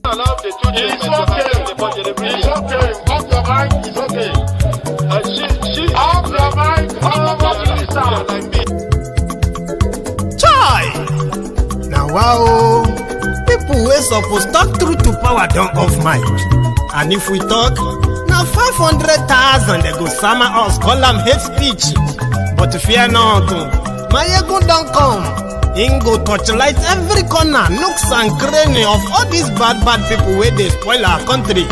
Allow the children it's okay. Off your mind, it's okay. Off your mind, Chai! Now wow, people wey suppose talk truth to power don't off mic. And if we talk, now 500,000 they go summer us, call them hate speech. But fear not, my ego don't come. Ingo torchlight every corner, nooks and cranny of all these bad people where they spoil our country.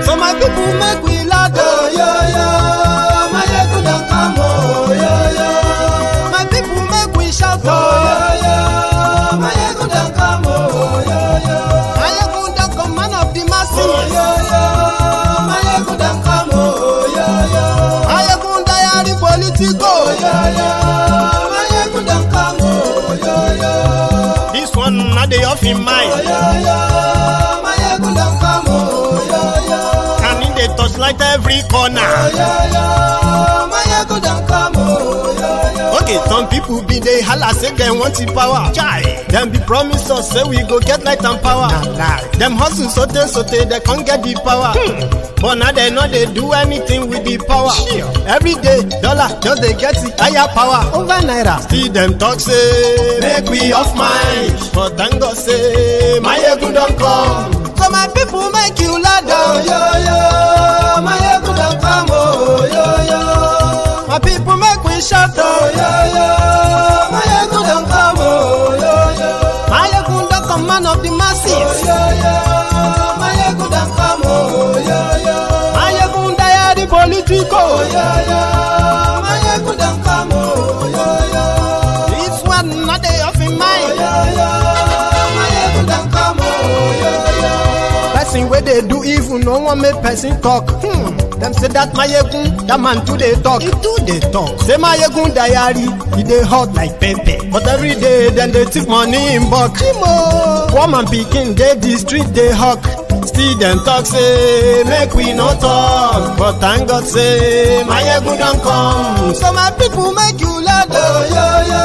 So my people make we laugh, oh yo yo. My ego don't come, oh yo yo. My people make we shout, oh yo yo. My ego don't come, oh yo yo. My ego don't come, man of the masses, oh yo yo. My ego don't come, oh yo yo. My ego politico, oh yo yo. My ego don't come, oh yo yo. This one not the off in mind, oh yo yo. My ego don't come, oh yo yo. Can in the touchlight every corner, oh yo yo. My ego don't come, oh yo yo. Okay, some people be they holla say they want the power. Chai, them be promise us say we go get light and power. Them hustle sote they can't get the power. But now they know they do anything with the power. Every day, dollar just they get the higher power over naira. See them talk say make we off mind, but thank God say my ego don't come. So my people make you laugh, oh yo yo. My ego don't come, oh yo yo. My people make we shout, oh yo yo. My ego don't come, oh yo yo. My ego don't come, man of the masses, oh yo yo. My ego don't come, oh yo yo. My ego die the politico, oh yo yo. My ego don't come, oh yo yo. This one not they off in mind, oh yo yo. My ego don't come, oh yo yo. Person where they do evil, no one make person talk. Them say that my ego, that man too they talk. He too they talk. Say my ego diary, he they hot like pepper. But every day then they take money in bulk. Woman picking, they the street they hawk. Still them talk say make we not talk, but thank God say my ego don't come. So my people make you laugh, oh yo yo.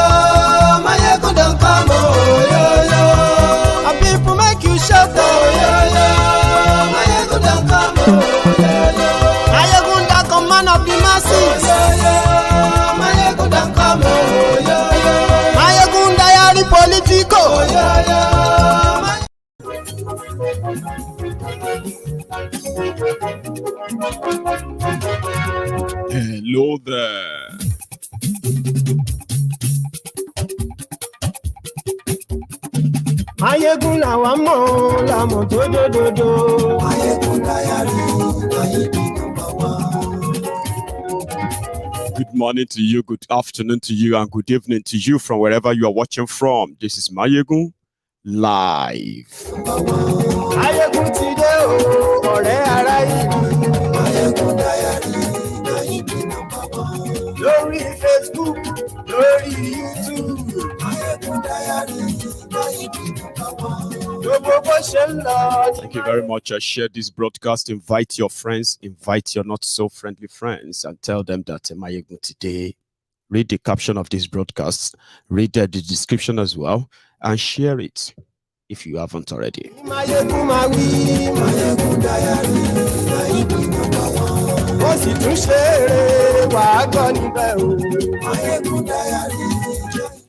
My ego don't come, oh yo yo. My people make you shout, oh yo yo. My ego don't come, oh yo yo. My ego don't come, man of the masses, oh yo yo. My ego don't come, oh yo yo. My ego diary politico, oh yo yo. Hello there. Mayegun làwa mọ̀ làmọ̀ tó dòdòdò. Mayegun diary, Mayegun number one. Good morning to you, good afternoon to you, and good evening to you from wherever you are watching from. This is Mayegun Live. Mayegun ti dé o, ọ̀rẹ́ ara ìlú. Mayegun diary, Mayegun number one. Lórí Facebook, lórí YouTube. Mayegun diary, Mayegun number one. Thank you very much. Share this broadcast. Invite your friends, invite your not so friendly friends, and tell them that Mayegun today. Read the caption of this broadcast, read the description as well, and share it if you haven't already.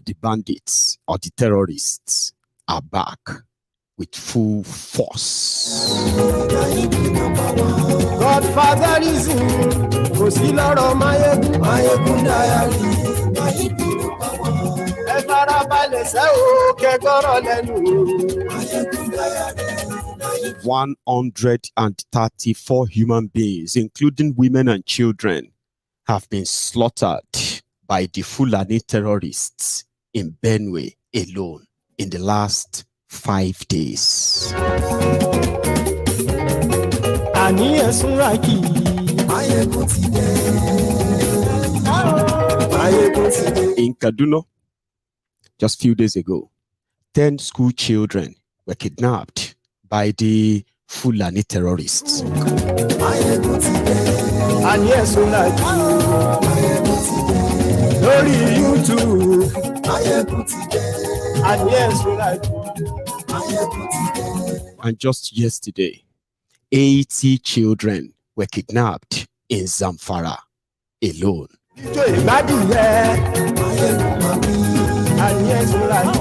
The bandits or the terrorists are back with full force. Godfatherism, ẹ farabalẹ̀ ṣe o kẹ́gbọ́rọ̀ lẹ́nu. 134 human beings, including women and children, have been slaughtered by the Fulani terrorists in Benue alone in the last 5 days. In Kaduna, just a few days ago, 10 school children were kidnapped by the Fulani terrorists. Lórí YouTube. And yes, we like And just yesterday, 80 children were kidnapped in Zamfara alone. and yes, we like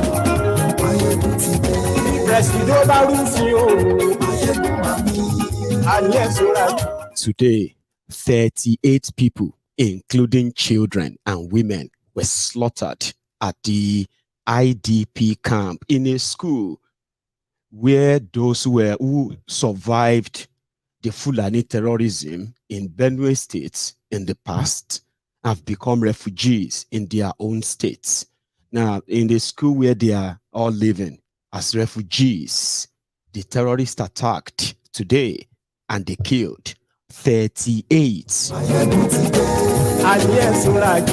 and yes, we like. Today, 38 people, including children and women, were slaughtered at the IDP camp in a school where those who survived the Fulani terrorism in Benue State in the past have become refugees in their own states. Now, in the school where they are all living as refugees, the terrorists attacked today and they killed 38. And yes, we like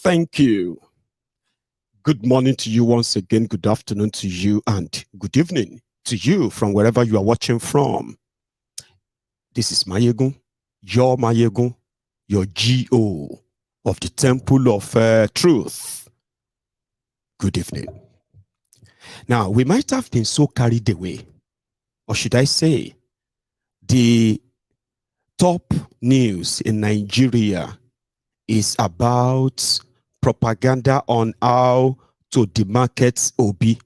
Thank you. Good morning to you once again. Good afternoon to you and good evening to you from wherever you are watching from. This is Mayegun, your GO of the Temple of Truth. Good evening. Now, we might have been so carried away, or should I say, the top news in Nigeria is about propaganda on how to demarket Obi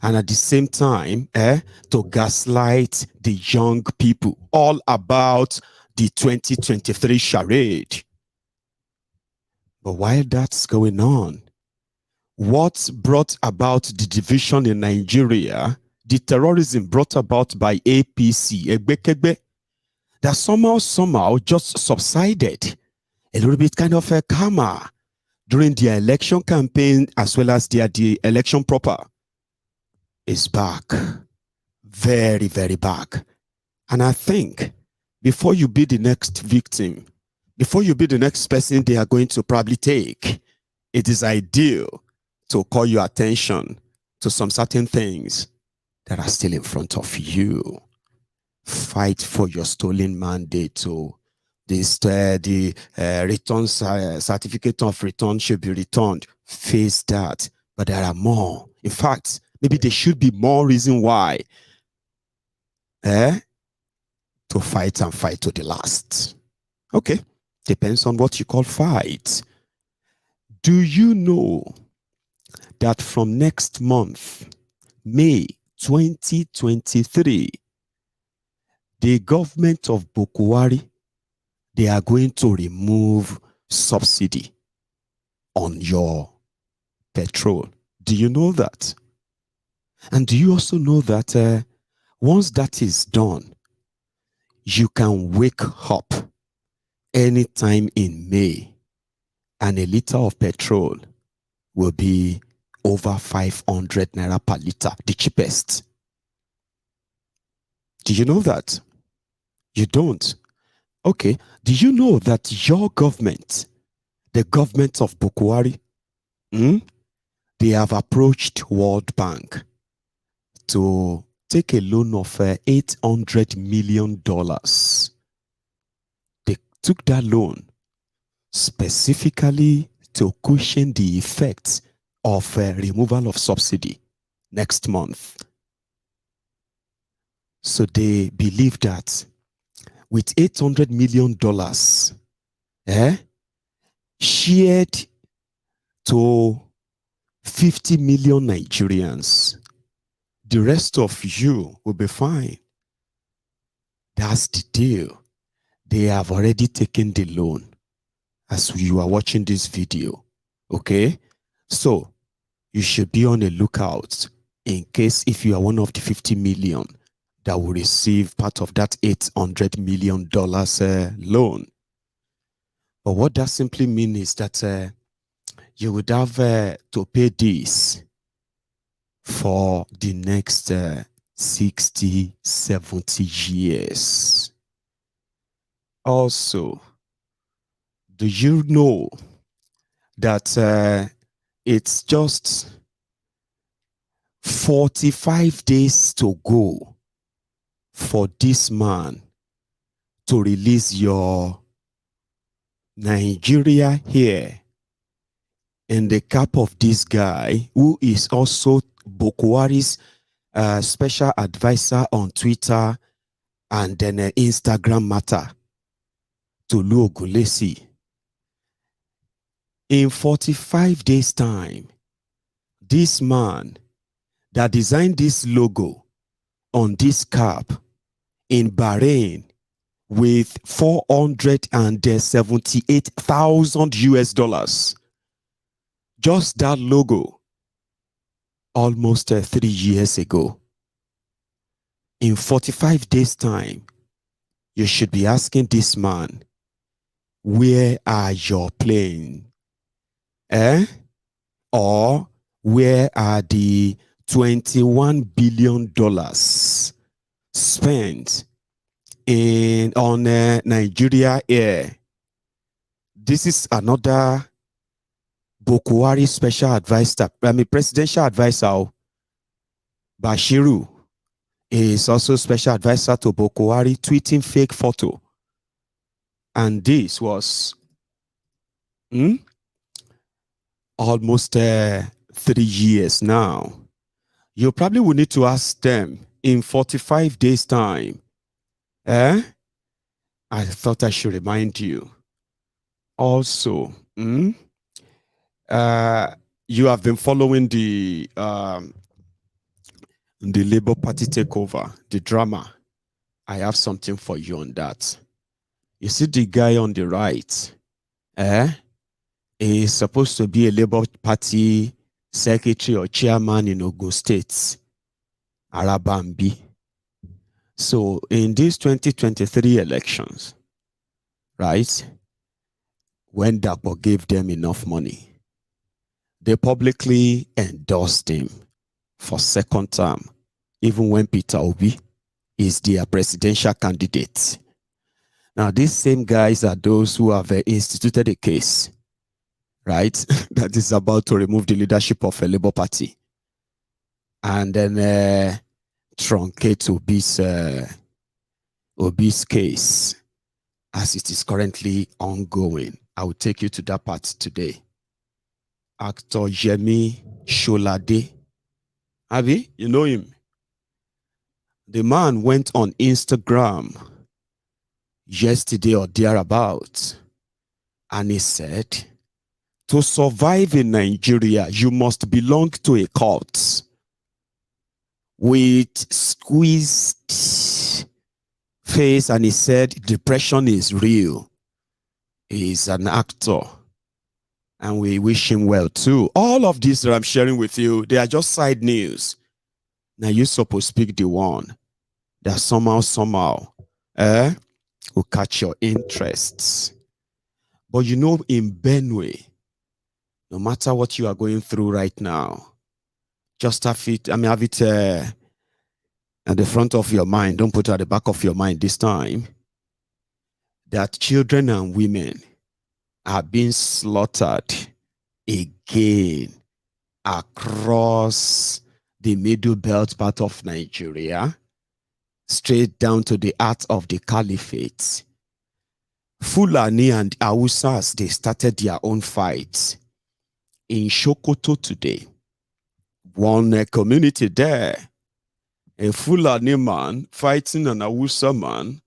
and at the same time to gaslight the young people, all about the 2023 charade. But while that's going on, what brought about the division in Nigeria, the terrorism brought about by APC, Egbekegbe, that somehow just subsided a little bit, kind of a calmer during the election campaign as well as the election proper, is back. Very, very back. And I think before you be the next victim, before you be the next person they are going to probably take, it is ideal to call your attention to some certain things that are still in front of you. Fight for your stolen mandate. So the return certificate of return should be returned. Face that. But there are more. In fact, maybe there should be more reason why to fight and fight to the last. Okay. Depends on what you call fight. Do you know that from next month, May 2023, the government of Buhari, they are going to remove subsidy on your petrol. Do you know that? And do you also know that once that is done, you can wake up anytime in May and a liter of petrol will be over 500 naira per liter, the cheapest. Do you know that? You don't? Okay. Do you know that your government, the government of Buhari, they have approached World Bank to take a loan of $800 million. They took that loan specifically to cushion the effects of removal of subsidy next month. So they believe that with $800 million shared to 50 million Nigerians, the rest of you will be fine. That's the deal. They have already taken the loan as you are watching this video. Okay? So you should be on the lookout in case if you are one of the 50 million that will receive part of that $800 million loan. But what that simply means is that you would have to pay this for the next 60, 70 years. Also, do you know that it's just 45 days to go for this man to release your Nigeria here in the cap of this guy who is also Buhari's special advisor on Twitter and then Instagram matter to Ogunlesi. In 45 days time, this man that designed this logo on this cap in Bahrain with 478,000 US dollars. Just that logo, almost 3 years ago. In 45 days time, you should be asking this man, where are your planes? Or where are the $21 billion spent on Nigeria Air? This is another Buhari special advisor, presidential advisor. Bashiru is also special advisor to Buhari, tweeting fake photo. And this was almost 3 years now. You probably will need to ask them in 45 days time. I thought I should remind you. Also, you have been following the Labour Party takeover, the drama. I have something for you on that. You see the guy on the right, is supposed to be a Labour Party secretary or chairman in Ogun State, Arabambi. So in these 2023 elections, right, when Dapo gave them enough money, they publicly endorsed him for second term, even when Peter Obi is their presidential candidate. Now, these same guys are those who have instituted a case, right, that is about to remove the leadership of a Labour Party and then truncate Obi's case as it is currently ongoing. I will take you to that part today. Actor Yemi Sholade. Abi, you know him? The man went on Instagram yesterday or thereabouts, and he said, to survive in Nigeria, you must belong to a cult. With squeezed face, and he said, depression is real. He's an actor, and we wish him well too. All of this that I'm sharing with you, they are just side news. Now you're supposed to speak the one that somehow, will catch your interests. But you know, in Benue, no matter what you are going through right now, just have it, have it at the front of your mind. Don't put it at the back of your mind this time. That children and women are being slaughtered again across the middle belt part of Nigeria, straight down to the heart of the caliphate. Fulani and Hausa, they started their own fights. In Sokoto today, one community there, a Fulani man fighting an Hausa man,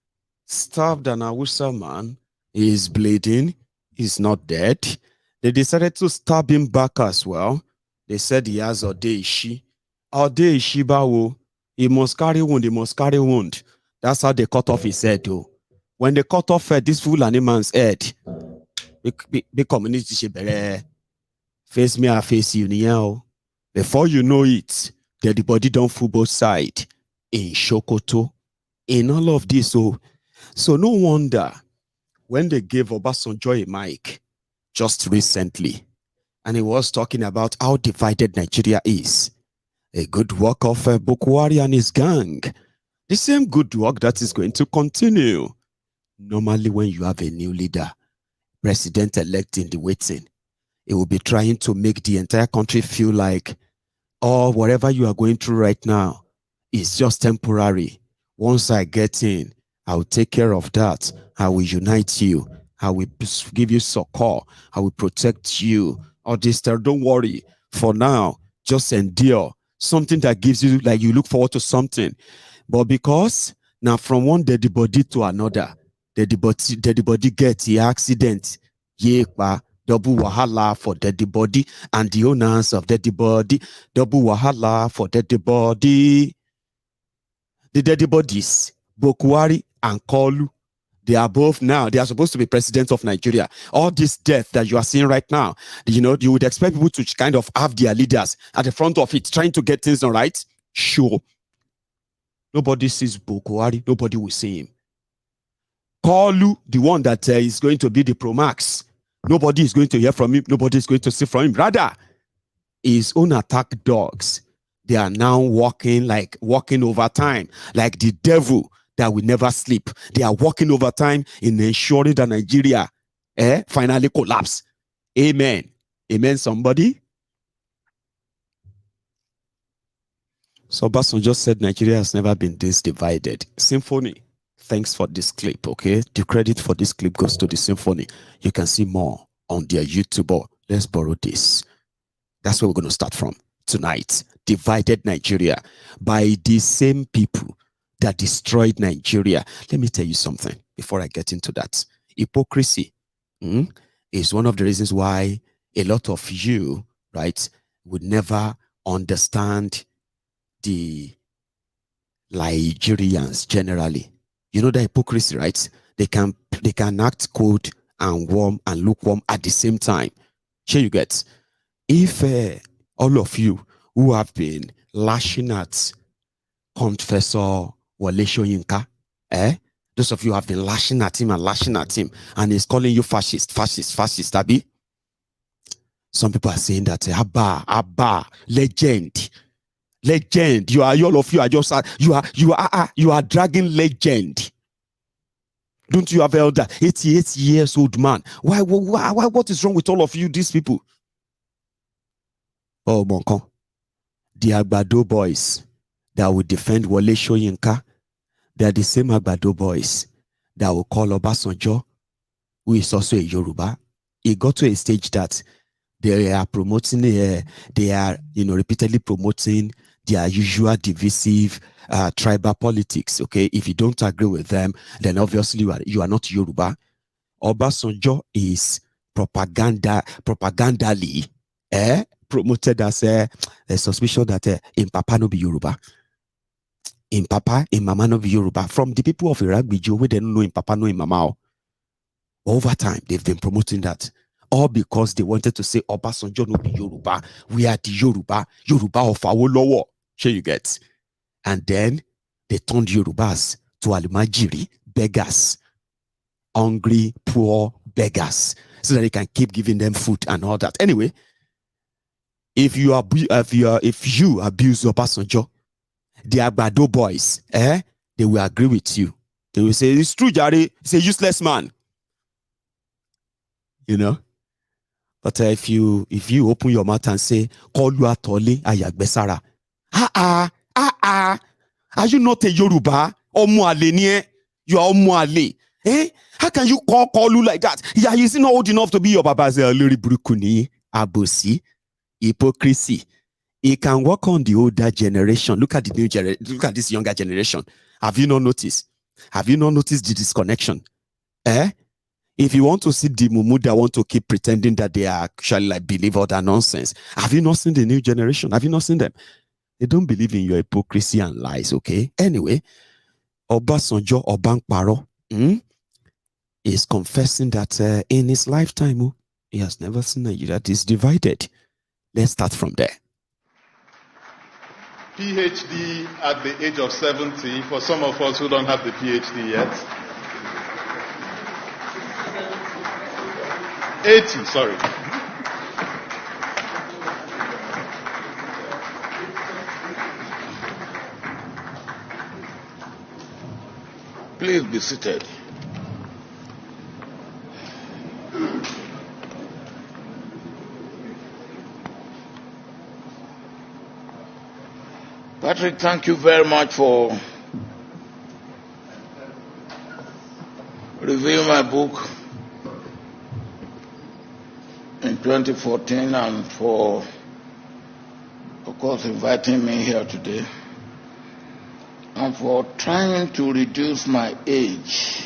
stabbed an Hausa man, he is bleeding, he's not dead. They decided to stab him back as well. They said he has odeshi. Odeshi bawo. He must carry wound, he must carry wound. That's how they cut off his head though. When they cut off this Fulani man's head, the community should face me, I face you now. Before you know it, the body don't full both sides. In Sokoto, in all of this. So no wonder when they gave Obasanjo a mic just recently, and he was talking about how divided Nigeria is. A good work of Buhari and his gang. The same good work that is going to continue. Normally when you have a new leader, president-elect in the waiting, it will be trying to make the entire country feel like, oh, whatever you are going through right now is just temporary. Once I get in, I will take care of that. I will unite you. I will give you succor. I will protect you. All this, don't worry. For now, just endure. Something that gives you, like you look forward to something. But because now from one dead body to another, dead body gets the accident. Yepa, double wahala for dead body and the owners of dead body. Double wahala for dead body. The dead bodies, Bokwari and Kolu, they are both now, they are supposed to be presidents of Nigeria. All this death that you are seeing right now, you would expect people to kind of have their leaders at the front of it, trying to get things done right. Sure. Nobody sees Bokwari, nobody will see him. Kolu, the one that is going to be the Pro Max, nobody is going to hear from him, nobody is going to see from him. Rather, his own attack dogs, they are now walking over time, like the devil that will never sleep. They are walking over time in ensuring that Nigeria finally collapse. Amen. Amen, somebody? So Bason just said Nigeria has never been this divided. Symphony, thanks for this clip, okay? The credit for this clip goes to the Symphony. You can see more on their YouTube. Let's borrow this. That's where we're going to start from tonight. Divided Nigeria by the same people that destroyed Nigeria. Let me tell you something before I get into that. Hypocrisy is one of the reasons why a lot of you, right, would never understand the Nigerians generally. You know the hypocrisy, right? They can act cold and warm and lukewarm at the same time. Sure you get. If all of you who have been lashing at Confessor Wale Soyinka, those of you have been lashing at him, and he's calling you fascist, Abi. Some people are saying that Abba, legend. You are, all of you are just, you are dragging legend. Don't you have heard that 88 years old man? Why, what is wrong with all of you, these people? Oh, Monko. The Agbado boys that will defend Wale Soyinka, they are the same Agbado boys that will call Obasanjo, who is also a Yoruba. It got to a stage that they are promoting, they are, repeatedly promoting their usual divisive tribal politics. Okay, if you don't agree with them, then obviously you are not Yoruba. Obasanjo is propagandally promoted as a suspicion that in Papa no be Yoruba. In Papa, in Mama no be Yoruba. From the people of Iraq, we don't know in Papa no in Mama. Over time, they've been promoting that. All because they wanted to say Obasanjo no be Yoruba. We are the Yoruba of our lower. Sure you get. And then they turned Yorubas to Almajiri, beggars. Hungry, poor beggars. So that they can keep giving them food and all that. Anyway, if you abuse Obasanjo, the Agbado boys, they will agree with you. They will say, it's true, Jari, he's a useless man. But if you open your mouth and say, call you Atole Ayagbesara, are you not a Yoruba? You are Omuale. How can you call you like that? Yeah, he's not old enough to be your Baba's Luri Brukuni, Abosi, hypocrisy. It can work on the older generation. Look at the new generation. Look at this younger generation. Have you not noticed? Have you not noticed the disconnection? If you want to see the mumu that want to keep pretending that they are actually believe all that nonsense, have you not seen the new generation? Have you not seen them? They don't believe in your hypocrisy and lies, okay? Anyway, Obasanjo Obankparo is confessing that in his lifetime, he has never seen Nigeria this divided. Let's start from there. PhD at the age of 70, for some of us who don't have the PhD yet. 80, sorry. Please be seated. Patrick, thank you very much for review my book in 2014 and for, of course, inviting me here today and for trying to reduce my age.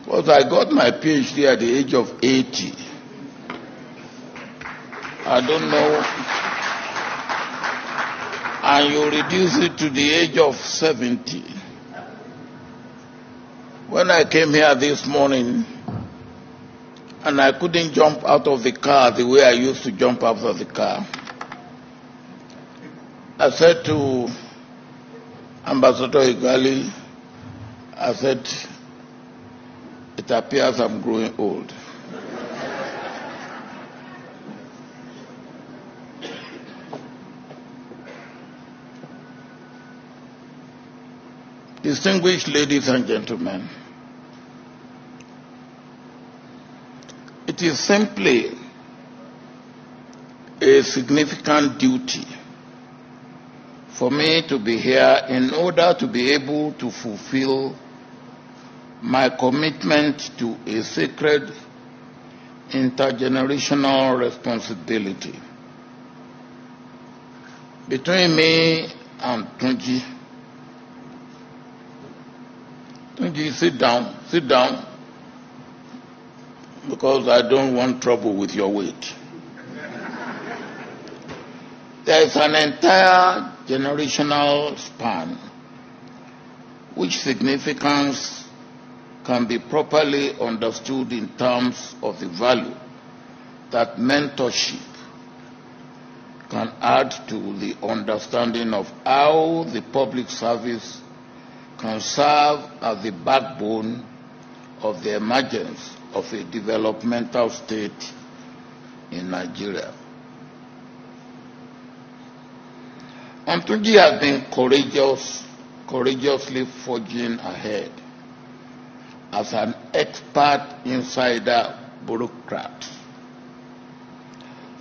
Because I got my PhD at the age of 80. I don't know. And you reduce it to the age of 70. When I came here this morning, and I couldn't jump out of the car the way I used to jump out of the car, I said to Ambassador Igali, I said, it appears I'm growing old. Distinguished ladies and gentlemen, it is simply a significant duty for me to be here in order to be able to fulfill my commitment to a sacred intergenerational responsibility. Between me and Tunji, sit down, because I don't want trouble with your weight. There is an entire generational span which significance can be properly understood in terms of the value that mentorship can add to the understanding of how the public service can serve as the backbone of the emergence of a developmental state in Nigeria. Tunji has been courageously forging ahead as an expert insider bureaucrat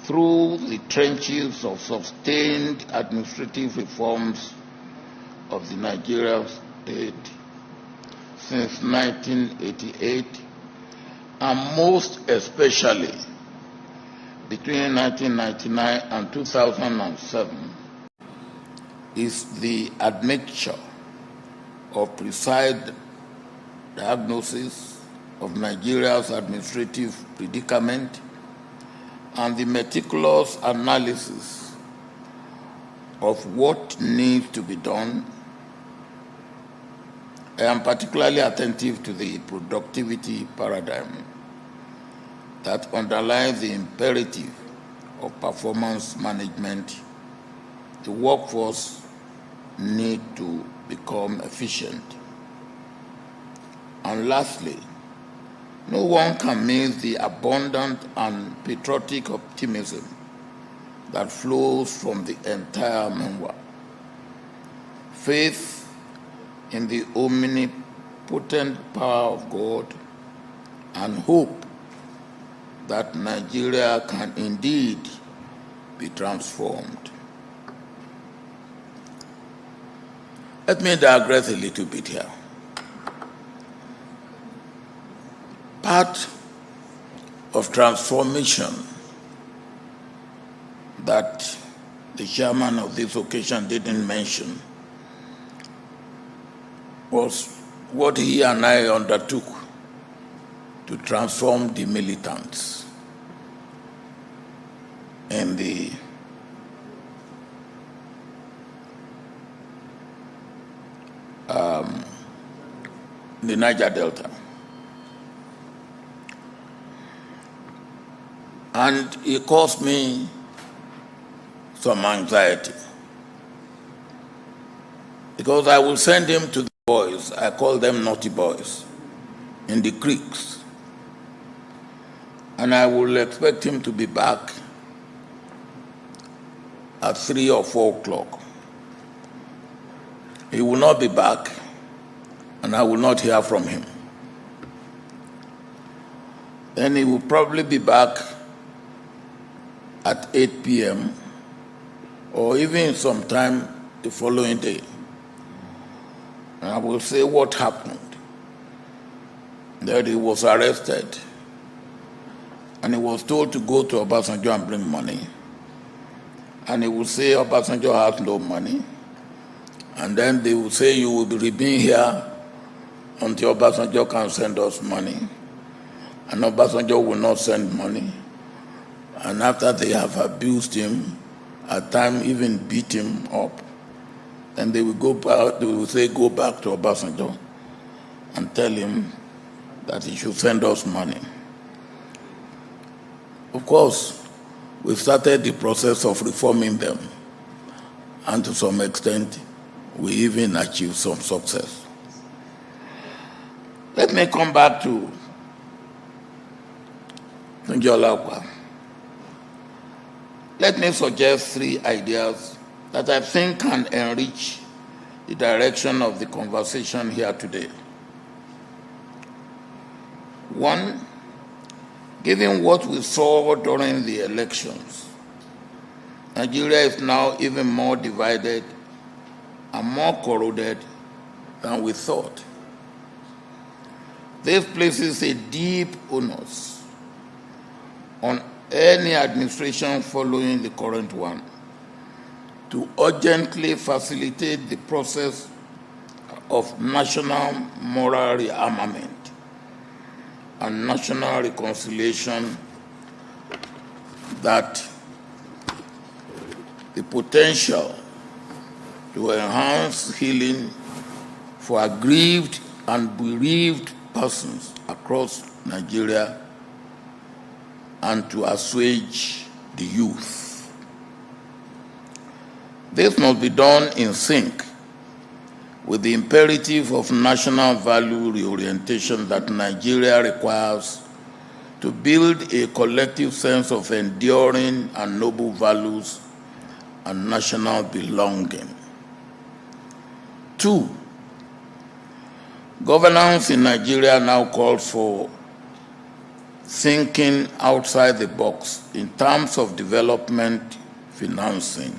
through the trenches of sustained administrative reforms of the Nigerian state since 1988, and most especially between 1999 and 2007, is the admixture of precise diagnosis of Nigeria's administrative predicament and the meticulous analysis of what needs to be done. I am particularly attentive to the productivity paradigm that underlies the imperative of performance management. The workforce need to become efficient. And lastly, no one can miss the abundant and patriotic optimism that flows from the entire Menwa. Faith in the omnipotent power of God and hope that Nigeria can indeed be transformed. Let me digress a little bit here. Part of transformation that the chairman of this occasion didn't mention was what he and I undertook to transform the militants in the Niger Delta. And it caused me some anxiety, because I will send him to the boys, I call them naughty boys, in the creeks, and I will expect him to be back at 3 or 4 o'clock. He will not be back, and I will not hear from him. Then he will probably be back at 8 p.m. or even sometime the following day. And I will say what happened. That he was arrested and he was told to go to Obasanjo and bring money. And he will say Obasanjo has no money. And then they will say you will be here until Obasanjo can send us money. And Obasanjo will not send money. And after they have abused him, at times even beat him up, then they will go back, they will say go back to Obasanjo and tell him that he should send us money. Of course, we started the process of reforming them, and to some extent, we even achieved some success. Let me come back to Njolakwa. Let me suggest 3 ideas that I think can enrich the direction of the conversation here today. 1, given what we saw during the elections, Nigeria is now even more divided and more corroded than we thought. This places a deep onus on any administration following the current one to urgently facilitate the process of national moral rearmament and national reconciliation, that the potential to enhance healing for aggrieved and bereaved persons across Nigeria and to assuage the youth. This must be done in sync with the imperative of national value reorientation that Nigeria requires to build a collective sense of enduring and noble values and national belonging. 2, governance in Nigeria now calls for thinking outside the box in terms of development financing.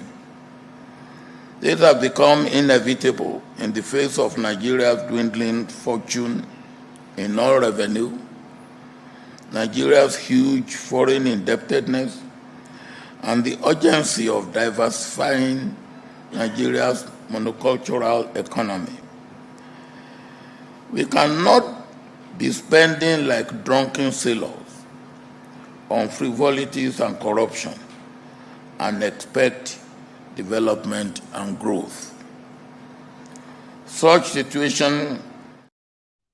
This has become inevitable in the face of Nigeria's dwindling fortune in oil revenue, Nigeria's huge foreign indebtedness, and the urgency of diversifying Nigeria's monocultural economy. We cannot be spending like drunken sailors on frivolities and corruption and expect development and growth. Such situation.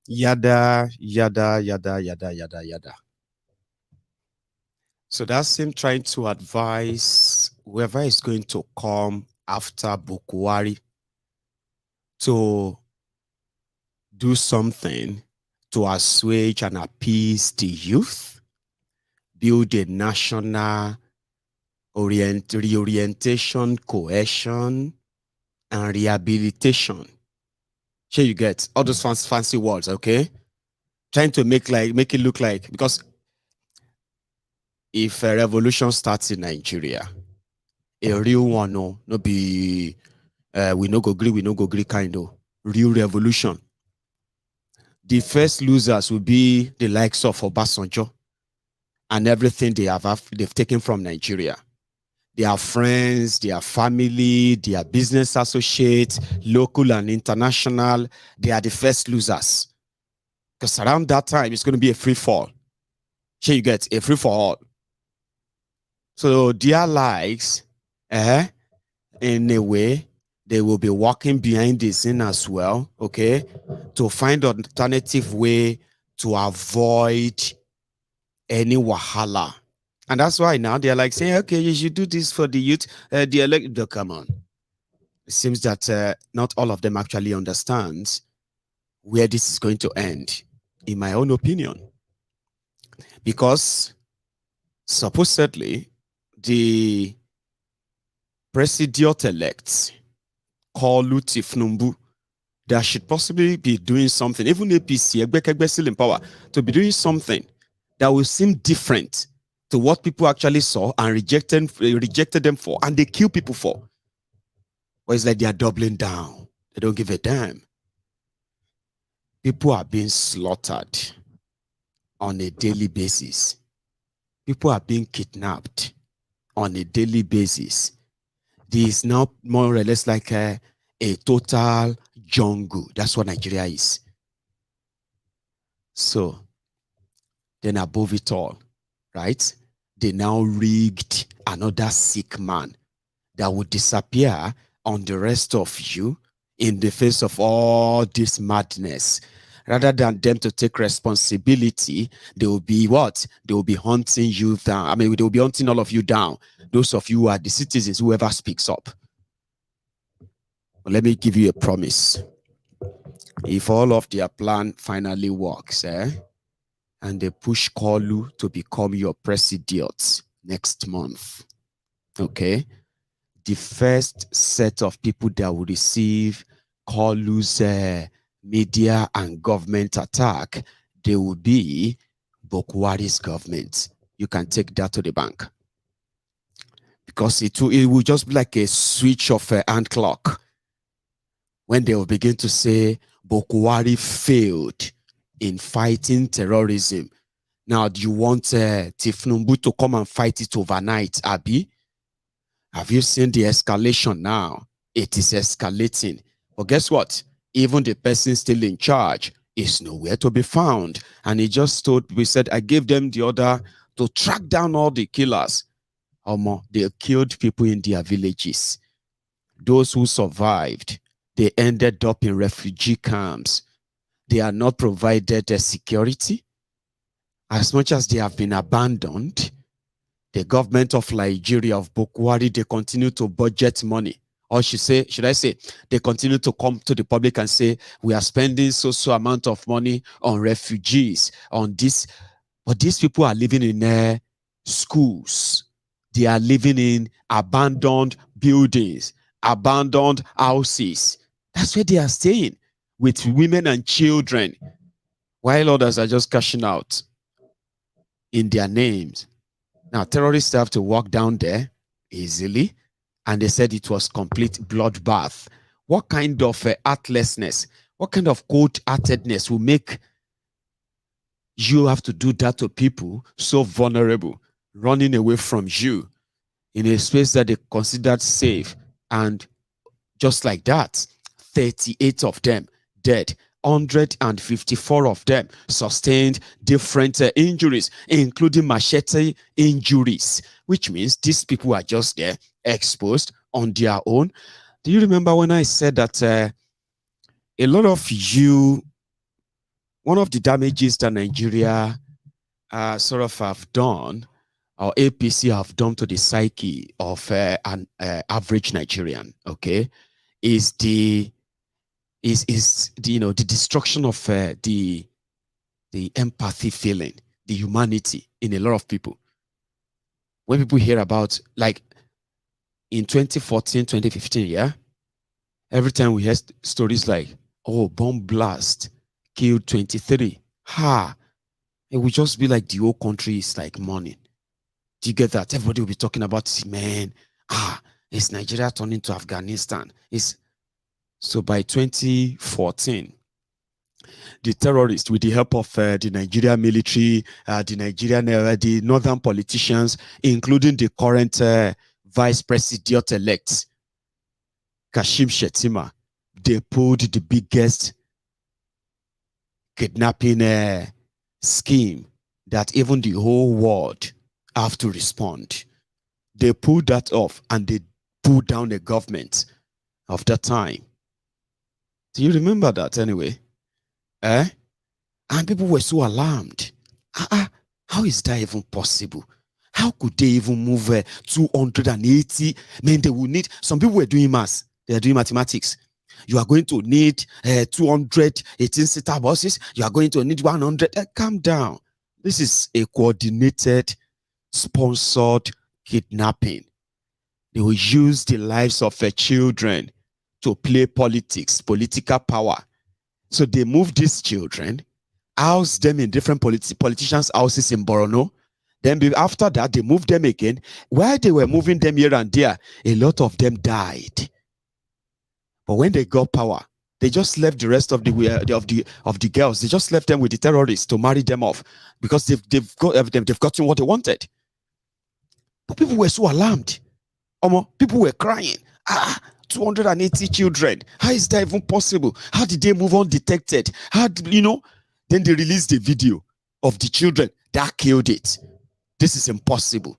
Yada, yada, yada, yada, yada, yada. So that's him trying to advise whoever is going to come after Buhari to do something to assuage and appease the youth, build a national reorientation, cohesion, and rehabilitation. Here you get all those fancy words, okay? Trying to make it look like, because if a revolution starts in Nigeria, a real one, no be we no go agree kind of real revolution. The first losers will be the likes of Obasanjo and everything they've taken from Nigeria. Their friends, their family, their business associates, local and international, they are the first losers. Because around that time, it's going to be a free fall. Here you get a free for all. So their likes, in a way, they will be walking behind the scene as well, okay, to find an alternative way to avoid any wahala. And that's why now they're like saying, okay, you should do this for the youth. Come on. It seems that not all of them actually understands where this is going to end, in my own opinion. Because supposedly the president-elect called Tinubu that should possibly be doing something, even APC, still in power, to be doing something that will seem different to what people actually saw and rejected them for, and they kill people for. But it's like they are doubling down. They don't give a damn. People are being slaughtered on a daily basis. People are being kidnapped on a daily basis. This is now more or less like a total jungle. That's what Nigeria is. So, then above it all, right? They now rigged another sick man that would disappear on the rest of you in the face of all this madness. Rather than them to take responsibility, they will be what? They will be hunting you down. I mean, they will be hunting all of you down. Those of you who are the citizens, whoever speaks up. But let me give you a promise. If all of their plan finally works, and they push Kolu to become your president next month, okay, the first set of people that will receive Kolu's media and government attack, they will be Buhari's government. You can take that to the bank. Because it will just be like a switch of a hand clock. When they will begin to say, Buhari failed in fighting terrorism. Now, do you want Tinubu to come and fight it overnight, Abi? Have you seen the escalation now? It is escalating. But guess what? Even the person still in charge is nowhere to be found. And he just told, we said, I gave them the order to track down all the killers. They killed people in their villages. Those who survived, they ended up in refugee camps. They are not provided security. As much as they have been abandoned, the government of Nigeria, of Buhari, they continue to budget money. Or should I say, they continue to come to the public and say, we are spending so amount of money on refugees, on this. But these people are living in schools. They are living in abandoned buildings, abandoned houses. That's where they are staying, with women and children, while others are just cashing out in their names. Now, terrorists have to walk down there easily, and they said it was complete bloodbath. What kind of heartlessness, what kind of cold-heartedness will make you have to do that to people so vulnerable, running away from you in a space that they considered safe? And just like that, 38 of them dead. 154 of them sustained different injuries, including machete injuries, which means these people are just there exposed on their own. Do you remember when I said that a lot of you, one of the damages that Nigeria sort of have done, or APC have done to the psyche of an average Nigerian, okay, is the destruction of the empathy feeling, the humanity in a lot of people. When people hear about, like in 2014, 2015, yeah, every time we hear stories like, oh, bomb blast killed 23, it will just be like the whole country is like mourning. Do you get that? Everybody will be talking about, man, is Nigeria turning to Afghanistan? So by 2014, the terrorists, with the help of the Nigerian military, the northern politicians, including the current vice president-elect, Kashim Shettima, they pulled the biggest kidnapping scheme that even the whole world have to respond. They pulled that off, and they pulled down the government of that time. Do you remember that anyway? And people were so alarmed. How is that even possible? How could they even move 280? I mean, they will need, some people were doing maths. They are doing mathematics. You are going to need 200 18-seater buses. You are going to need 100. Calm down. This is a coordinated, sponsored kidnapping. They will use the lives of their children to play politics, political power. So they move these children, house them in different politicians' houses in Borno. Then after that, they move them again. While they were moving them here and there, a lot of them died. But when they got power, They just left the rest of the girls. They just left them with the terrorists to marry them off because they've gotten what they wanted. But people were so alarmed. People were crying. 280 children. How is that even possible? How did they move undetected? Then they released the video of the children that killed it. This is impossible.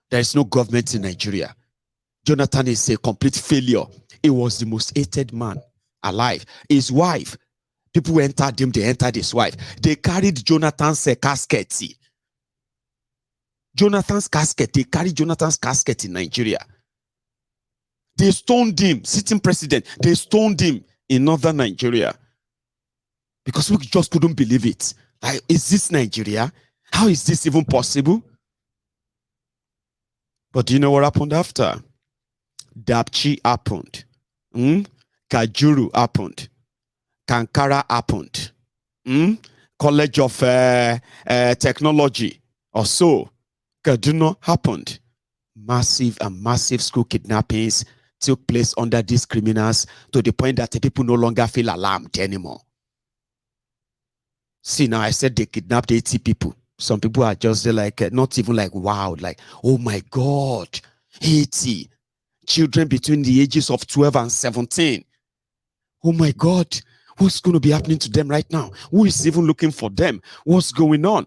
There is no government in Nigeria. Jonathan is a complete failure. He was the most hated man alive. His wife, people who entered him, they entered his wife. They carried Jonathan's casket. They carried Jonathan's casket in Nigeria. They stoned him, sitting president. They stoned him in northern Nigeria because we just couldn't believe it. Like, is this Nigeria? How is this even possible? But do you know what happened after? Dapchi happened. Kajuru happened. Kankara happened. College of Technology or so. Kaduna happened. Massive school kidnappings took place under these criminals to the point that the people no longer feel alarmed anymore. See, now I said they kidnapped 80 people. Some people are just like, not even like, wow, like, oh my God, 80 children between the ages of 12 and 17. Oh my God, what's going to be happening to them right now? Who is even looking for them? What's going on?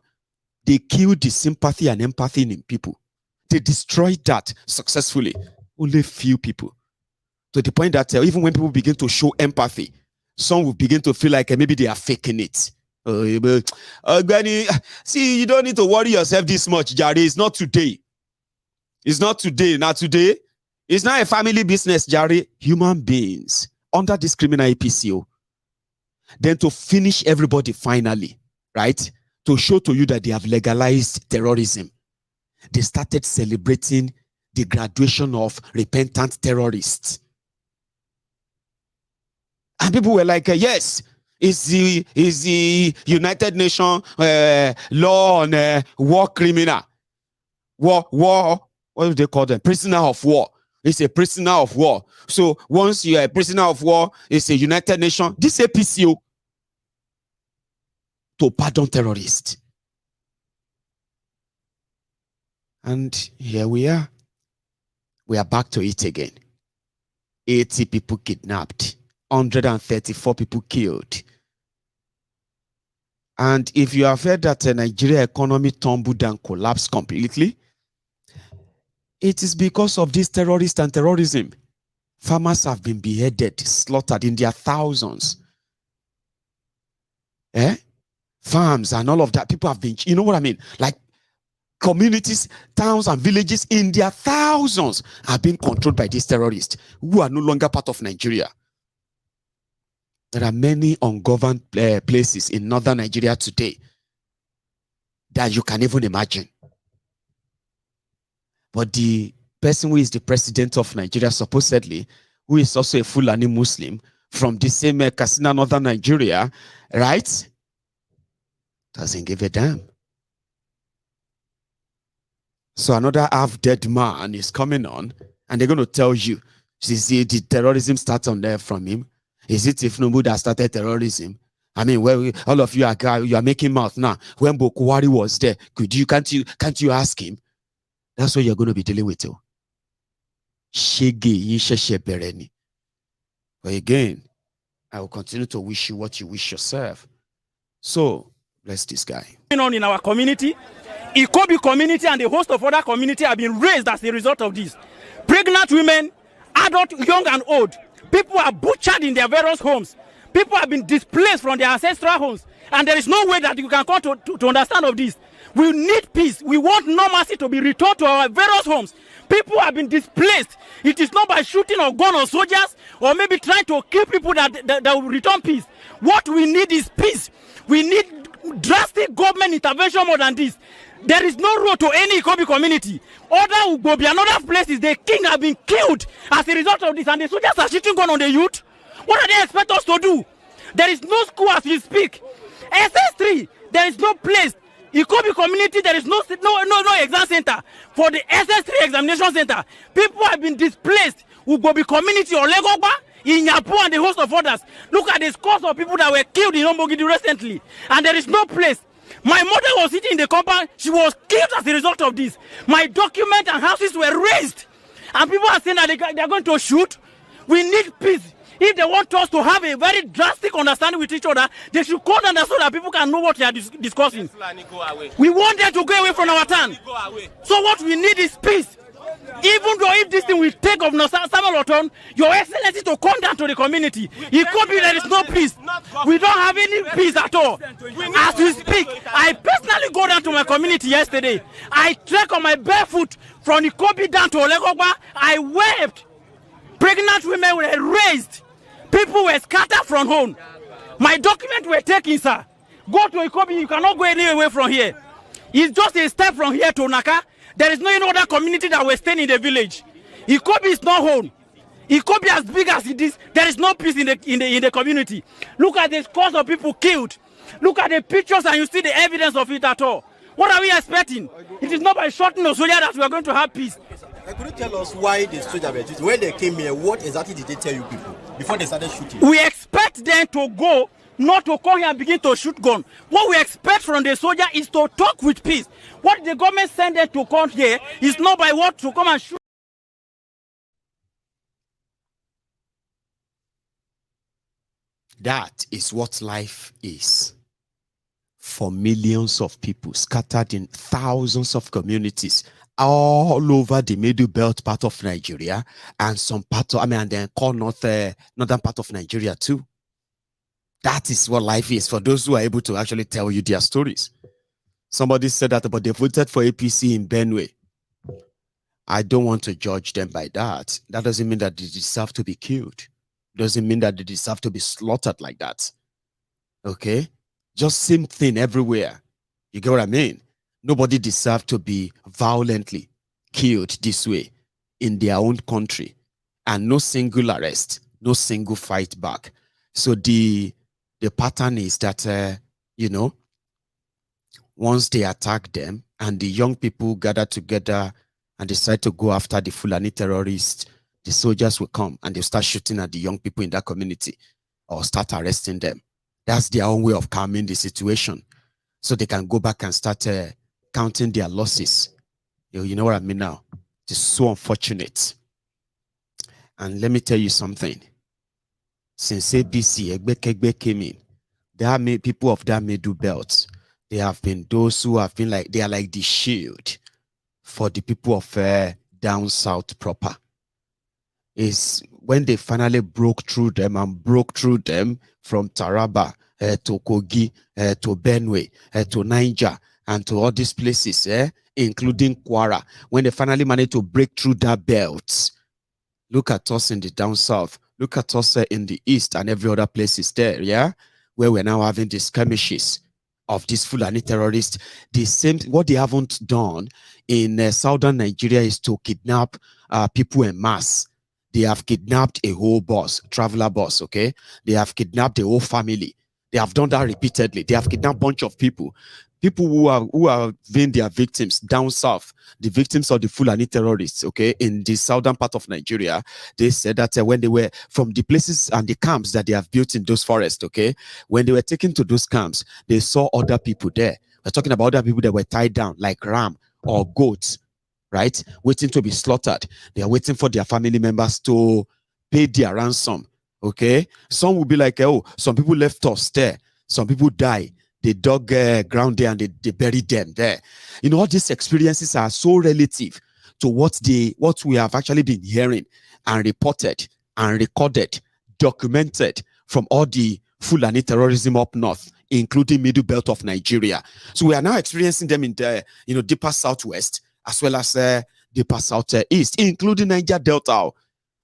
They killed the sympathy and empathy in people. They destroyed that successfully. Only few people. To the point that even when people begin to show empathy, some will begin to feel like maybe they are faking it. See, you don't need to worry yourself this much, Jare. It's not today. It's not today. Not today. It's not a family business, Jare. Human beings under this criminal APCO. Then to finish everybody finally, right? To show to you that they have legalized terrorism. They started celebrating the graduation of repentant terrorists. And people were like, yes, is the United Nations law on war criminal. War, what do they call them? Prisoner of war. It's a prisoner of war. So once you are a prisoner of war, it's a United Nations. This APCO to pardon terrorists. And here we are. We are back to it again. 80 people kidnapped. 134 people killed. And if you have heard that the Nigeria economy tumbled and collapsed completely, it is because of this terrorist and terrorism. Farmers have been beheaded, slaughtered in their thousands. Farms and all of that. People have been, you know what I mean? Like communities, towns and villages in their thousands are being controlled by these terrorists who are no longer part of Nigeria. There are many ungoverned places in northern Nigeria today that you can even imagine. But the person who is the president of Nigeria, supposedly, who is also a Fulani Muslim from the same Katsina, northern Nigeria, right? Doesn't give a damn. So another half-dead man is coming on, and they're going to tell you, see, the terrorism starts on there from him. Is it Tinubu that started terrorism? I mean, all of you are making mouth now. When Buhari was there, can't you ask him? That's what you're going to be dealing with. But again, I will continue to wish you what you wish yourself. So, bless this guy. On in our community, Ikobi community and a host of other communities have been raised as a result of this. Pregnant women, adult, young and old, people are butchered in their various homes. People have been displaced from their ancestral homes. And there is no way that you can come to understand of this. We need peace. We want normalcy to be returned to our various homes. People have been displaced. It is not by shooting or gun or soldiers or maybe trying to kill people that will return peace. What we need is peace. We need drastic government intervention more than this. There is no road to any Ikobi community. Other Ugobi and other places, the king have been killed as a result of this, and the soldiers are shooting gun on the youth. What do they expect us to do? There is no school as we speak. SS3, there is no place. Ikobi community, there is no exam center for the SS3 examination center. People have been displaced. Ugobi community or Legogba in Yapu and the host of others. Look at the scores of people that were killed in Ombogidi recently. And there is no place. My mother was sitting in the compound. She was killed as a result of this. My documents and houses were razed. And people are saying that they are going to shoot. We need peace. If they want us to have a very drastic understanding with each other, they should call down so that people can know what they are discussing. We want them to go away from our town. So what we need is peace. Even though if this thing will take of Samuel Oton, Your Excellency to come down to the community, it could be there is no peace. We don't have any peace at all. As we speak, I personally go down to my community yesterday. I trek on my barefoot from Ikobi down to Olegogba. I wept. Pregnant women were raised. People were scattered from home. My documents were taken, sir. Go to Ikobi, you cannot go anywhere from here. It's just a step from here to Naka. There is no any other community that will stay in the village. Ikobi is not home. Ikobi as big as it is, there is no peace in the community. Look at the scores of people killed. Look at the pictures and you see the evidence of it at all. What are we expecting? It is not by shooting the soldier that we are going to have peace. Could you tell us why the soldiers were shooting? When they came here, what exactly did they tell you people before they started shooting? We expect them to go, not to come here and begin to shoot gun. What we expect from the soldier is to talk with peace. What the government sent them to come here is not by what to come and shoot. That is what life is for millions of people scattered in thousands of communities all over the middle belt part of Nigeria and some part of, and then northern part of Nigeria too. That is what life is for those who are able to actually tell you their stories. Somebody said that, but they voted for APC in Benue. I don't want to judge them by that. That doesn't mean that they deserve to be killed. Doesn't mean that they deserve to be slaughtered like that. Okay? Just same thing everywhere. You get what I mean? Nobody deserves to be violently killed this way in their own country. And no single arrest, no single fight back. So the pattern is that, once they attack them and the young people gather together and decide to go after the Fulani terrorists, the soldiers will come and they'll start shooting at the young people in that community or start arresting them. That's their own way of calming the situation. So they can go back and start counting their losses. You know what I mean now? It's so unfortunate. And let me tell you something. Since ABC, Egbe came in, there are people of that middle belt. They have been those who have been like, they are like the shield for the people of down south proper. Is when they finally broke through them from Taraba to Kogi to Benue to Niger and to all these places, including Kwara. When they finally managed to break through that belt, look at us in the down south. Look at us in the east and every other places there, yeah, where we're now having these skirmishes of these Fulani terrorists. The same, what they haven't done in southern Nigeria is to kidnap people en masse. They have kidnapped a whole bus, traveler bus, okay? They have kidnapped a whole family. They have done that repeatedly. They have kidnapped a bunch of people. People who are being their victims down south, the victims of the Fulani terrorists, okay, in the southern part of Nigeria, they said that when they were from the places and the camps that they have built in those forests, okay, when they were taken to those camps, they saw other people there. We're talking about other people that were tied down like ram or goats, right, waiting to be slaughtered. They are waiting for their family members to pay their ransom, okay? Some will be like, oh, some people left us there. Some people die. They dug ground there and they buried them there. You know, all these experiences are so relative to what we have actually been hearing and reported and recorded, documented from all the Fulani terrorism up north, including middle belt of Nigeria. So we are now experiencing them in the deeper southwest as well as deeper southeast, including Niger Delta.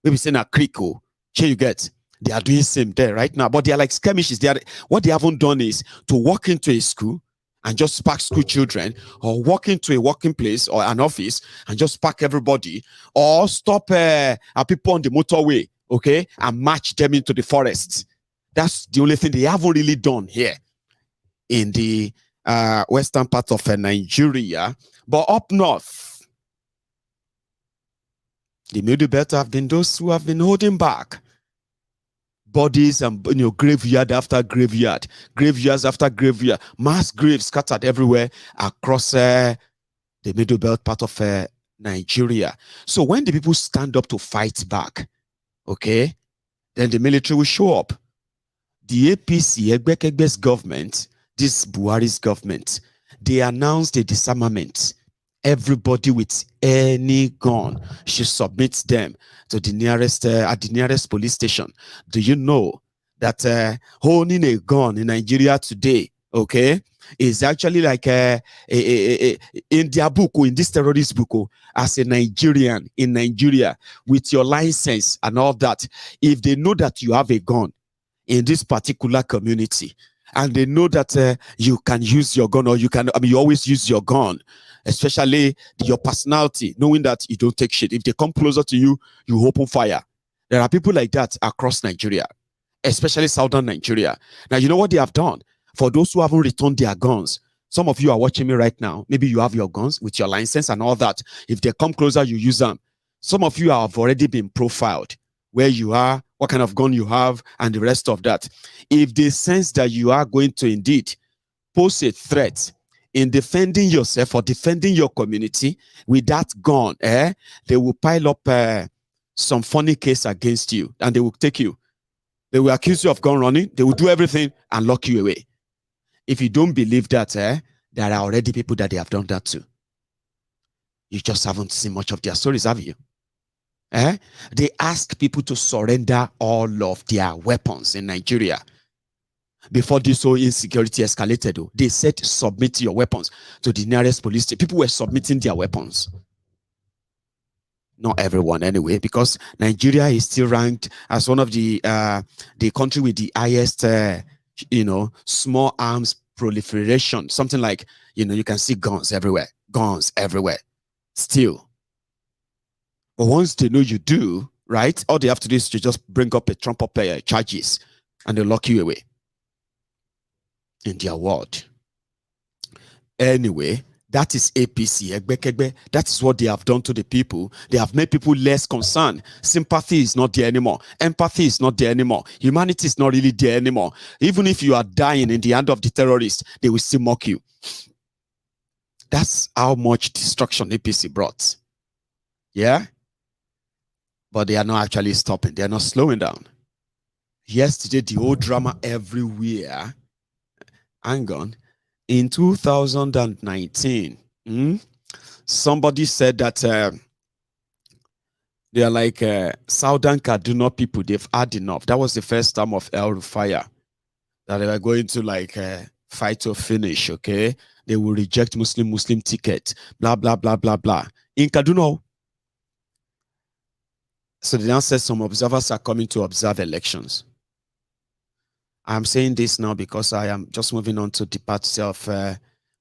Maybe saying a Kriko. Here you get. They are doing same there right now, but they are like skirmishes. What they haven't done is to walk into a school and just spark school children, or walk into a working place or an office and just spark everybody, or stop people on the motorway, okay, and march them into the forest. That's the only thing they haven't really done here in the western part of Nigeria. But up north, the middle belt have been those who have been holding back. bodies and graveyard after graveyard, graveyards after graveyard, mass graves scattered everywhere across the middle belt part of Nigeria. So when the people stand up to fight back, okay, then the military will show up. The APC, Egbekegbe's government, this Buhari's government, they announced a disarmament. Everybody with any gun should submit them to the nearest at the nearest police station. Do you know that owning a gun in Nigeria today, okay, is actually like in their book, in this terrorist book, as a Nigerian in Nigeria with your license and all that, if they know that you have a gun in this particular community, and they know that you can use your gun, or you always use your gun, especially your personality, knowing that you don't take shit. If they come closer to you, you open fire. There are people like that across Nigeria, especially southern Nigeria. Now, you know what they have done? For those who haven't returned their guns, some of you are watching me right now. Maybe you have your guns with your license and all that. If they come closer, you use them. Some of you have already been profiled, where you are, what kind of gun you have, and the rest of that. If they sense that you are going to indeed pose a threat in defending yourself or defending your community with that gun, they will pile up some funny case against you, and they will take you. They will accuse you of gun running. They will do everything and lock you away. If you don't believe that, there are already people that they have done that to. You just haven't seen much of their stories, have you? They ask people to surrender all of their weapons in Nigeria. Before this whole insecurity escalated, they said submit your weapons to the nearest police station. People were submitting their weapons. Not everyone anyway, because Nigeria is still ranked as one of the country with the highest small arms proliferation. Something like, you can see guns everywhere still. But once they know you do, right, all they have to do is to just bring up a trump up charges, and they lock you away in their world. Anyway, that is APC, Egbekegbe. That is what they have done to the people. They have made people less concerned. Sympathy is not there anymore. Empathy is not there anymore. Humanity is not really there anymore. Even if you are dying in the hand of the terrorists, they will still mock you. That's how much destruction APC brought. Yeah? But they are not actually stopping. They are not slowing down. Yesterday, the old drama everywhere. Hang on. In 2019, somebody said that they are like Southern Kaduna people. They've had enough. That was the first time of El Rufaya that they were going to fight to finish. Okay, they will reject Muslim ticket. Blah blah blah blah blah. In Kaduna. So they now said some observers are coming to observe elections. I'm saying this now because I am just moving on to the part of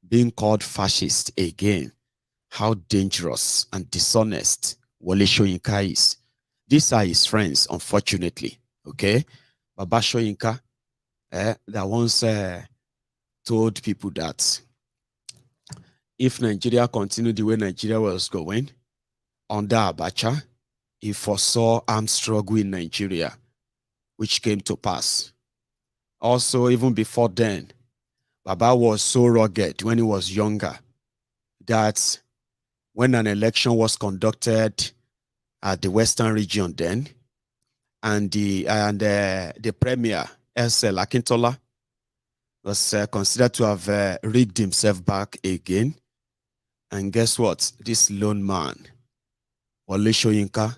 being called fascist again. How dangerous and dishonest Wole Soyinka is. These are his friends, unfortunately. Okay? Baba Soyinka that once told people that if Nigeria continued the way Nigeria was going under Abacha, he foresaw armed struggle in Nigeria, which came to pass. Also, even before then, Baba was so rugged when he was younger that when an election was conducted at the Western region then, and the premier, S.L. Akintola, was considered to have rigged himself back again. And guess what? This lone man, Wole Soyinka,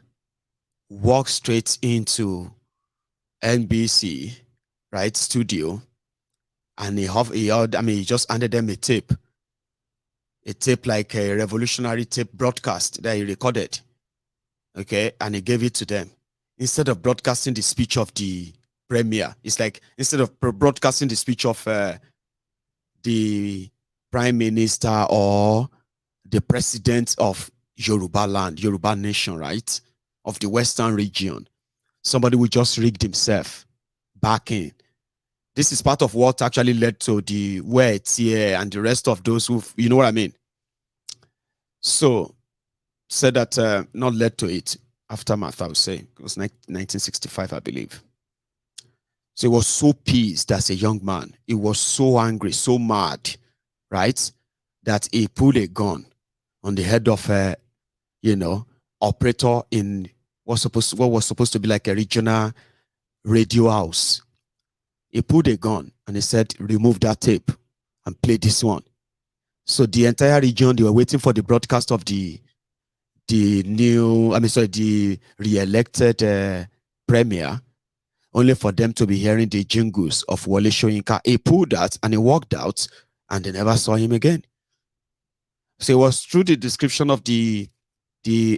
walked straight into NBC, right, studio, and he just handed them a tape like a revolutionary tape broadcast that he recorded, okay, and he gave it to them. Instead of broadcasting the speech of the premier, it's like instead of broadcasting the speech of the prime minister or the president of Yoruba land, Yoruba Nation, right, of the Western region, somebody who just rigged himself back in. This is part of what actually led to the words here and the rest of those who, you know what I mean? So, said that not led to it, aftermath, I would say. It was 1965, I believe. So he was so pissed as a young man. He was so angry, so mad, right? That he pulled a gun on the head of a, operator in what was supposed to be like a regional radio house. He pulled a gun and he said, remove that tape and play this one. So the entire region, they were waiting for the broadcast of the re-elected premier, only for them to be hearing the jingles of Wole Soyinka. He pulled that and he walked out and they never saw him again. So it was through the description of the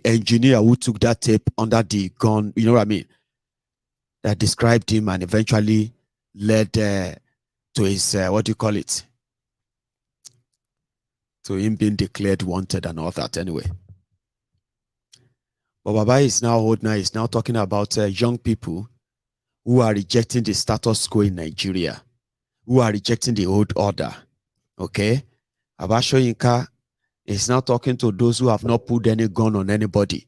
engineer who took that tape under the gun, you know what I mean, that described him and eventually led to his, to him being declared wanted and all that anyway. But Baba is now old now. He's now talking about young people who are rejecting the status quo in Nigeria, who are rejecting the old order. Okay? Baba Soyinka is now talking to those who have not put any gun on anybody.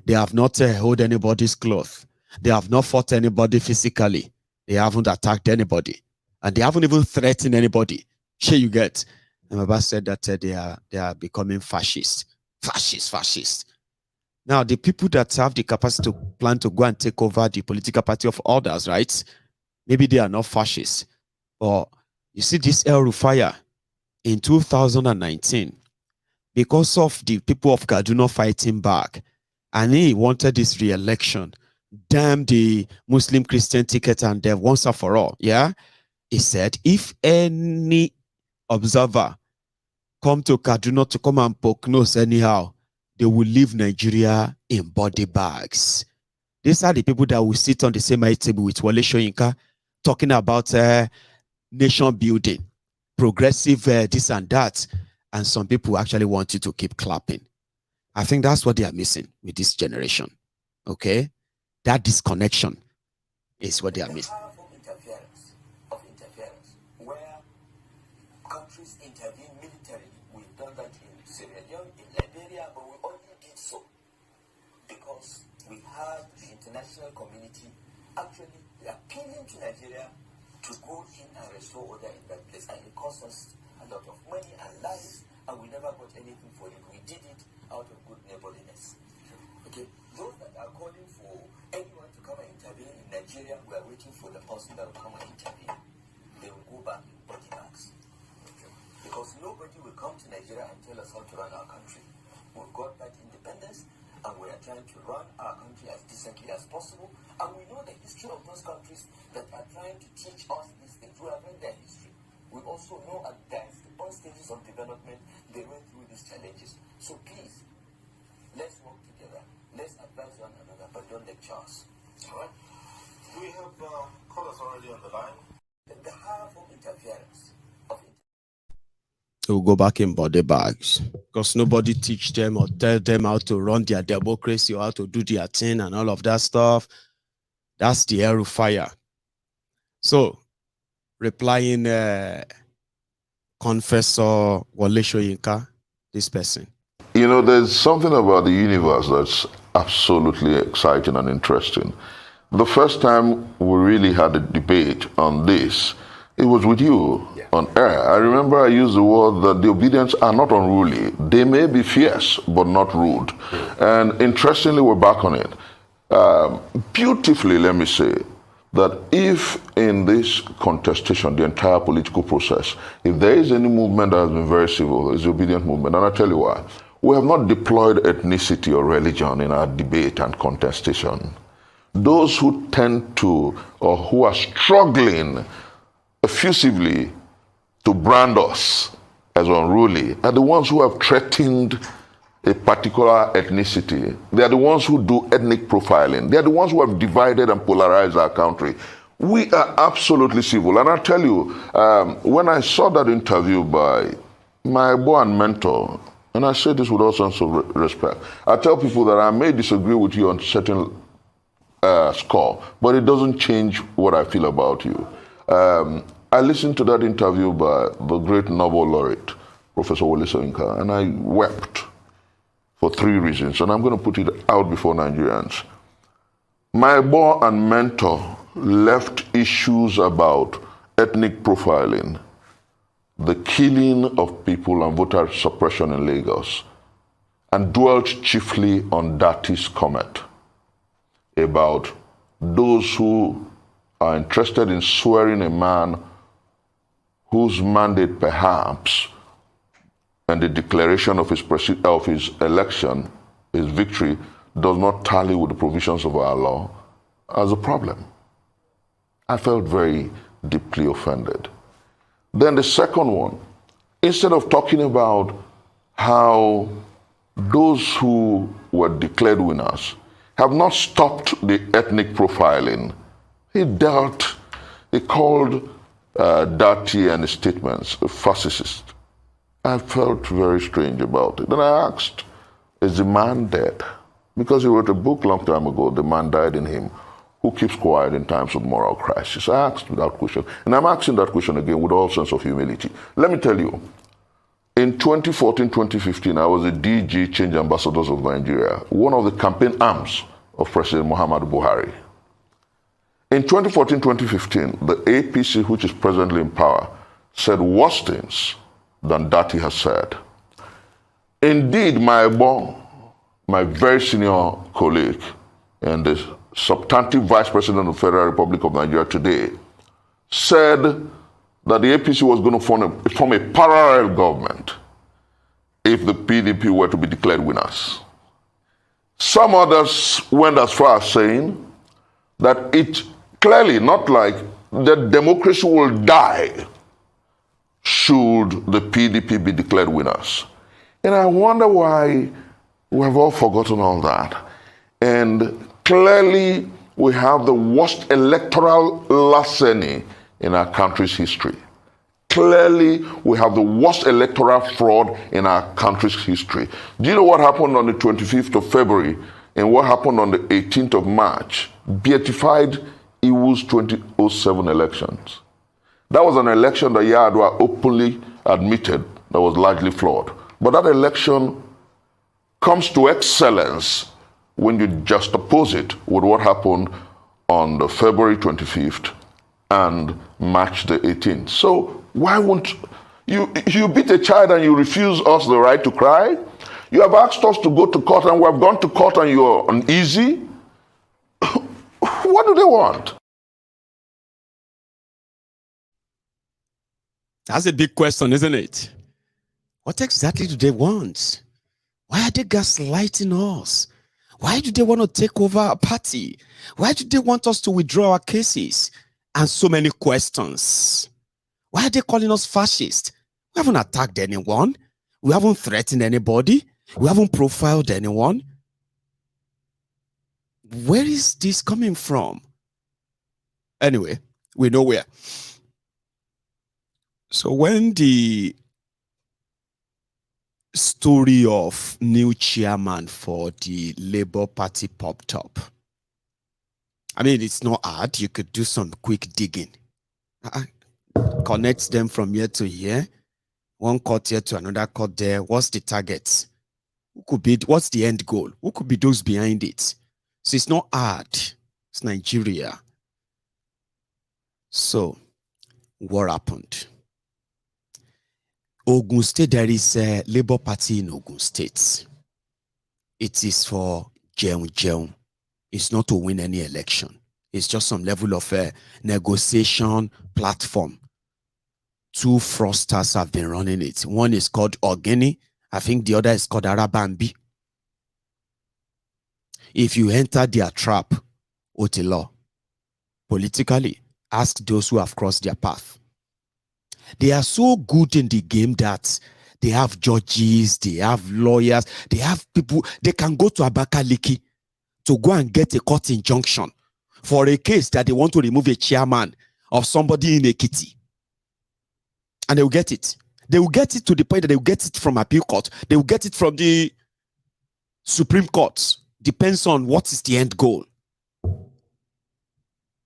They have not held anybody's cloth. They have not fought anybody physically. They haven't attacked anybody. And they haven't even threatened anybody. Sure you get. And Baba said that they are becoming fascist. Fascist. Now, the people that have the capacity to plan to go and take over the political party of others, right? Maybe they are not fascists. But you see this El Rufai in 2019, because of the people of Kaduna fighting back, and he wanted this re-election, damn the Muslim Christian ticket and they once and for all, yeah? He said, if any observer come to Kaduna to come and poke nose anyhow, they will leave Nigeria in body bags. These are the people that will sit on the same table with Wole Soyinka talking about nation building, progressive this and that. And some people actually want you to keep clapping. I think that's what they are missing with this generation. Okay? That disconnection is what they are missing. Interference, where countries intervene militarily. We've done that in Sierra Leone, in Liberia, but we only did so because we had the international community actually appealing to Nigeria to go in and restore order in that place. And it cost us a lot of money and lives, and we never got anything for it. We did it out of good neighborliness. Okay, those that are calling for anyone to come and intervene in Nigeria, we are waiting for the person that will come and intervene. They will go back in body bags. Okay. Because nobody will come to Nigeria and tell us how to run our country. We've got that independence, and we are trying to run our country as decently as possible. And we know the history of those countries that are trying to teach us these things. We have read their history. We also know at all stages of development, they went through these challenges. So please, let's work together. Let's advise one another, but don't lecture us. All right. We have callers already on the line. The harmful interference. They will go back in body bags because nobody teach them or tell them how to run their democracy or how to do their thing and all of that stuff. That's the El Rufai. So, replying Confessor Wole Soyinka, this person. You know, there's something about the universe that's absolutely exciting and interesting. The first time we really had a debate on this, it was with you on air. I remember I used the word that the obedience are not unruly. They may be fierce, but not rude. And interestingly, we're back on it. Beautifully, let me say, that if in this contestation, the entire political process, if there is any movement that has been very civil, it's the obedient movement. And I'll tell you why. We have not deployed ethnicity or religion in our debate and contestation. Those who tend to, or who are struggling effusively to brand us as unruly, are the ones who have threatened a particular ethnicity. They are the ones who do ethnic profiling. They are the ones who have divided and polarized our country. We are absolutely civil. And I'll tell you, when I saw that interview by my boy and mentor, and I say this with all sorts of respect, I tell people that I may disagree with you on certain score, but it doesn't change what I feel about you. I listened to that interview by the great Nobel laureate, Professor Wole Soyinka, and I wept for 3 reasons, and I'm going to put it out before Nigerians. My boy and mentor left issues about ethnic profiling, the killing of people and voter suppression in Lagos, and dwelt chiefly on Dati's comment about those who are interested in swearing a man whose mandate perhaps and the declaration of his election, his victory, does not tally with the provisions of our law as a problem. I felt very deeply offended. Then the second one, instead of talking about how those who were declared winners have not stopped the ethnic profiling, he called Dati and his statements fascist. I felt very strange about it. Then I asked, is the man dead? Because he wrote a book a long time ago, The Man Died in Him, Who Keeps Quiet in Times of Moral Crisis. I asked that question, and I'm asking that question again with all sense of humility. Let me tell you, in 2014, 2015, I was a DG, Change Ambassadors of Nigeria, one of the campaign arms of President Muhammadu Buhari. In 2014, 2015, the APC, which is presently in power, said worse things than Dati has said. Indeed, my very senior colleague and the substantive Vice President of the Federal Republic of Nigeria today said that the APC was going to form a parallel government if the PDP were to be declared winners. Some others went as far as saying that it clearly not like that democracy will die should the PDP be declared winners. And I wonder why we have all forgotten all that. And clearly we have the worst electoral larceny in our country's history. Clearly we have the worst electoral fraud in our country's history. Do you know what happened on the 25th of February and what happened on the 18th of March? Beatified Iwu's 2007 elections. That was an election that Yar'Adua openly admitted that was largely flawed. But that election comes to excellence when you juxtapose it with what happened on the February 25th and March the 18th. So why won't you beat a child and you refuse us the right to cry? You have asked us to go to court and we have gone to court and you're uneasy. What do they want? That's a big question, isn't it? What exactly do they want? Why are they gaslighting us? Why do they want to take over our party? Why do they want us to withdraw our cases? And so many questions. Why are they calling us fascists? We haven't attacked anyone. We haven't threatened anybody. We haven't profiled anyone. Where is this coming from? Anyway, we know where. So when the story of new chairman for the Labour Party popped up, I mean, it's not hard. You could do some quick digging. Connect them from here to here. One court here to another court there. What's the target? What's the end goal? Who could be those behind it? So it's not hard. It's Nigeria. So what happened? Ogun State, there is a Labour Party in Ogun State. It is for Jeun. It's not to win any election. It's just some level of a negotiation platform. Two fraudsters have been running it. One is called Ogini. I think the other is called Arabambi. If you enter their trap, Otilo, politically, ask those who have crossed their path. They are so good in the game that they have judges, they have lawyers, they have people. They can go to Abakaliki to go and get a court injunction for a case that they want to remove a chairman of somebody in Ekiti. And they will get it. They will get it to the point that they will get it from appeal court. They will get it from the Supreme Court. Depends on what is the end goal.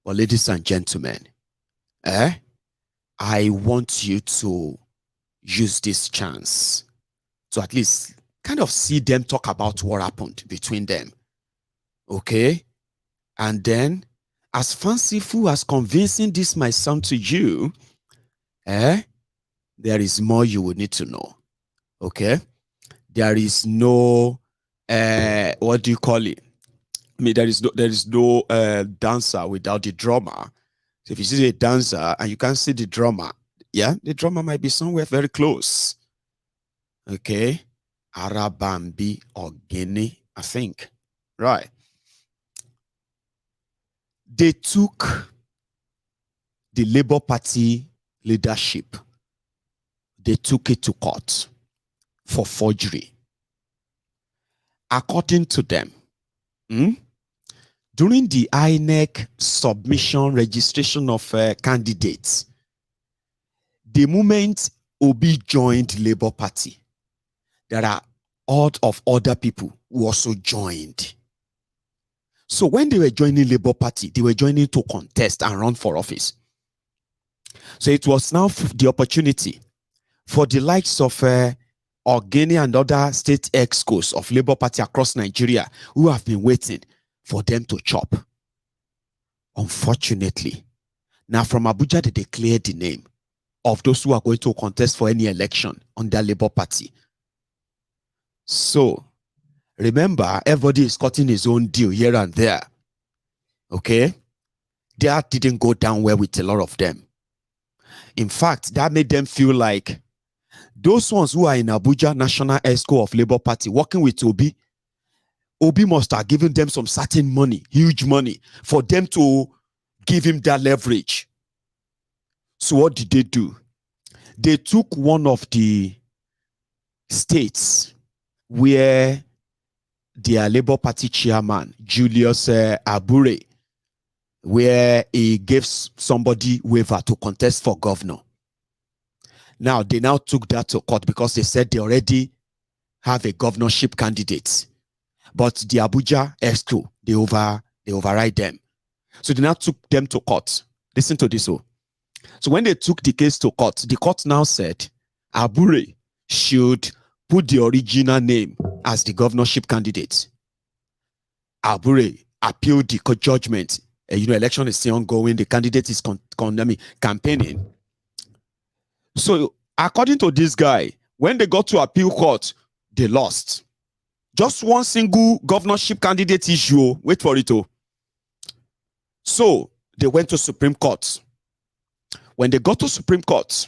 But ladies and gentlemen, I want you to use this chance to at least kind of see them talk about what happened between them. Okay? And then as fanciful as convincing this might sound to you, there is more you will need to know. Okay? There is no, what do you call it? I mean, there is no dancer without the drummer. So if you see a dancer and you can't see the drummer, yeah, the drummer might be somewhere very close. Okay? Arabambi or Guinea, I think. Right. They took the Labour Party leadership. They took it to court for forgery. According to them, during the INEC submission registration of candidates, the moment Obi joined Labour Party, there are lot of other people who also joined. So when they were joining Labour Party, they were joining to contest and run for office. So it was now the opportunity for the likes of Ogini and other state excos of Labour Party across Nigeria who have been waiting for them to chop. Unfortunately, now from Abuja they declared the name of those who are going to contest for any election on their Labour Party. So remember, everybody is cutting his own deal here and there. Okay? That didn't go down well with a lot of them. In fact, that made them feel like those ones who are in Abuja National Exco of Labour Party working with Obi must have given them some certain money, huge money, for them to give him that leverage. So what did they do? They took one of the states where their Labour Party chairman, Julius Abure, where he gave somebody waiver to contest for governor. Now, they now took that to court because they said they already have a governorship candidate. But the Abuja Exco, they override them. So they now took them to court. Listen to this. So when they took the case to court, the court now said Abure should put the original name as the governorship candidate. Abure appealed the judgment. Election is still ongoing. The candidate is campaigning. So according to this guy, when they got to appeal court, they lost. Just one single governorship candidate issue. Wait for it. So they went to Supreme Court. When they got to Supreme Court,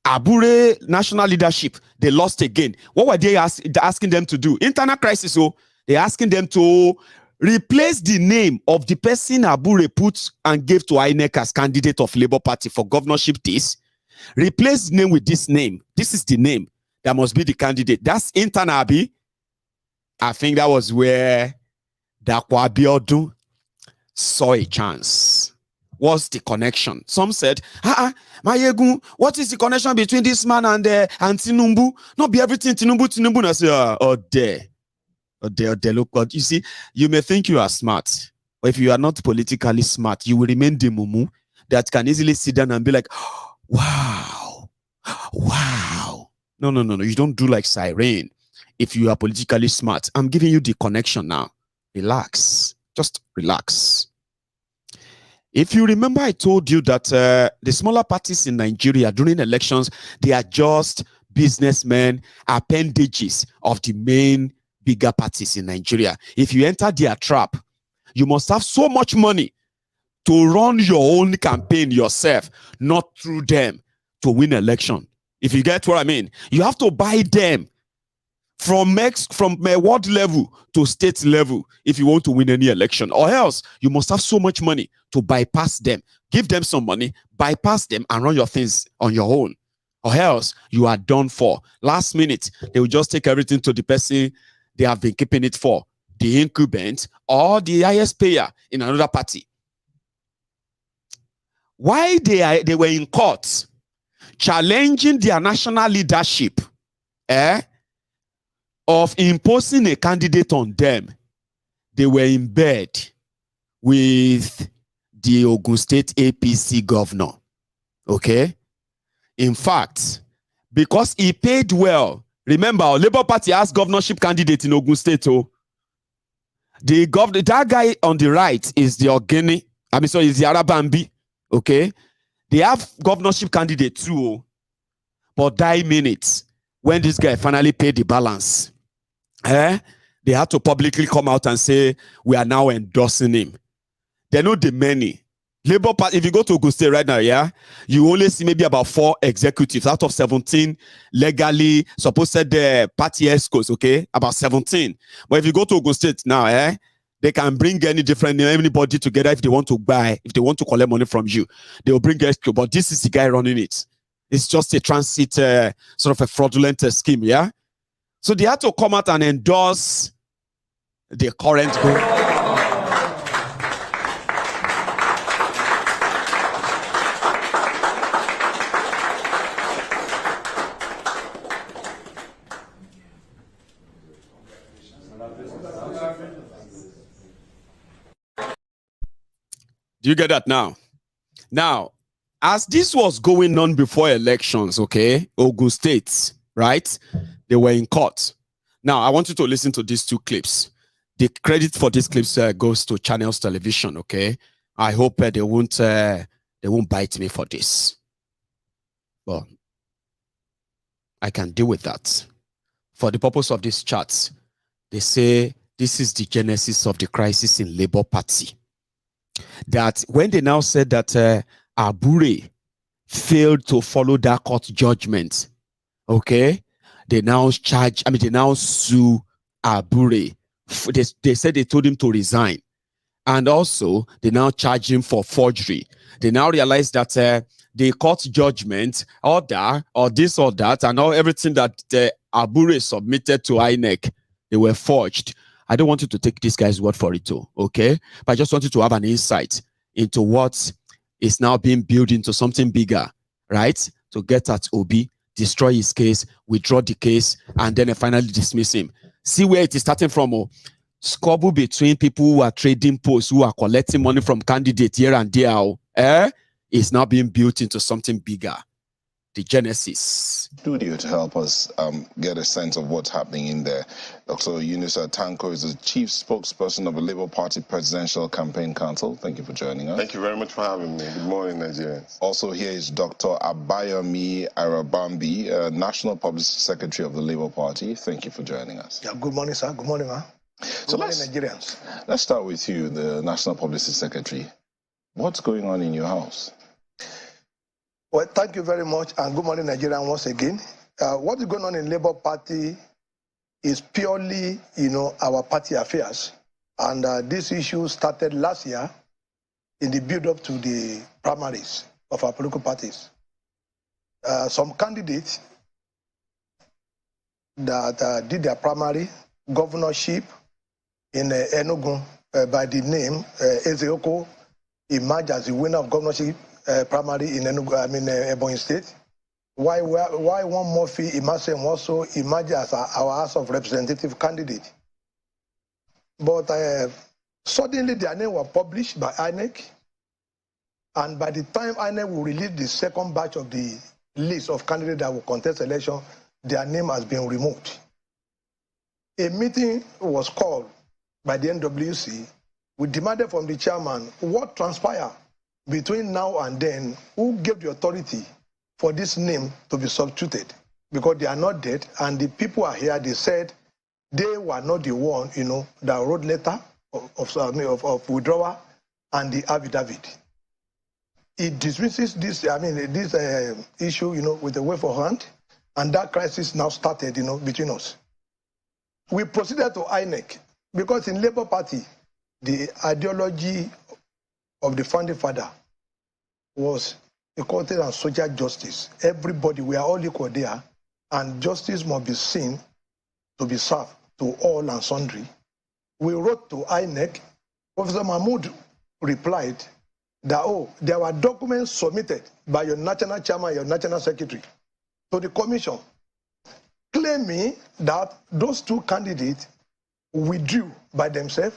Abure national leadership, they lost again. What were they asking them to do? Internal crisis. So they're asking them to replace the name of the person Abure put and gave to INEC as candidate of Labour Party for governorship this. Replace the name with this name. This is the name that must be the candidate. That's internal, Abi. I think that was where Dakwa Abiodun saw a chance. What's the connection? Some said, Mayegun, what is the connection between this man and Tinubu? Not be everything Tinubu. And I say, look, God. You see, you may think you are smart, but if you are not politically smart, you will remain the mumu that can easily sit down and be like, wow. No. You don't do like Siren. If you are politically smart, I'm giving you the connection now. Relax. Just relax. If you remember, I told you that the smaller parties in Nigeria during elections, they are just businessmen, appendages of the main bigger parties in Nigeria. If you enter their trap, you must have so much money to run your own campaign yourself, not through them to win election. If you get what I mean, you have to buy them from world level to state level if you want to win any election, or else you must have so much money to bypass them. Give them some money, bypass them, and run your things on your own, or else you are done for. Last minute, they will just take everything to the person they have been keeping it for, the incumbent or the highest payer in another party. Why they were in court challenging their national leadership of imposing a candidate on them, they were in bed with the Ogun State APC governor. Okay? In fact, because he paid well, remember, our Labour Party has governorship candidate in Ogun State. That guy on the right is the Ogini I mean, so it's the Arabambi, okay? They have governorship candidate too, but die minutes when this guy finally paid the balance. They had to publicly come out and say, we are now endorsing him. They know the many. Labour Party, if you go to Ogun State right now, yeah, you only see maybe about 4 executives out of 17 legally supposed party escorts, okay? About 17. But if you go to Ogun State now, they can bring anybody together if they want to buy, if they want to collect money from you. They will bring escort, but this is the guy running it. It's just a transit, sort of a fraudulent scheme, yeah? So they had to come out and endorse the current government. Do you get that now? Now, as this was going on before elections, okay, Ogun State, right? They were in court. Now, I want you to listen to these 2 clips. The credit for these clips goes to Channels Television, okay? I hope they won't bite me for this. Well, I can deal with that. For the purpose of this chat, they say this is the genesis of the crisis in Labour Party. That when they now said that Abure failed to follow that court judgment, okay, they now sue Abure. They said they told him to resign. And also, they now charge him for forgery. They now realize that the court judgment, order, or this or that, and everything that Abure submitted to INEC, they were forged. I don't want you to take this guy's word for it too, okay? But I just want you to have an insight into what is now being built into something bigger, right? To get at Obi, destroy his case, withdraw the case, and then finally dismiss him. See where it is starting from. Squabble between people who are trading posts, who are collecting money from candidates here and there, is now being built into something bigger. The genesis. Studio to help us get a sense of what's happening in there. Dr. Yunusa Tanko is the chief spokesperson of the Labour Party Presidential Campaign Council. Thank you for joining us. Thank you very much for having me. Good morning, Nigerians. Also here is Dr. Abayomi Arabambi, National Publicity Secretary of the Labour Party. Thank you for joining us. Yeah, good morning, sir. Good morning, ma. Good morning, Nigerians. Let's start with you, the National Publicity Secretary. What's going on in your house? Well, thank you very much, and good morning, Nigerian, once again. What is going on in Labour Party is purely, our party affairs. And this issue started last year in the build-up to the primaries of our political parties. Some candidates that did their primary governorship in Enugu by the name Ezeoko emerged as the winner of governorship primary in Ogun State. Why one Murphy Imase also emerged as our House of Representative candidate. But suddenly their name were published by INEC, and by the time INEC will release the second batch of the list of candidates that will contest election, their name has been removed. A meeting was called by the NWC. We demanded from the chairman what transpired between now and then, who gave the authority for this name to be substituted, because they are not dead, and the people are here. They said they were not the one, that wrote letter of withdrawal and the affidavit. It dismisses this issue, with a wave of hand, and that crisis now started, between us. We proceeded to INEC because in Labour Party, the ideology of the founding father was equality and social justice. Everybody, we are all equal there, and justice must be seen to be served to all and sundry. We wrote to INEC. Professor Mahmoud replied that, there were documents submitted by your national chairman, your national secretary, to the commission, claiming that those 2 candidates withdrew by themselves,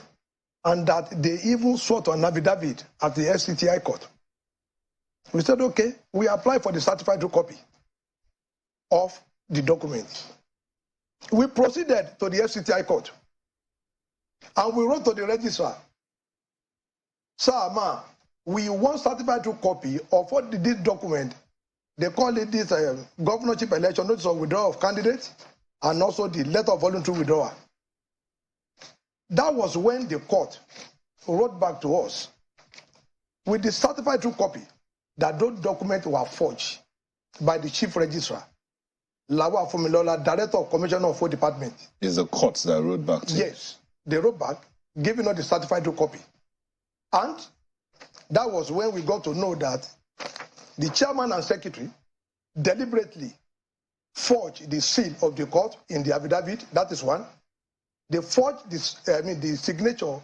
and that they even swore to an affidavit at the FCTI court. We said, okay, we apply for the certified true copy of the documents. We proceeded to the FCTI court, and we wrote to the registrar, Sir, we want certified true copy of what this document. They call it this governorship election notice of withdrawal of candidates and also the letter of voluntary withdrawal. That was when the court wrote back to us with the certified true copy that those documents were forged by the chief registrar, Lawa Fumilola, director of commissioner of 4 departments. It's the courts that wrote back to you? Yes, they wrote back, giving us the certified true copy. And that was when we got to know that the chairman and secretary deliberately forged the seal of the court in the affidavit. That is one. They forged the signature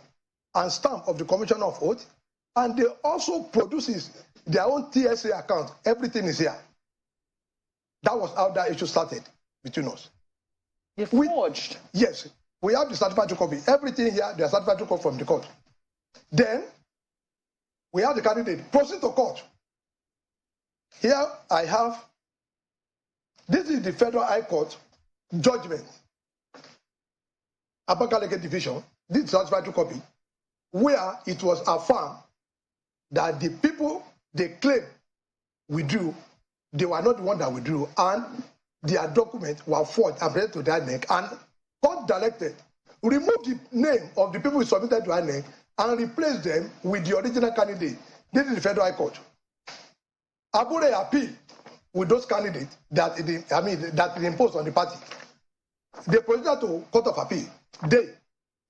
and stamp of the commissioner of oath, and they also produces their own TSA account. Everything is here. That was how that issue started between us. You forged? Yes. We have the certified true copy. Everything here, they are certified true copy from the court. Then, we have the candidate. Proceed to court. Here I have, this is the Federal High Court judgment, Abakaleke Division, this is certified true copy, where it was affirmed that the people they claim withdrew, they were not the one that withdrew, and their documents were forged and presented to their neck, and court directed, remove the name of the people who submitted to their neck and replace them with the original candidate. This is the Federal High Court. Abure appeal with those candidates that it imposed on the party. They proceeded to Court of Appeal, they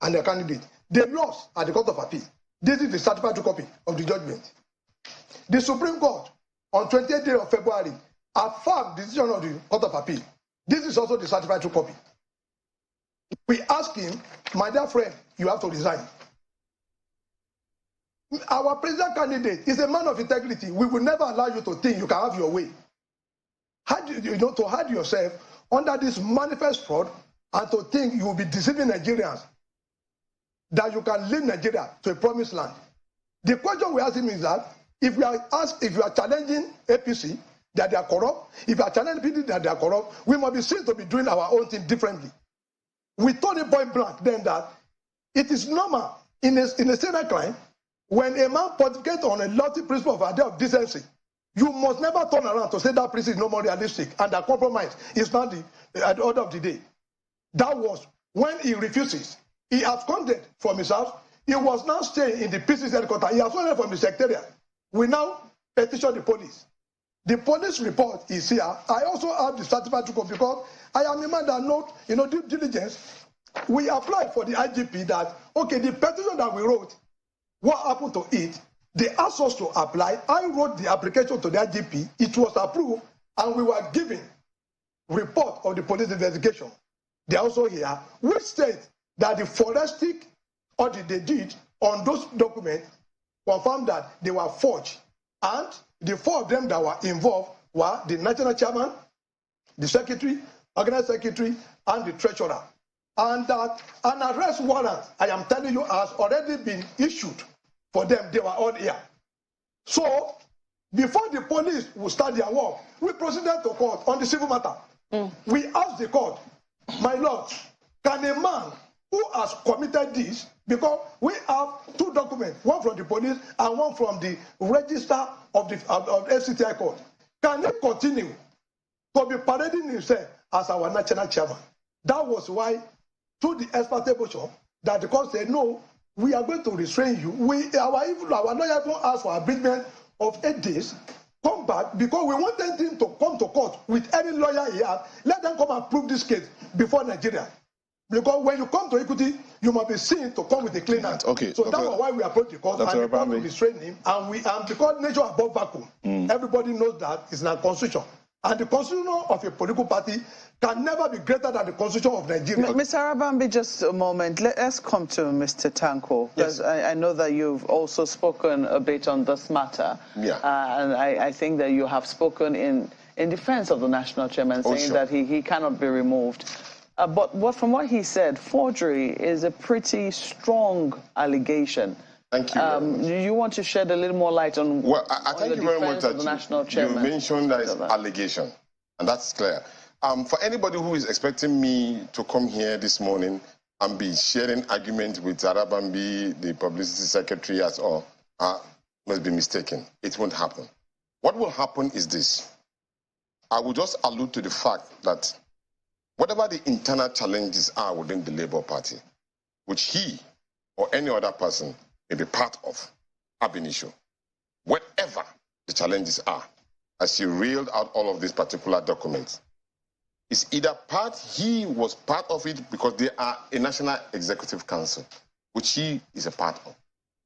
and their candidate. They lost at the Court of Appeal. This is the certified true copy of the judgment. The Supreme Court, on 28th day of February, affirmed the decision of the Court of Appeal. This is also the certified true copy. We ask him, my dear friend, you have to resign. Our president candidate is a man of integrity. We will never allow you to think you can have your way. To hide yourself under this manifest fraud and to think you will be deceiving Nigerians, that you can lead Nigeria to a promised land. The question we ask him is that if you are challenging APC that they are corrupt, if you are challenging PD that they are corrupt, we must be seen to be doing our own thing differently. We told him point blank then that it is normal in a Senate crime when a man pontificates on a lofty principle of idea of decency. You must never turn around to say that principle is no more realistic and that compromise is not the order of the day. That was when he refuses. He absconded from his house. He was now staying in the PC's headquarters. He absconded from the secretariat. We now petition the police. The police report is here. I also have the certified true copy because I am a man that knows, due diligence. We applied for the IGP that, okay, the petition that we wrote, what happened to it? They asked us to apply. I wrote the application to the IGP. It was approved, and we were given report of the police investigation. They are also here, which states that the forensic audit they did on those documents confirmed that they were forged. And the 4 of them that were involved were the national chairman, the secretary, organizing secretary, and the treasurer. And that an arrest warrant, I am telling you, has already been issued for them. They were all here. So, before the police would start their work, we proceeded to court on the civil matter. We asked the court, my lord, can a man who has committed this, because we have 2 documents, one from the police and one from the register of the FCTI court, can he continue to be parading himself as our national chairman? That was why, through the expert motion, that the court said, no, we are going to restrain you. Our lawyer even asked for abridgment of 8 days. Come back, because we wanted him to come to court with any lawyer he has. Let them come and prove this case before Nigeria. Because when you come to equity, you must be seen to come with a clean hand. Okay, so that was why we approached the court and the court will restrain him. And because nature above vacuum, everybody knows that it's not constitution. And the constitution of a political party can never be greater than the constitution of Nigeria. Mr. Arabambi, just a moment. Let's come to Mr. Tanko, because I know that you've also spoken a bit on this matter. Yeah. And I think that you have spoken in defense of the national chairman, saying that he cannot be removed. But from what he said, forgery is a pretty strong allegation. Thank you. Do you want to shed a little more light on, I thank you very much that you mentioned that it's allegation, and that's clear. For anybody who is expecting me to come here this morning and be sharing argument with Arabambi, the publicity secretary, as all, must be mistaken. It won't happen. What will happen is this. I will just allude to the fact that whatever the internal challenges are within the Labour Party, which he or any other person may be part of, ab initio, whatever the challenges are, as he reeled out all of these particular documents, is either he was part of it because they are a National Executive Council, which he is a part of.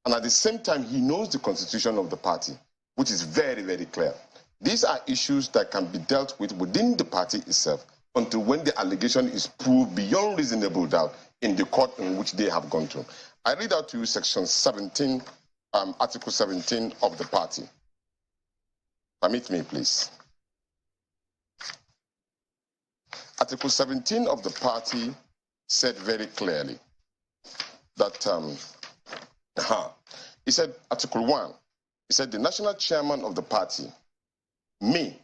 And at the same time, he knows the constitution of the party, which is very, very clear. These are issues that can be dealt with within the party itself until when the allegation is proved beyond reasonable doubt in the court in which they have gone to. I read out to you section 17, article 17 of the party. Permit me, please. Article 17 of the party said very clearly that, he said, Article 1, he said the national chairman of the party may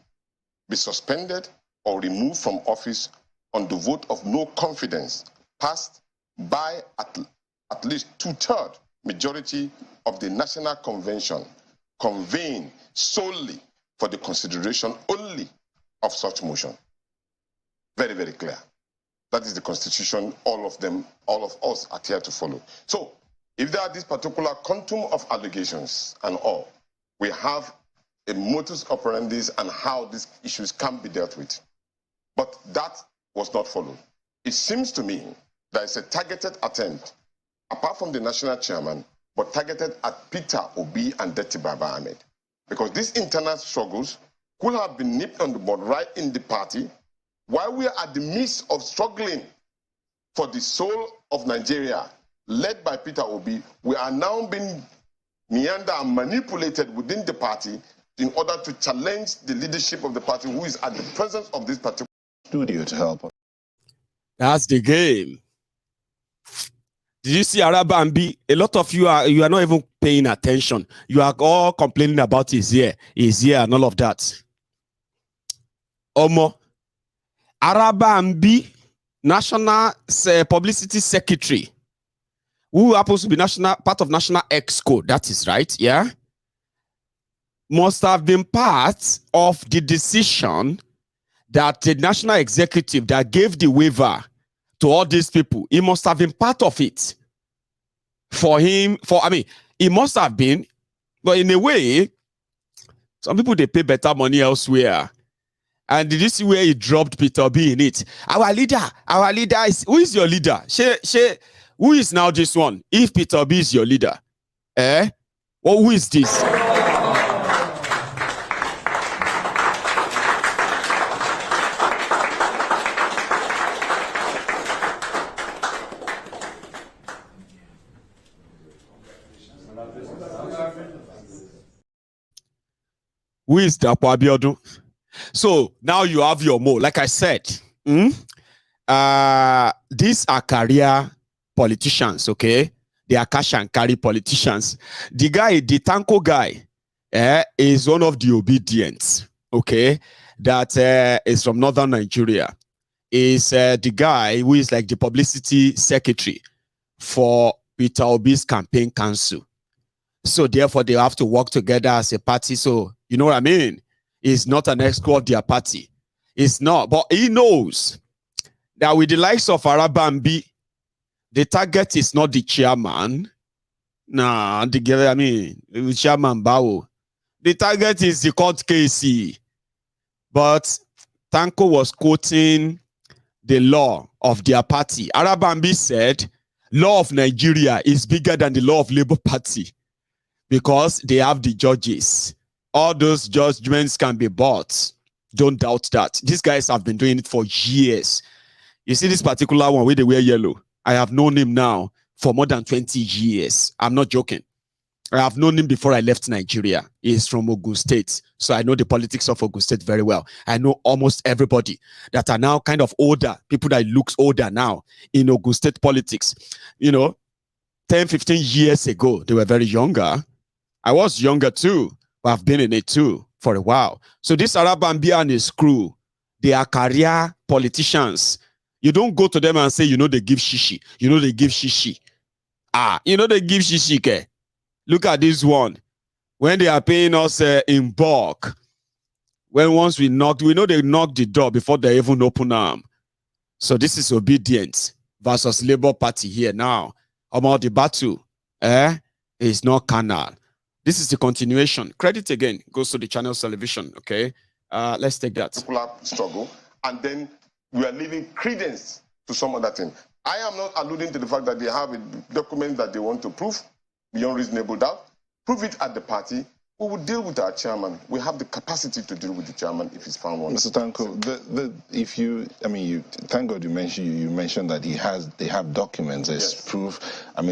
be suspended or removed from office on the vote of no confidence passed by at least 2/3 majority of the National Convention convened solely for the consideration only of such motion. Very, very clear. That is the constitution all of us are here to follow. So, if there are this particular quantum of allegations and all, we have a modus operandi and how these issues can be dealt with. But that was not followed. It seems to me that it's a targeted attempt, apart from the national chairman, but targeted at Peter Obi and Deti Baba Ahmed. Because these internal struggles could have been nipped on the bud right in the party, while we are at the midst of struggling for the soul of Nigeria, led by Peter Obi. We are now being meandered and manipulated within the party in order to challenge the leadership of the party, who is at the presence of this particular studio to help. That's the game. Did you see Arabambi? A lot of you are not even paying attention. You are all complaining about his ear, and all of that. Omo. Arabambi, National Publicity Secretary, who happens to be part of National Exco, that is right, yeah, must have been part of the decision that the National Executive that gave the waiver to all these people, he must have been part of it. He must have been, but in a way, some people, they pay better money elsewhere. And did you see where he dropped Peter Obi in it? Our leader is, who is your leader? Who is now this one? If Peter Obi is your leader, well, who is this? Who is Dapo Abiodun? So now you have your mo. Like I said, these are career politicians, okay? They are cash and carry politicians. The guy, the Tanko guy, is one of the obedients, okay? That is from northern Nigeria. Is the guy who is like the publicity secretary for Peter Obi's campaign council. So therefore, they have to work together as a party. So you know what I mean? Is not an escort of their party. It's not. But he knows that with the likes of Arabambi, the target is not the chairman. Nah, the chairman Bao. The target is the court case. But Tanko was quoting the law of their party. Arabambi said, law of Nigeria is bigger than the law of Labour Party because they have the judges. All those judgments can be bought. Don't doubt that. These guys have been doing it for years. You see this particular one where they wear yellow. I have known him now for more than 20 years. I'm not joking. I have known him before I left Nigeria. He's from Ogun State. So I know the politics of Ogun State very well. I know almost everybody that are now kind of older, people that looks older now in Ogun State politics. You know, 10, 15 years ago, they were very younger. I was younger too. I've been in it too for a while. So this Arabambi and his crew, they are career politicians. You don't go to them and say, they give shishi. They give shishi. They give shishi. Ke. Look at this one. when they are paying us in bulk, when once we knocked, we know they knocked the door before they even open them. So this is obedience versus Labour Party here now. About the battle, is not carnal. This is the continuation. Credit again goes to the channel television. Okay, let's take that. Struggle, and then we are leaving credence to some other thing. I am not alluding to the fact that they have a document that they want to prove beyond reasonable doubt. Prove it at the party. We will deal with our chairman. We have the capacity to deal with the chairman if he's found one. Mr. Tanko, thank God you mentioned that they have documents as proof.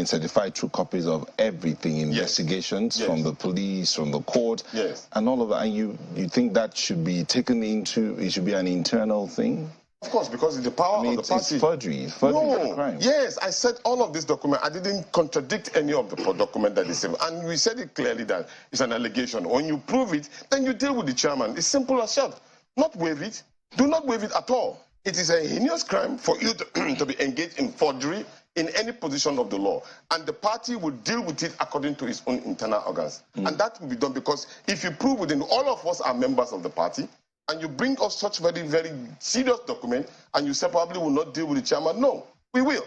Certified true copies of everything, investigations from the police, from the court, and all of that. And you think that should be taken into? It should be an internal thing. Of course, because it's the power of the party. It's forgery. Forgery is a crime. Yes, I said all of this document. I didn't contradict any of the document that they said. And we said it clearly that it's an allegation. When you prove it, then you deal with the chairman. It's simple as that. Not waive it. Do not waive it at all. It is a heinous crime for you to be engaged in forgery in any position of the law. And the party will deal with it according to its own internal organs. And that will be done because if you prove within, all of us are members of the party, and you bring us such very, very serious document, and you say probably will not deal with the chairman. No, we will.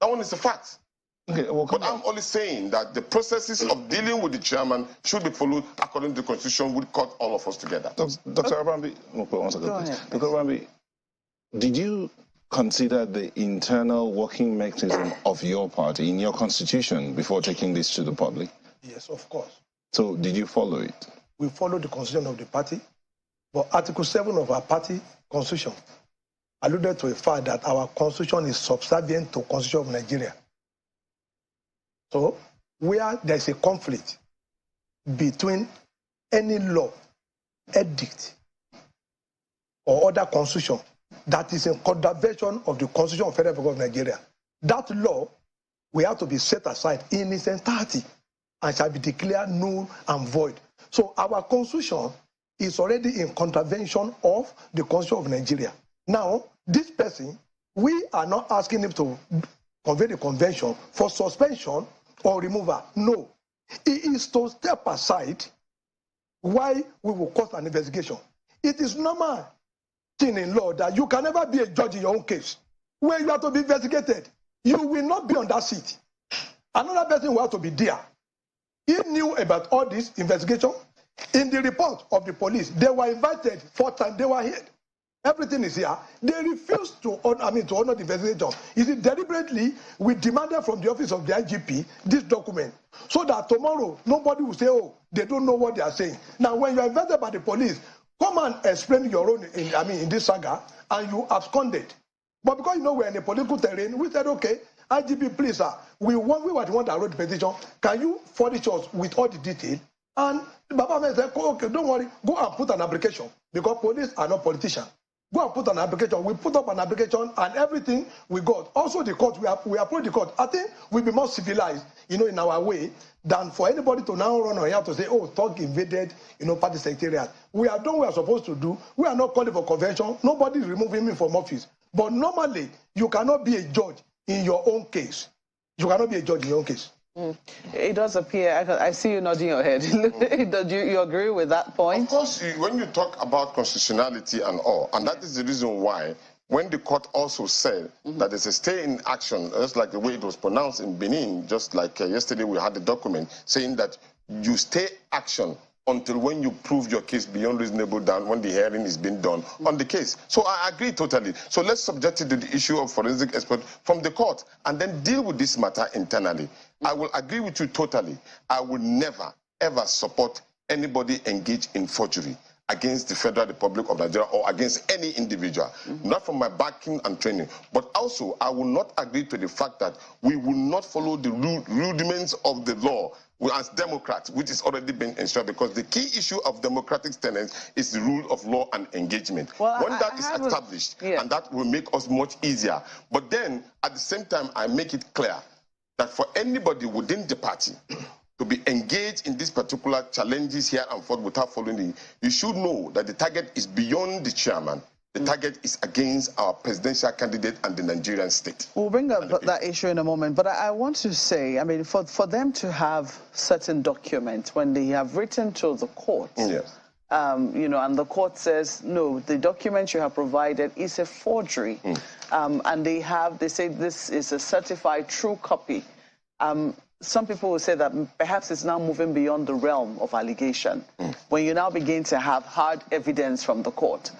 That one is a fact. Okay, well, but I'm only saying that the processes of dealing with the chairman should be followed according to the constitution, would cut all of us together. Dr. Arabambi, Dr. Arabambi, did you consider the internal working mechanism of your party in your constitution before taking this to the public? Yes, of course. So did you follow it? We followed the constitution of the party. But Article 7 of our party constitution alluded to the fact that our constitution is subservient to the constitution of Nigeria. So, where there's a conflict between any law, edict, or other constitution that is in contravention of the constitution of the Federal Republic of Nigeria, that law will have to be set aside in its entirety and shall be declared null and void. So, our constitution is already in contravention of the Constitution of Nigeria. Now, this person, we are not asking him to convey the convention for suspension or removal. No. It is to step aside why we will cause an investigation. It is normal thing in law that you can never be a judge in your own case. When you have to be investigated, you will not be on that seat. Another person will have to be there. He knew about all this investigation. In the report of the police, they were invited 4 times, they were here. Everything is here. They refused to honor the investigation. Is it deliberately we demanded from the office of the IGP this document so that tomorrow nobody will say, oh, they don't know what they are saying. Now, when you are invited by the police, come and explain your own in this saga, and you absconded. But because we're in a political terrain, we said, okay, IGP, please, sir, we were the one that wrote the petition. Can you furnish us with all the detail? And Baba said, okay, don't worry, go and put an application because police are not politicians. Go and put an application. We put up an application and everything we got. Also the court, we approach the court. I think we'll be more civilized, in our way than for anybody to now run on here to say, oh, Thug invaded, party secretariat. We have done what we are supposed to do. We are not calling for convention. Nobody is removing me from office. But normally, you cannot be a judge in your own case. You cannot be a judge in your own case. It does appear, I see you nodding your head. Do you agree with that point? Of course, when you talk about constitutionality and all, and that is the reason why, when the court also said that there's a stay in action, just like the way it was pronounced in Benin, just like yesterday we had the document saying that you stay action until when you prove your case beyond reasonable doubt, when the hearing is being done on the case. So I agree totally. So let's subject it to the issue of forensic expert from the court and then deal with this matter internally. I will agree with you totally. I will never, ever support anybody engaged in forgery against the Federal Republic of Nigeria or against any individual, not from my backing and training. But also, I will not agree to the fact that we will not follow the rudiments of the law as Democrats, which is already been ensured, because the key issue of democratic tenets is the rule of law and engagement. Well, when that is established, and that will make us much easier. But then, at the same time, I make it clear that for anybody within the party to be engaged in these particular challenges here and forth without following it, you should know that the target is beyond the chairman. The target is against our presidential candidate and the Nigerian state. We'll bring up that issue in a moment, but I want to say, I mean, for them to have certain documents when they have written to the court, yes. You know, and the court says, no, the document you have provided is a forgery. And they say this is a certified true copy. Some people will say that perhaps it's now moving beyond the realm of allegation. When you now begin to have hard evidence from the court.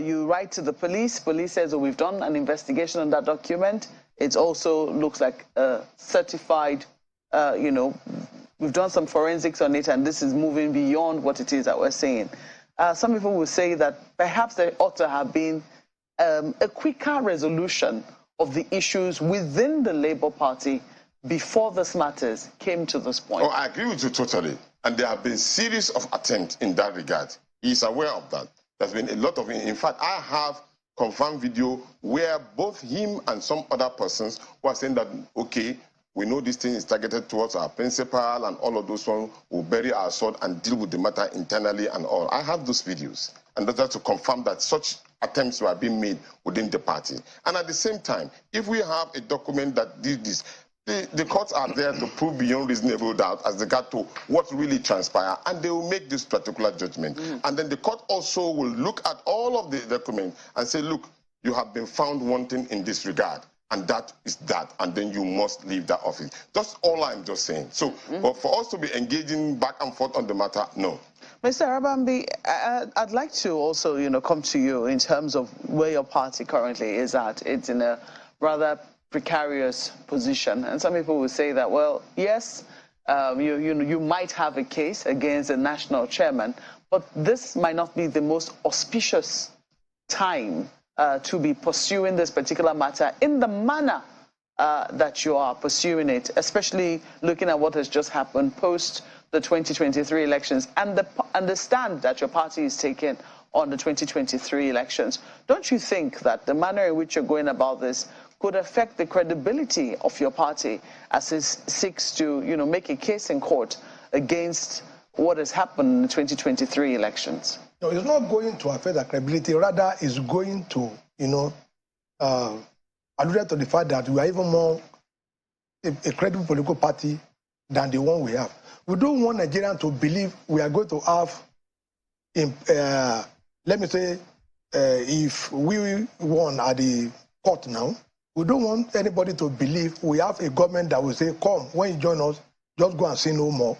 You write to the police says, oh, we've done an investigation on that document. It also looks like a certified, you know, we've done some forensics on it, and this is moving beyond what it is that we're saying. Some people will say that perhaps there ought to have been a quicker resolution of the issues within the Labour Party before this matters came to this point. Oh, I agree with you totally. And there have been series of attempts in that regard. He's aware of that. There's been a lot of, in fact, I have confirmed video where both him and some other persons were saying that, okay, we know this thing is targeted towards our principal and all of those ones will bury our sword and deal with the matter internally and all. I have those videos. And that's to confirm that such attempts were being made within the party. And at the same time, if we have a document that did this, the courts are there to prove beyond reasonable doubt as regard to what really transpired, and they will make this particular judgment. And then the court also will look at all of the documents and say, look, you have been found wanting in this regard, and that is that, and then you must leave that office. That's all I'm just saying. So, but for us to be engaging back and forth on the matter, no. Mr. Arabambi, I'd like to also, you know, come to you in terms of where your party currently is at. It's in a rather precarious position, and some people will say that, well, yes, you might have a case against the national chairman, but this might not be the most auspicious time to be pursuing this particular matter in the manner that you are pursuing it, especially looking at what has just happened post the 2023 elections and the stand that your party is taking on the 2023 elections. Don't you think that the manner in which you're going about this could affect the credibility of your party as it seeks to, you know, make a case in court against what has happened in the 2023 elections? No, it's not going to affect the credibility. Rather, it's going to, you know, allude to the fact that we are even more a credible political party than the one we have. We don't want Nigerians to believe we are going to have, let me say, if we won at the court now, we don't want anybody to believe we have a government that will say, come, when you join us, just go and say no more.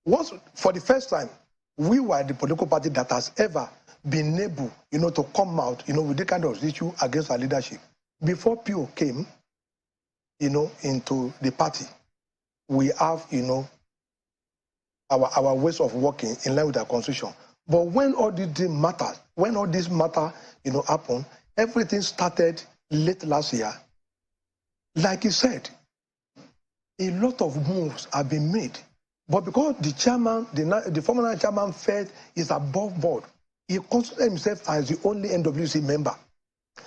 Once, for the first time, we were the political party that has ever been able, you know, to come out, you know, with the kind of issue against our leadership. Before PO came, you know, into the party, we have, you know, our ways of working in line with our constitution. But when all this matter, you know, happened, everything started late last year. Like you said, a lot of moves have been made. But because the chairman, the former chairman felt is above board, he considered himself as the only NWC member.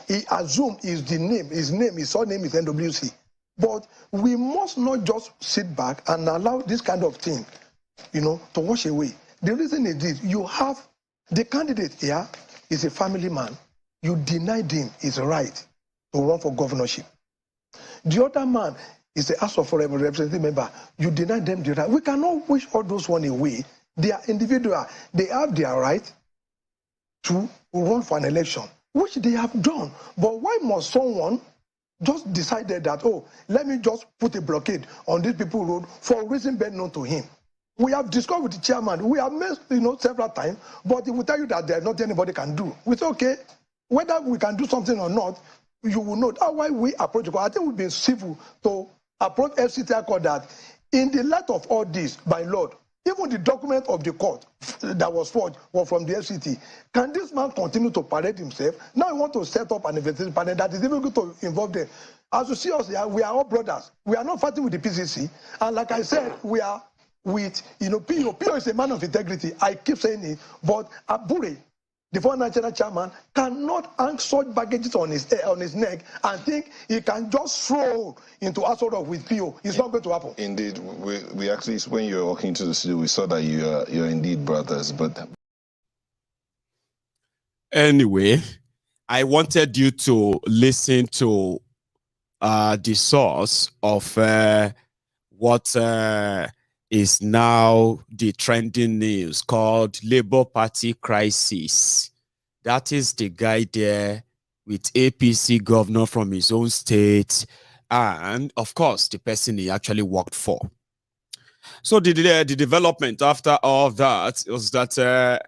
He assumed his surname is NWC. But we must not just sit back and allow this kind of thing, you know, to wash away. The reason is this: you have the candidate here is a family man. You denied him his right to run for governorship. The other man is a House of Representative member. You deny them the right. We cannot wish all those one away. They are individual. They have their right to run for an election, which they have done. But why must someone just decided that, oh, let me just put a blockade on these people's road for a reason best known to him? We have discussed with the chairman. We have met, you know, several times, but he will tell you that there's nothing anybody can do. We say, okay, whether we can do something or not, you will know. That's why we approach the court. I think we've been civil to approach FCTI court that in the light of all this, by Lord, even the document of the court that was forged was from the FCT. Can this man continue to parade himself? Now he want to set up an investigation panel that is even going to involve them. As you see us here, we are all brothers. We are not fighting with the PCC. And like I said, we are with, you know, PO. PO is a man of integrity. I keep saying it. But Abure, the former national chairman, cannot hang such baggages on his neck and think he can just throw into a sort of with PO. It's not going to happen. Indeed, we actually, when you were walking to the studio, we saw that you're indeed brothers. But anyway, I wanted you to listen to the source of what is now the trending news called Labour Party crisis. That is the guy there with APC governor from his own state, and of course the person he actually worked for. So the development after all of that was that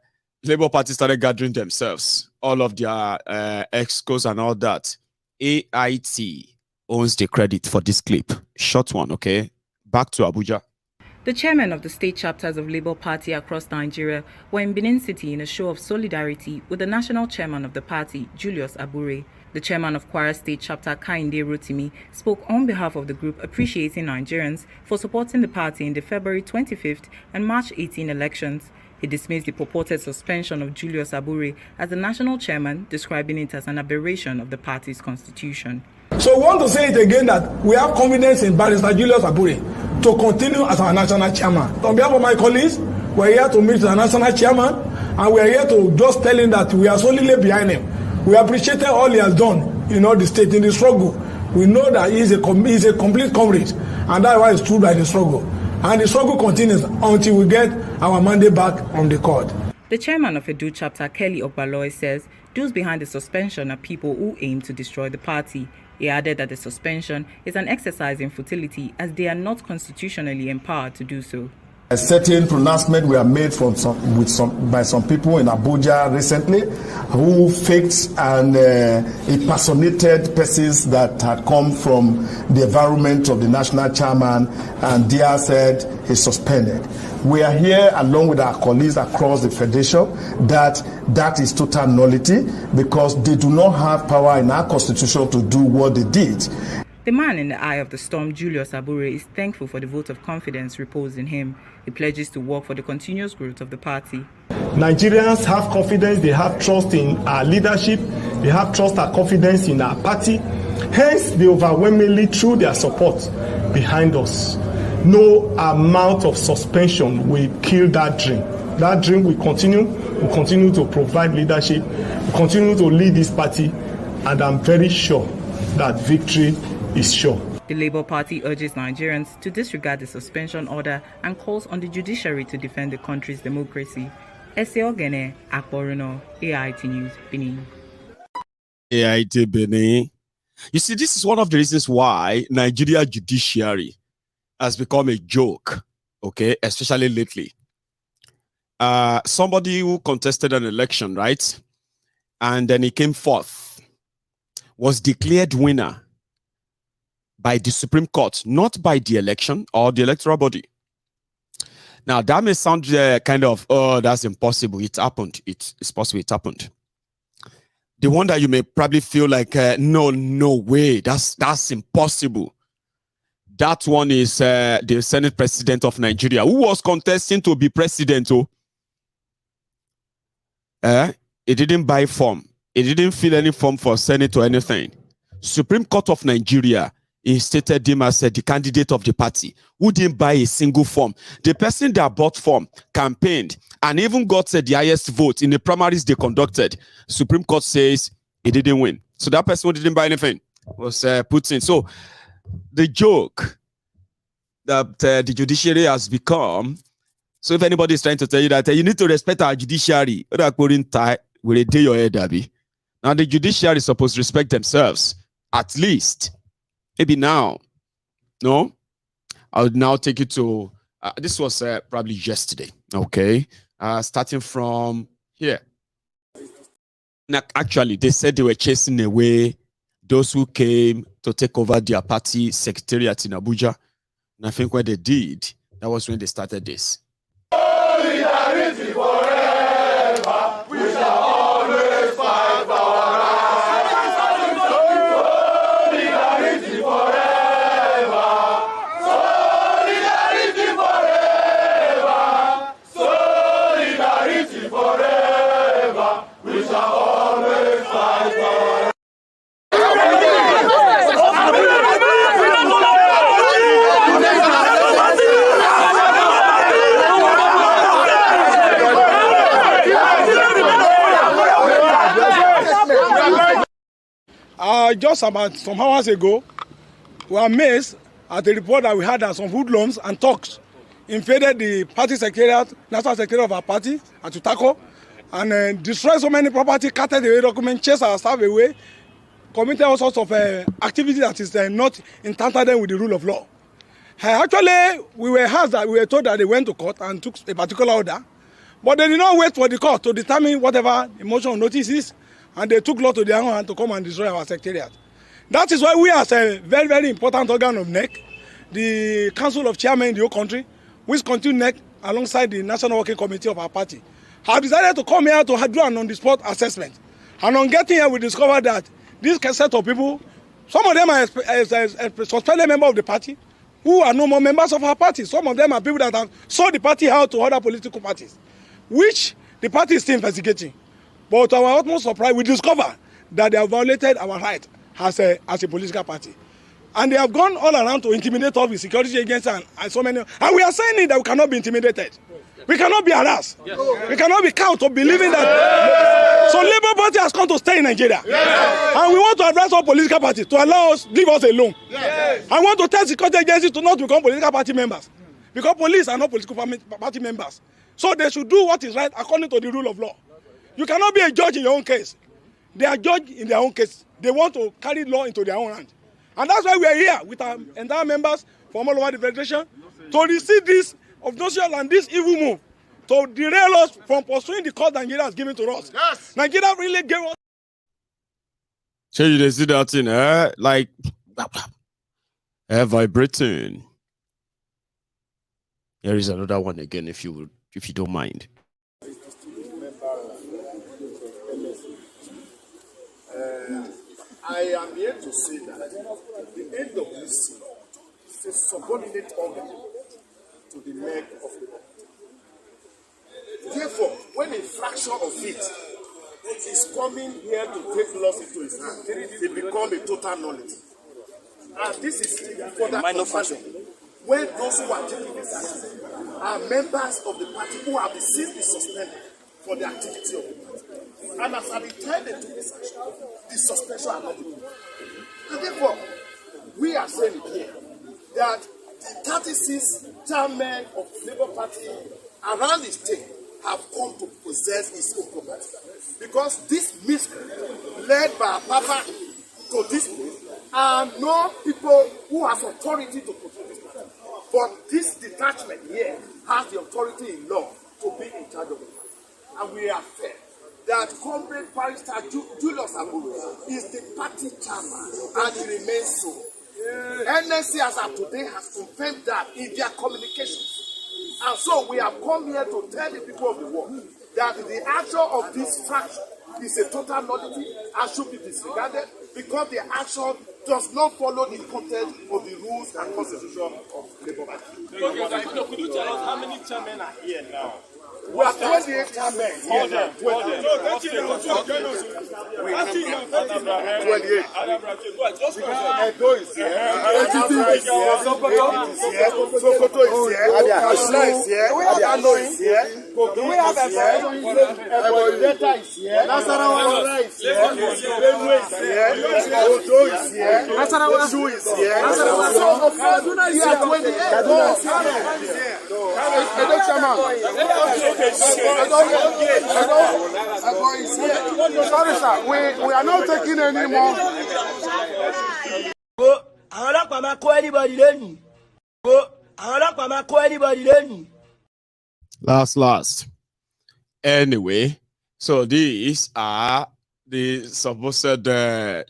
Labour Party started gathering themselves, all of their excos and all that. AIT owns the credit for this clip. Short one, okay? Back to Abuja. The chairman of the state chapters of Labour Party across Nigeria were in Benin City in a show of solidarity with the national chairman of the party, Julius Abure. The chairman of Kwara State chapter, Kainde Rotimi, spoke on behalf of the group appreciating Nigerians for supporting the party in the February 25th and March 18 elections. He dismissed the purported suspension of Julius Abure as the national chairman, describing it as an aberration of the party's constitution. So we want to say it again that we have confidence in Barrister Julius Abure to continue as our national chairman. On behalf of my colleagues, we are here to meet the national chairman, and we are here to just tell him that we are solidly behind him. We appreciated all he has done in all the state in the struggle. We know that he is a complete comrade, and that's why he's true by the struggle. And the struggle continues until we get our mandate back from the court. The chairman of Edo chapter, Kelly Ogbaloy, says those behind the suspension are people who aim to destroy the party. He added that the suspension is an exercise in futility as they are not constitutionally empowered to do so. A certain pronouncement were made by some people in Abuja recently who faked and impersonated persons that had come from the environment of the national chairman, and they said he's suspended. We are here along with our colleagues across the federation that is total nullity because they do not have power in our constitution to do what they did. The man in the eye of the storm, Julius Abure, is thankful for the vote of confidence reposed in him. He pledges to work for the continuous growth of the party. Nigerians have confidence, they have trust in our leadership, they have trust and confidence in our party. Hence, they overwhelmingly threw their support behind us. No amount of suspension will kill that dream. That dream will continue to provide leadership, will continue to lead this party, and I'm very sure that victory is sure. The Labour Party urges Nigerians to disregard the suspension order and calls on the judiciary to defend the country's democracy. Ese Ogene, Akborono, AIT News, Benin. AIT Benin. You see, this is one of the reasons why Nigeria judiciary has become a joke, okay, especially lately. Somebody who contested an election, right, and then he came forth, was declared winner by the Supreme Court, not by the election or the electoral body. Now, that may sound kind of, oh, that's impossible. It happened. It's possible it happened. The one that you may probably feel like, no way, that's impossible. That one is the Senate President of Nigeria, who was contesting to be president. He didn't buy form. He didn't fill any form for Senate or anything. Supreme Court of Nigeria instated him as the candidate of the party who didn't buy a single form. The person that bought form, campaigned, and even got the highest vote in the primaries they conducted. Supreme Court says he didn't win. So that person who didn't buy anything was put in. So the joke that the judiciary has become, so if anybody is trying to tell you that you need to respect our judiciary, will day your head, Abby? Now the judiciary is supposed to respect themselves, at least. Maybe now. No? I would now take you to, this was probably yesterday, okay? Starting from here. Now, actually, they said they were chasing away those who came to take over their party secretariat in Abuja. And I think what they did, that was when they started this. Solidarity forever, we shall always fight for our rights. Solidarity forever, solidarity forever, solidarity forever, we shall always fight for our rights. Just about some hours ago, we were amazed at the report that we had that some hoodlums and thugs invaded the party secretariat, national secretariat of our party, at Utako, and destroyed so many property, carted away documents, chased our staff away, committed all sorts of activities that is not in tandem with the rule of law. Actually, we were told that they went to court and took a particular order, but they did not wait for the court to determine whatever the motion of notice is, and they took law to their own hand to come and destroy our secretariat. That is why we, as a very, very important organ of NEC, the Council of Chairmen in the whole country, which continue NEC alongside the National Working Committee of our party, have decided to come here to do an on-the-spot assessment. And on getting here, we discovered that this set of people, some of them are suspended members of the party, who are no more members of our party. Some of them are people that have sold the party out to other political parties, which the party is still investigating. But to our utmost surprise, we discover that they have violated our right as a political party. And they have gone all around to intimidate us with security agents and so many. And we are saying that we cannot be intimidated. We cannot be harassed. Yes. We cannot be cowed to believing that. So Labour Party has come to stay in Nigeria. Yes. And we want to advise all political parties to allow us, leave us alone. Yes. I want to tell security agencies to not become political party members. Because police are not political party members. So they should do what is right according to the rule of law. You cannot be a judge in your own case. They are judged in their own case. They want to carry law into their own hand. And that's why we are here with our entire members from all over the federation to receive this obnoxious and this evil move to derail us from pursuing the cause Nigeria has given to us. Yes. Nigeria really gave us. So you see that in like vibrating. Here is another one again, if you don't mind. I am here to say that the end of this is a subordinate organ to the neck of the law. Therefore, when a fraction of it is coming here to take laws into his hand, it becomes a total nullity. And this is for that minor fraction. When those who are taking this action are members of the party who have been suspended for the activity of the party. And as at the time they took this action, the suspension are not removed. And therefore, we are saying it here that the 36 chairmen of the Labour Party around the state have come to possess its own property. Because this mission led by Papa to this place are no people who have authority to control this party. But this detachment here has the authority in law to be in charge of the party. And we are fair that Comrade Barrister Julius Abu is the party chairman and he remains so. NSC as of today has confirmed that in their communications. And so we have come here to tell the people of the world that the action of this faction is a total nullity and should be disregarded because the action does not follow the content of the rules and constitution of Labour Party. Could you tell us how many chairmen are here now? We are 28 chairmen. Hold on. 28. Edo is here. Sokoto is here. Kaduna is here. Kano is here. Kogi is here. Ebonyi is here. Nasarawa is here. Benue is here. Odo is here. Osu is here. So Kaduna is here. Kaduna is here. Edo chairman. Sorry, sir. We are not taking any more. Last. Anyway, so these are the supposed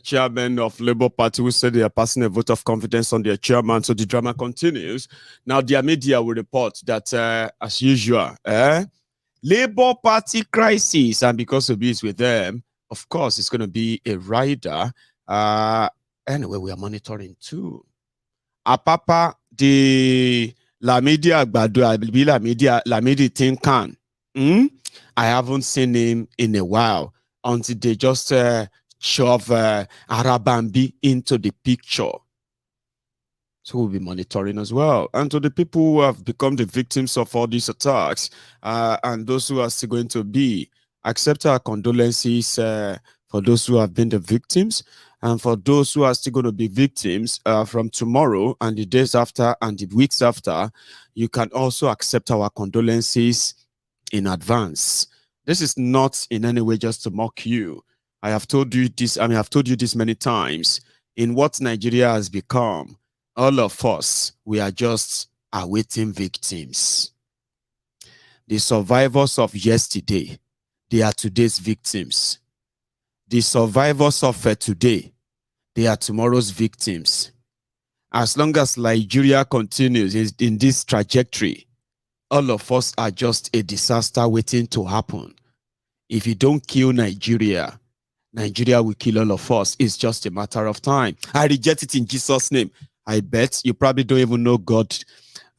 chairman of Labour Party who said they are passing a vote of confidence on their chairman. So the drama continues. Now, their media will report that, as usual, Labour Party crisis, and because Obi is with them, of course, it's going to be a rider. Anyway, we are monitoring too. Apapa, the Lamidi Agbada, Lamidi Tinkan. I haven't seen him in a while until they just shove Arabambi into the picture. So we'll be monitoring as well. And to the people who have become the victims of all these attacks and those who are still going to be, accept our condolences for those who have been the victims. And for those who are still going to be victims from tomorrow and the days after and the weeks after, you can also accept our condolences in advance. This is not in any way just to mock you. I have told you this, I've told you this many times. In what Nigeria has become, all of us, we are just awaiting victims. The survivors of yesterday, they are today's victims. The survivors of today, they are tomorrow's victims. As long as Nigeria continues in this trajectory, all of us are just a disaster waiting to happen. If you don't kill Nigeria, Nigeria will kill all of us. It's just a matter of time. I reject it in Jesus' name. I bet you probably don't even know God,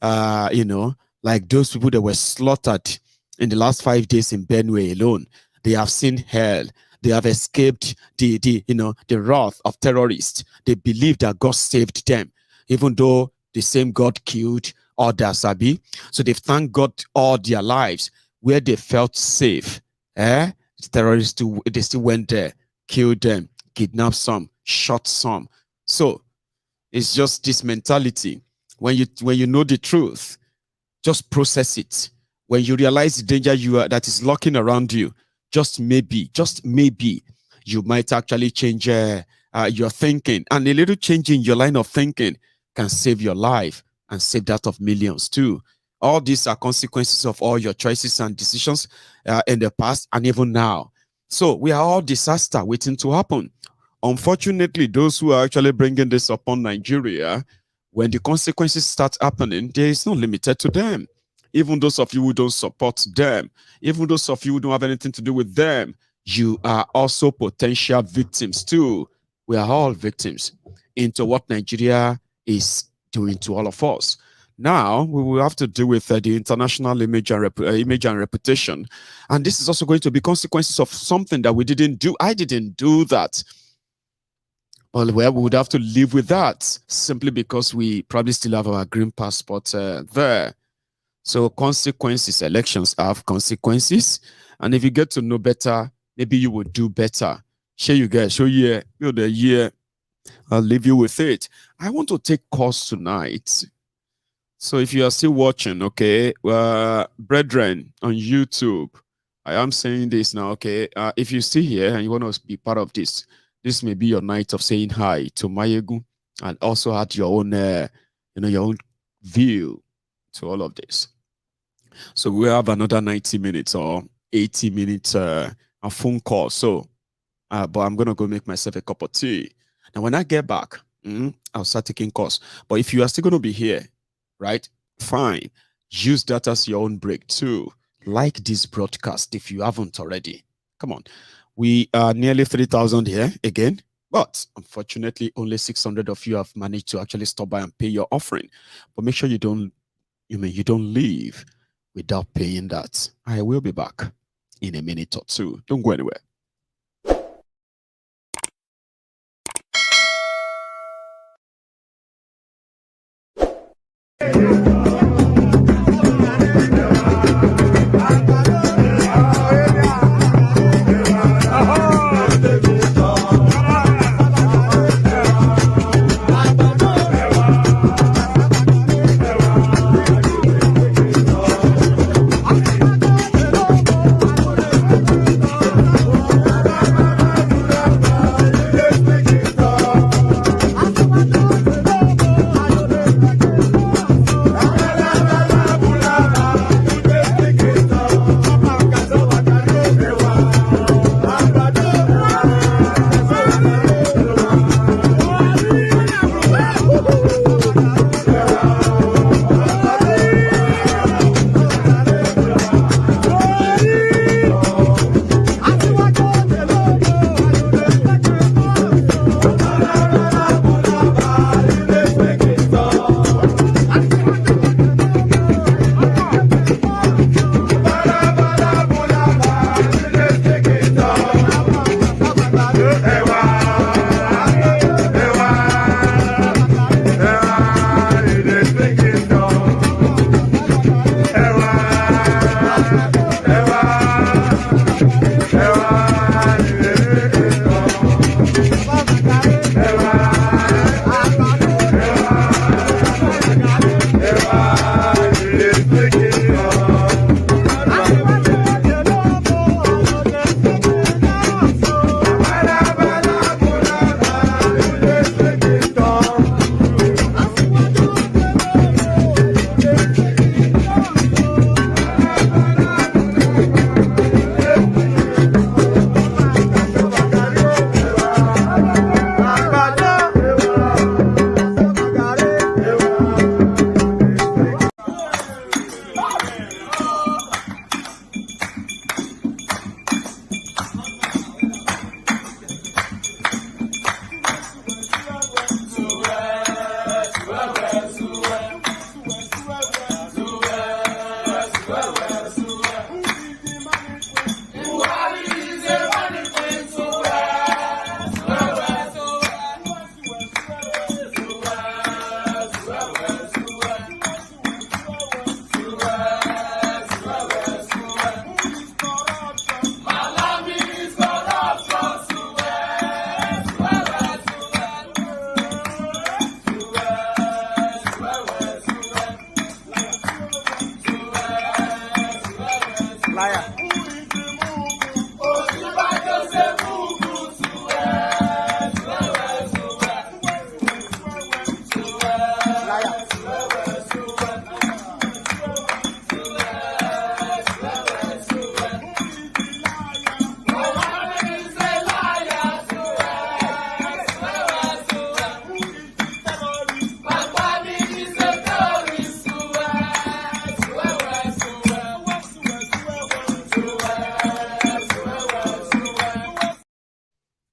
like those people that were slaughtered in the last 5 days in Benue alone. They have seen hell. They have escaped the wrath of terrorists. They believe that God saved them, even though the same God killed others, Abi. So they've thanked God all their lives where they felt safe. The terrorists, they still went there, killed them, kidnapped some, shot some. So it's just this mentality. When you know the truth, just process it. When you realize the danger that is lurking around you, just maybe, you might actually change your thinking. And a little change in your line of thinking can save your life and save that of millions too. All these are consequences of all your choices and decisions in the past and even now. So we are all disaster waiting to happen. Unfortunately, those who are actually bringing this upon Nigeria, when the consequences start happening, there is no limited to them. Even those of you who don't support them, even those of you who don't have anything to do with them, you are also potential victims too. We are all victims into what Nigeria is doing to all of us. Now, we will have to deal with the international image and reputation. And this is also going to be consequences of something that we didn't do. I didn't do that. Well, we would have to live with that simply because we probably still have our green passport there. So consequences, elections have consequences. And if you get to know better, maybe you will do better. Share you guys, show you the year. I'll leave you with it. I want to take calls tonight. So if you are still watching, okay, brethren on YouTube, I am saying this now, okay. If you're still here and you want to be part of this, this may be your night of saying hi to Mayegu and also add your own, your own view to all of this. So we have another 90 minutes or 80 minutes a phone call. So, but I'm gonna go make myself a cup of tea. Now, when I get back, I'll start taking calls. But if you are still gonna be here, right? Fine. Use that as your own break too. Like this broadcast if you haven't already. Come on. We are nearly 3,000 here again, but unfortunately, only 600 of you have managed to actually stop by and pay your offering. But make sure you don't leave without paying that. I will be back in a minute or two. Don't go anywhere.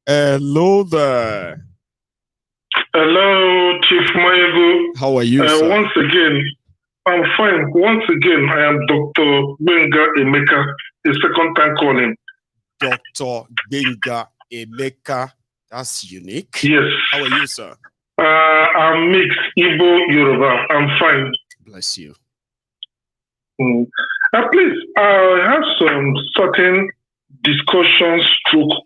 Hello there. Hello, Chief Mayego. How are you, sir? Once again, I'm fine. Once again, I am Dr. Benga Emeka, the second time calling. Dr. Benga Emeka. That's unique. Yes. How are you, sir? I'm mixed, Igbo, Yoruba. I'm fine. Bless you. Please, I have some certain discussions,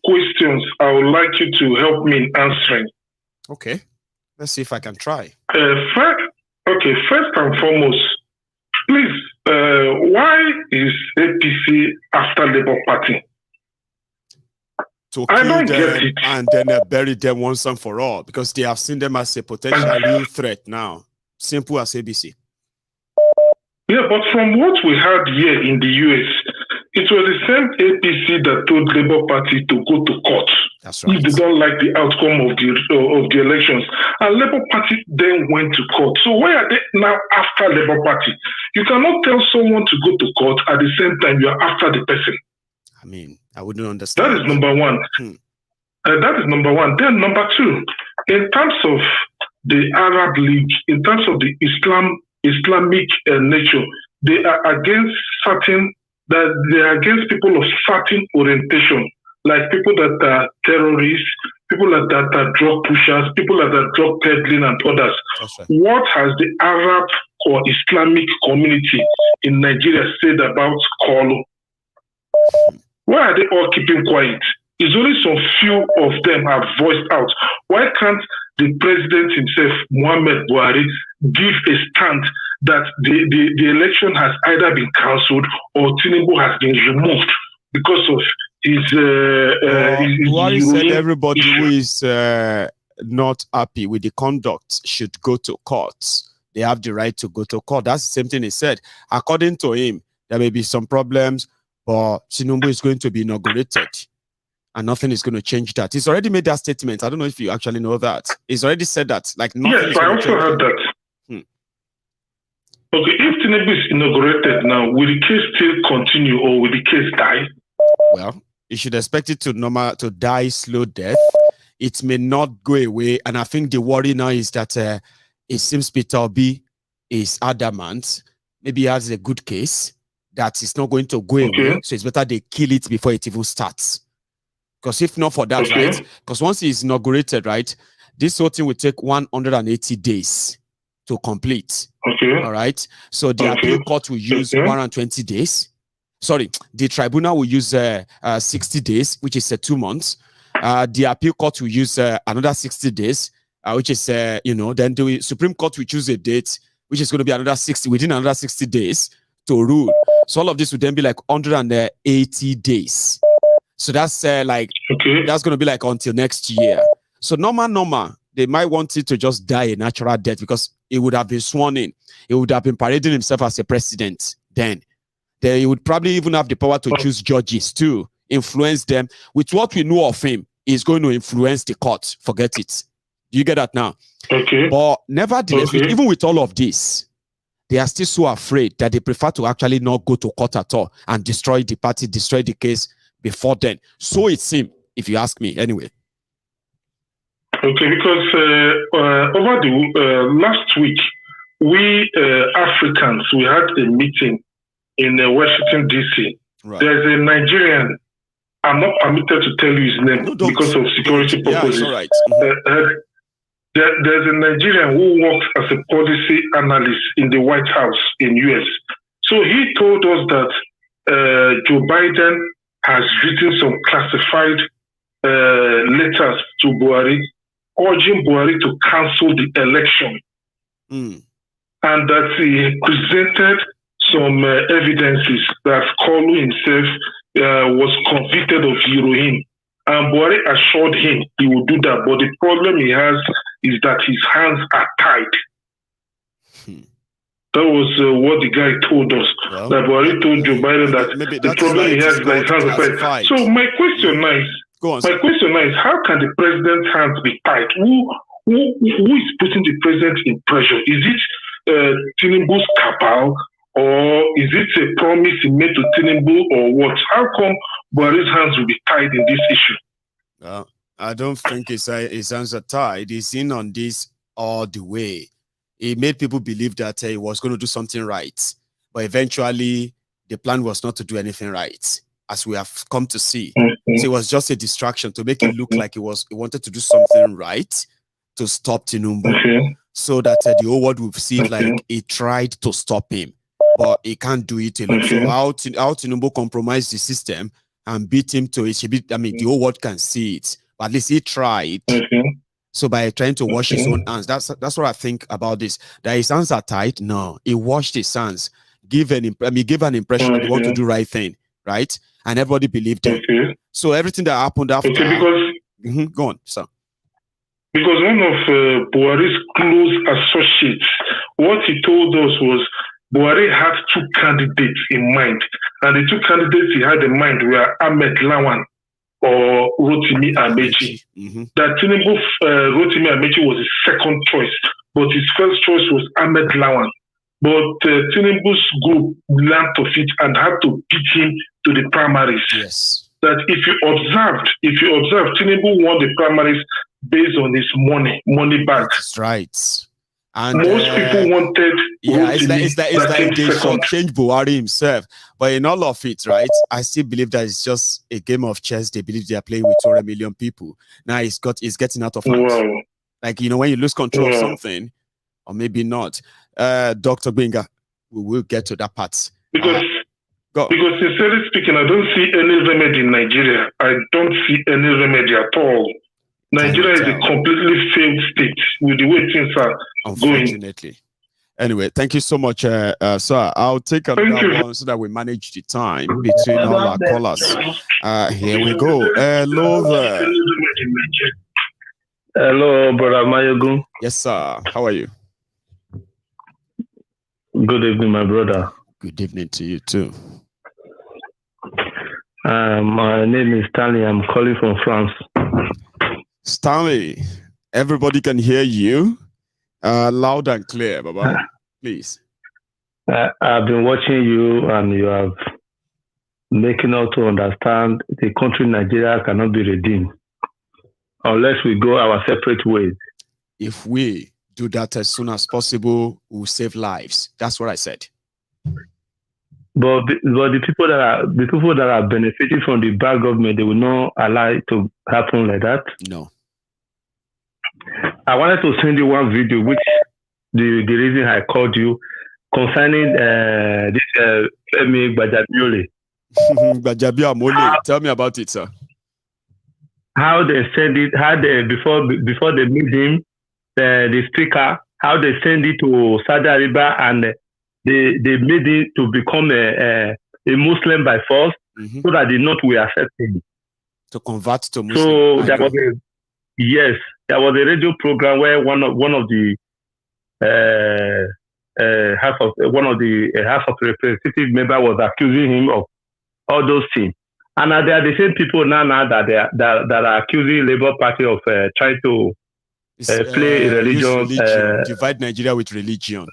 questions I would like you to help me in answering. Okay. Let's see if I can try. First and foremost, please, why is APC after Labour Party? To kill them and then bury them once and for all, because they have seen them as a potential real threat now. Simple as ABC. Yeah, but from what we heard here in the US, it was the same APC that told Labour Party to go to court. That's right. If they don't like the outcome of the elections. And Labour Party then went to court. So why are they now after Labour Party? You cannot tell someone to go to court at the same time you are after the person. I mean, I wouldn't understand. That is number one. That is number one. Then number two, in terms of the Arab League, in terms of the Islamic nature, they are against people of certain orientation, like people that are terrorists, people that are drug pushers, people that are drug peddling and others. Right. What has the Arab or Islamic community in Nigeria said about Kolo? Why are they all keeping quiet? It's only some few of them have voiced out. Why can't the president himself, Muhammad Buhari, give a stand that the election has either been cancelled or Tinubu has been removed because of his Buhari said everybody who is not happy with the conduct should go to court. They have the right to go to court. That's the same thing he said. According to him, there may be some problems, but Tinubu is going to be inaugurated. And nothing is going to change that. He's already made that statement. I don't know if you actually know that. He's already said that. Like nothing. Yes, I also heard that. Okay, if Tinubu is inaugurated now, will the case still continue or will the case die? Well, you should expect it to die slow death. It may not go away. And I think the worry now is that it seems Peter Obi is adamant. Maybe he has a good case that it's not going to go away. So it's better they kill it before it even starts. Because if not for that, right? Because once he's inaugurated, right, this whole thing will take 180 days to complete. All right. So the appeal court will use 120 days. Sorry, the tribunal will use 60 days, which is 2 months. The appeal court will use another 60 days, which is, then the Supreme Court will choose a date, which is going to be within another 60 days to rule. So all of this would then be like 180 days. So that's that's going to be like until next year. So normal, they might want it to just die a natural death because he would have been sworn in. He would have been parading himself as a president then. He would probably even have the power to choose judges to influence them. With what we know of him, he's going to influence the court. Forget it. Do you get that now? But nevertheless, even with all of this, they are still so afraid that they prefer to actually not go to court at all and destroy the party, destroy the case before then. So it seems, if you ask me, anyway. Okay, because over the last week, we Africans, we had a meeting in Washington, D.C. Right. There's a Nigerian, I'm not permitted to tell you his name because of security purposes. Yeah, it's all right. There's a Nigerian who works as a policy analyst in the White House in U.S. So he told us that Joe Biden has written some classified letters to Buhari, urging Buhari to cancel the election. And that he presented some evidences that Kolo himself was convicted of heroin. And Buhari assured him he would do that. But the problem he has is that his hands are tied. That was what the guy told us. Well, that Buhari told Joe Biden that the problem he has is that his hands are tied. So my question is, how can the president's hands be tied? Who is putting the president in pressure? Is it Tinubu's cabal, or is it a promise he made to Tinubu, or what? How come Buhari's hands will be tied in this issue? Well, I don't think his hands are tied. He's in on this all the way. He made people believe that he was going to do something right. But eventually, the plan was not to do anything right, as we have come to see. So it was just a distraction to make it look like he wanted to do something right to stop Tinubu, so that the whole world will see it like he tried to stop him, but he can't do it alone. So how Tinubu compromised the system and beat him to it, the whole world can see it. But at least he tried. So by trying to wash his own hands, that's what I think about this. That his hands are tied. No, he washed his hands. Give an impression that he want to do right thing, right? And everybody believed him. So everything that happened after. Because go on, sir. Because one of Buhari's close associates, what he told us was Buhari had two candidates in mind, and the two candidates he had in mind were Ahmed Lawan or Rotimi Amechi. That Tinubu Rotimi Amechi was his second choice, but his first choice was Ahmed Lawan. But Tinubu's group learned of it and had to beat him to the primaries. Yes. That if you observe, Tinubu won the primaries based on his money back. That's right. And most people wanted. It's like they should change Buhari himself. But in all of it, right, I still believe that it's just a game of chess. They believe they are playing with 200 million people. Now it's getting out of hand. Wow. Like, when you lose control of something, or maybe not. Dr. Binga, we will get to that part. Because sincerely speaking, I don't see any remedy in Nigeria. I don't see any remedy at all. Nigeria is a completely failed state with the way things are unfortunately going. Anyway, thank you so much, sir. I'll take another one so that we manage the time between all our callers. Here we go. Hello there. Hello, Brother Mayogun. Yes, sir. How are you? Good evening, my brother. Good evening to you too. My name is Stanley. I'm calling from France. Stanley, everybody can hear you loud and clear, Baba. Please. I've been watching you, and you have making us to understand the country Nigeria cannot be redeemed unless we go our separate ways. If we do that as soon as possible, we'll save lives. That's what I said. But the people that are benefiting from the bad government, they will not allow it to happen like that. No. I wanted to send you one video, which the reason I called you concerning this Femi Gbajabiamole. Gbajabiamole. Tell me about it, sir. How they send it? How they before they meet him, the speaker, how they send it to Saudi Arabia, and they made it to become a Muslim by force, so that the North will accept him. To convert to Muslim. So there was a radio program where one of the House of Representative member was accusing him of all those things. And they are the same people now that are accusing Labour Party of trying to play religion, divide Nigeria with religion.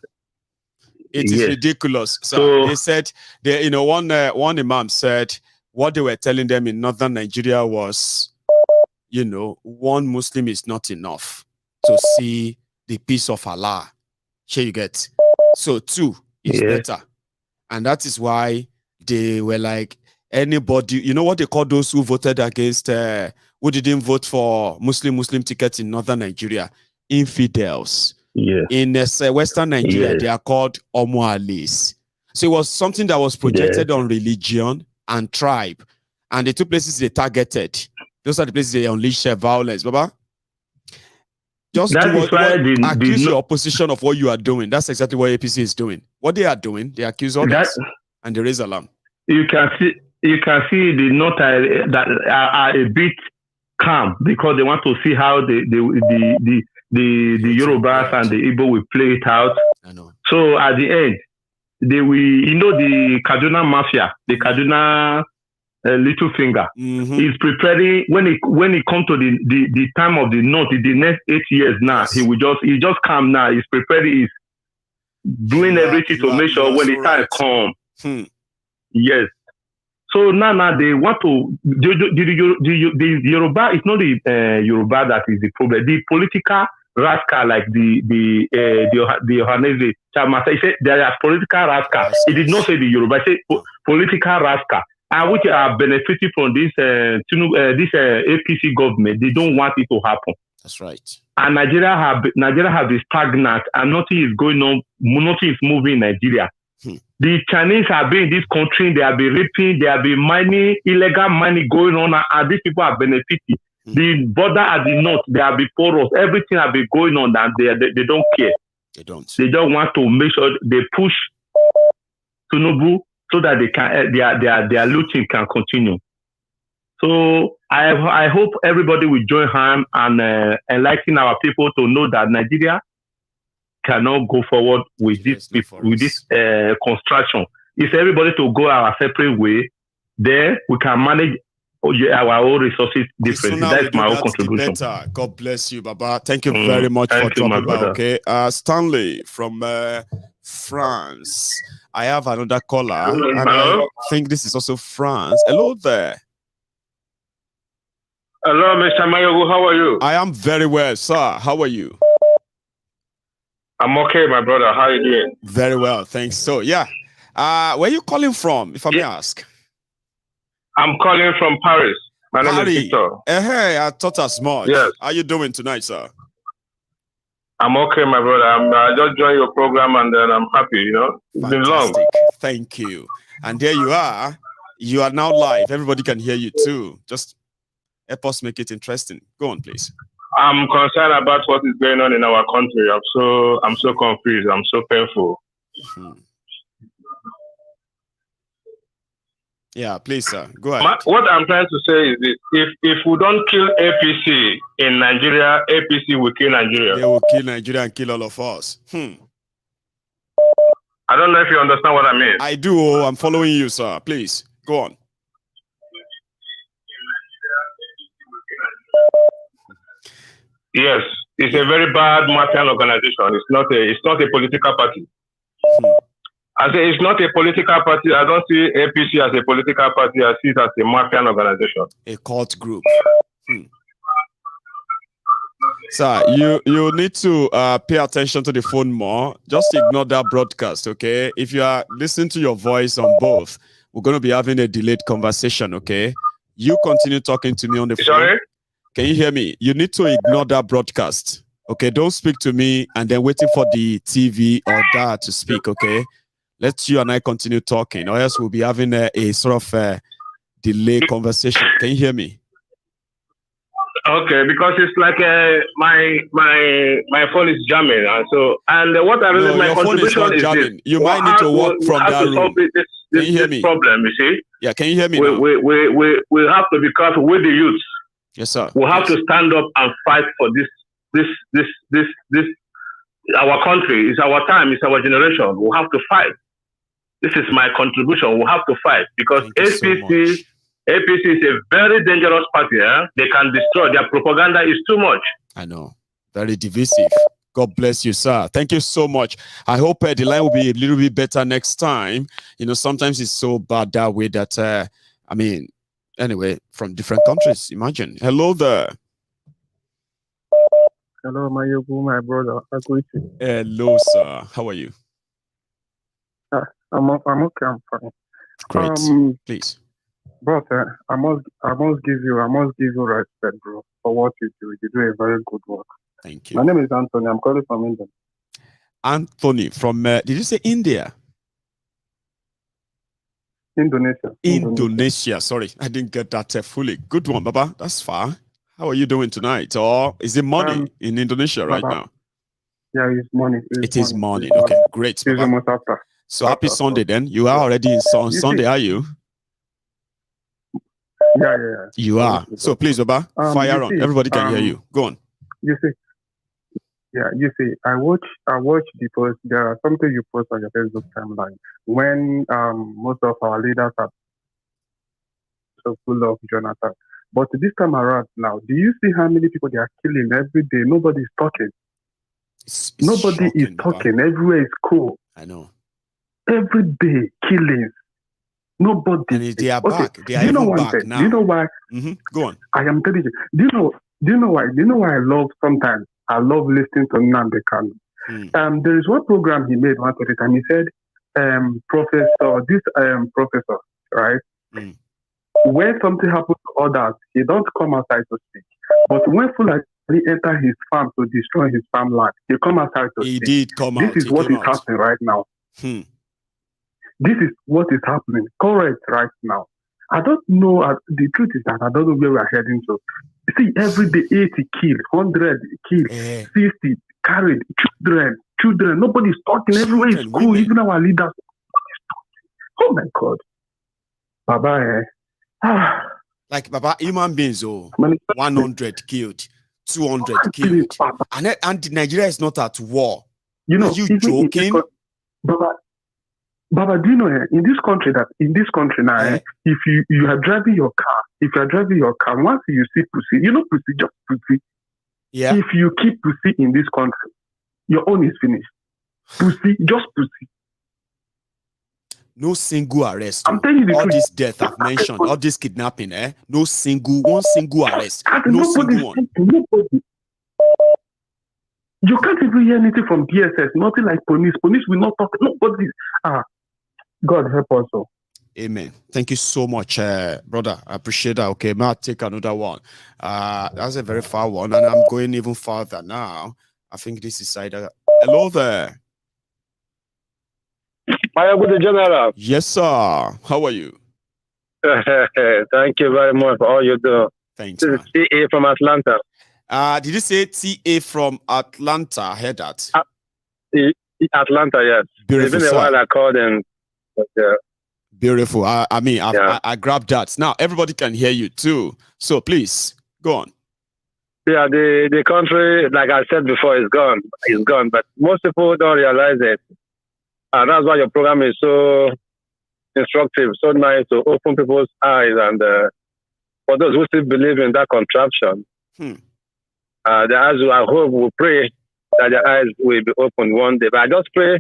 It is ridiculous. So they said, one imam said what they were telling them in northern Nigeria was, one Muslim is not enough to see the peace of Allah. Here you get. So two is better. And that is why they were like, anybody, you know what they call those who voted against, who didn't vote for Muslim tickets in northern Nigeria? Infidels. Yeah. In Western Nigeria, they are called Omoalis. So it was something that was projected on religion and tribe. And the two places they targeted, those are the places they unleash violence. Baba, just accuse your opposition of what you are doing. That's exactly what APC is doing. What they are doing, they accuse others and they raise alarm. You can see the North that are a bit calm because they want to see how the Yorubas and the Igbo will play it out. I know. So at the end, they will, the Kaduna Mafia, the Kaduna Little Finger, is preparing when it comes to the time of the North, the next 8 years now, he just come now. He's preparing, he's doing everything to make sure when the time comes. Yes. So now they want to the Yoruba. It's not the Yoruba that is the problem. The political rascal, like the Ohanese Chairman, he said there are political rascal. He did not say the Yoruba. He said political rascal, and which are benefiting from this APC government. They don't want it to happen. That's right. And Nigeria have been stagnant, and nothing is going on. Nothing is moving in Nigeria. The Chinese have been in this country. They have been raping. They have been mining, illegal mining going on, and these people are benefiting. The border at the north, they have been porous. Everything have been going on, and they don't care. They don't. They just want to make sure they push Tinubu so that they can their looting can continue. So I hope everybody will join hands and enlighten our people to know that Nigeria cannot go forward with this construction. If everybody to go our separate way, then we can manage our own resources differently. That's my own contribution. God bless you, Baba. Thank you very much for dropping by. Okay, Stanley from France. I have another caller, and I think this is also France. Hello there. Hello, Mr. Mayogu. How are you? I am very well, sir. How are you? I'm okay, my brother. How are you doing? Very well, thanks. So, yeah. Where are you calling from, if I may ask? I'm calling from Paris. My name is Victor. Hey, I thought as much. Yes. How you doing tonight, sir? I'm okay, my brother. I just joined your program and then I'm happy, you know. It's been long. Thank you. And there you are. You are now live. Everybody can hear you too. Just help us make it interesting. Go on, please. I'm concerned about what is going on in our country. I'm so confused. I'm so painful. Yeah, please, sir. Go ahead. What I'm trying to say is this. If we don't kill APC in Nigeria, APC will kill Nigeria. They will kill Nigeria and kill all of us. I don't know if you understand what I mean. I do. I'm following you, sir. Please, go on. Yes, it's a very bad mafia organization. It's not a political party. I say it's not a political party. I don't see APC as a political party. I see it as a mafia organization. A cult group. Sir, you need to pay attention to the phone more. Just ignore that broadcast, okay? If you are listening to your voice on both, we're going to be having a delayed conversation, okay? You continue talking to me on the phone. Sorry? Can you hear me? You need to ignore that broadcast, okay? Don't speak to me and then waiting for the TV or that to speak, okay? Let you and I continue talking, or else we'll be having a sort of delay conversation. Can you hear me? Okay, because it's like my phone is jamming, and what I really my contribution is this. You might need to walk from that room. Can you hear me? Problem, you see? Yeah, can you hear me now? We have to be careful with the youth. Yes, sir. We have to stand up and fight for this. Our country, it's our time, it's our generation. We have to fight. This is my contribution. We have to fight because APC is a very dangerous party. They can destroy. Their propaganda is too much. I know. Very divisive. God bless you, sir. Thank you so much. I hope the line will be a little bit better next time. You know, sometimes it's so bad that way that, anyway, from different countries, imagine. Hello there. Hello, my brother. Hello, sir. How are you? I'm okay. I'm fine. Great. Please. Brother, I must give you respect, bro, for what you do. You do a very good work. Thank you. My name is Anthony. I'm calling from India. Anthony from, did you say India? Indonesia. Sorry, I didn't get that fully. Good one, Baba. That's far. How are you doing tonight? Or is it morning in Indonesia right now? Yeah, it's morning. It is morning. Okay, great. It's almost after. So happy Sunday then. You are already on Sunday, are you? Yeah. You are. So please, Baba, fire on. Everybody can hear you. Go on. You see, I watch the post. There are something you post on your Facebook timeline when most of our leaders are so full of Jonathan. But this time around now, do you see how many people they are killing every day? Nobody's talking. Nobody is talking. Everywhere is cool. I know. Every day, killings. Nobody. And they are back. They are even back now. Do you know why? Go on. I am telling you. Do you know why? Do you know why I love sometimes? I love listening to Nnamdi Kanu. There is one program he made once at a time. He said, professor, right? When something happens to others, he don't come outside to speak. But when Fulani enter his farm to destroy his farmland, he come outside to speak. He did come out. This is what is happening right now. This is what is happening correct right now. I don't know. The truth is that I don't know where we are heading to. See, every day 80 killed, 100 killed, 60 carried, children. Nobody's talking. Everywhere is cool. Even our leaders. Oh my God. Baba. Like Baba, human beings, 100 killed, 200 killed. And Nigeria is not at war. Are you joking? Baba, do you know in this country now, if you are driving your car, once you see pussy, pussy, just pussy. Yeah. If you keep pussy in this country, your own is finished. Pussy, just pussy. No single arrest. I'm telling you all this death I've mentioned, all this kidnapping, one single arrest. No single one. Nobody. You can't even hear anything from DSS, nothing like police. Police will not talk. Nobody. God help us all. Amen. Thank you so much, brother. I appreciate that. Okay, may I take another one? That's a very far one, and I'm going even farther now. I think this is either. Hello there. Hi, good general. Yes, sir. How are you? Thank you very much for all you do. Thanks. This is TA from Atlanta. Did you say TA from Atlanta? I heard that. Atlanta, yes. Beautiful, it's been a while I called and. Beautiful. I grabbed that. Now everybody can hear you too. So please go on. Yeah, the country, like I said before, is gone. It's gone. But most people don't realize it. And that's why your program is so instructive, so nice to open people's eyes. And for those who still believe in that contraption, the eyes, I hope, will pray that their eyes will be opened one day. But I just pray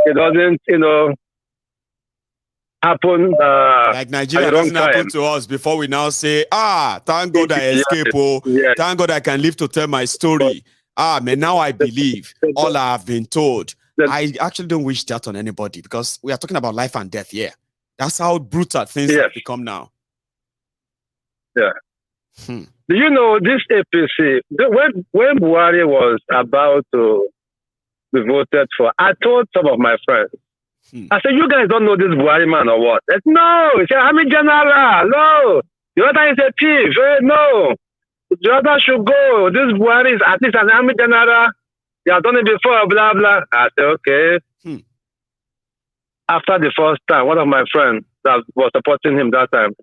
it doesn't, happen. Like Nigeria doesn't happen to us before we now say, thank God I escaped. Thank God I can live to tell my story. Man, now I believe all I have been told. I actually don't wish that on anybody because we are talking about life and death here. That's how brutal things have become now. Yeah. Do you know this APC, when Buhari was about to be voted for, I told some of my friends, I said, you guys don't know this Buhari man or what? Said, no, he said, I'm a general. No. The other is a chief. No. The other should go. This Buhari is at least an army general. He has done it before, blah, blah. I said, okay. After the first time, one of my friends that was supporting him that time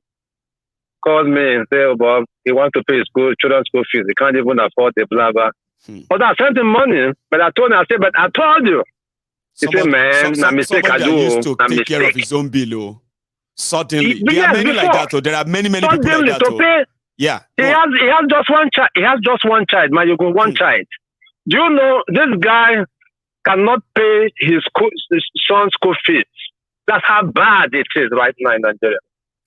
called me and said, oh, Bob, he wants to pay his children's school fees. He can't even afford the blah, blah. But I sent him money, but I told you. He said, man, a mistake I do. Used to take care of his own bill. Suddenly. There are many like that. There are many people like that. Yeah. He has just one child. He has just one child, man. You go one child. Do you know this guy cannot pay his son's school fees? That's how bad it is right now in Nigeria.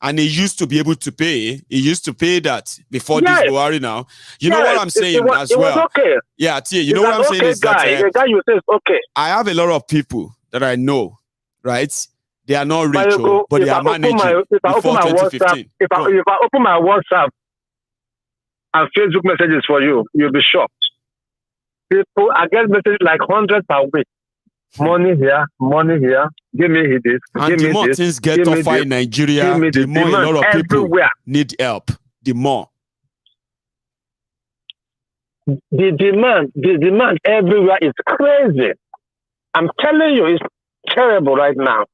And he used to be able to pay. He used to pay that before this Buhari now. You know what I'm saying as well? Was okay. Yeah, Tia, you know what I'm saying is that the guy you say is okay. I have a lot of people that I know, right? They are not rich, but they are managing before 2015. If I open my WhatsApp and Facebook messages for you, you'll be shocked. People, I get messages like 100 per week. Money here, give me this. And the more things get tougher in Nigeria, the more a lot of people need help. The more. The demand everywhere is crazy. I'm telling you, it's terrible right now.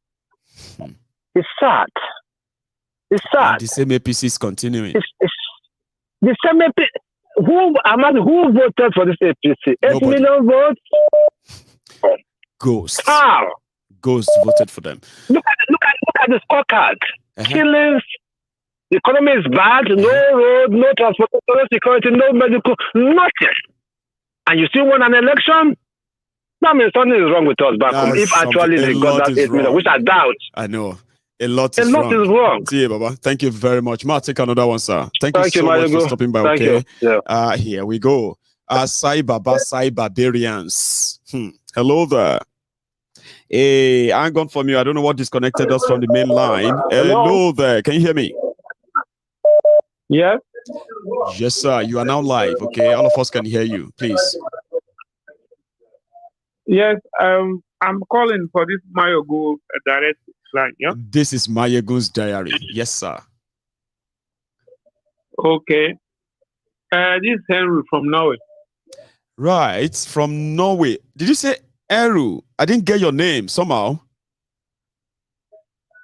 It's sad. It's sad. And the same APC is continuing. It's the same APC. Who voted for this APC? 8 million votes? Ghosts. How? Ghosts voted for them. Look at the scorecard. Killings. The economy is bad. No road, no transportation, no security, no medical, nothing. And you still won an election? That means something is wrong with us back home. If actually they got that 8 million, which I doubt. I know. A lot is wrong. See, Baba. Thank you very much. Ma, take another one, sir. Thank you so much for stopping by. Thank okay. You. Yeah. Here we go. Sai Baba, Sai Barbarians. Hello there. Hey, I'm gone from you. I don't know what disconnected us from the main line. Hello there. Can you hear me? Yes. Yes, sir. You are now live. Okay. All of us can hear you. Please. Yes. I'm calling for this Mayogu direct line. Yeah. This is Mayegun's diary. Yes, sir. Okay. This is Henry from Norway. Right, from Norway. Did you say Eru? I didn't get your name somehow.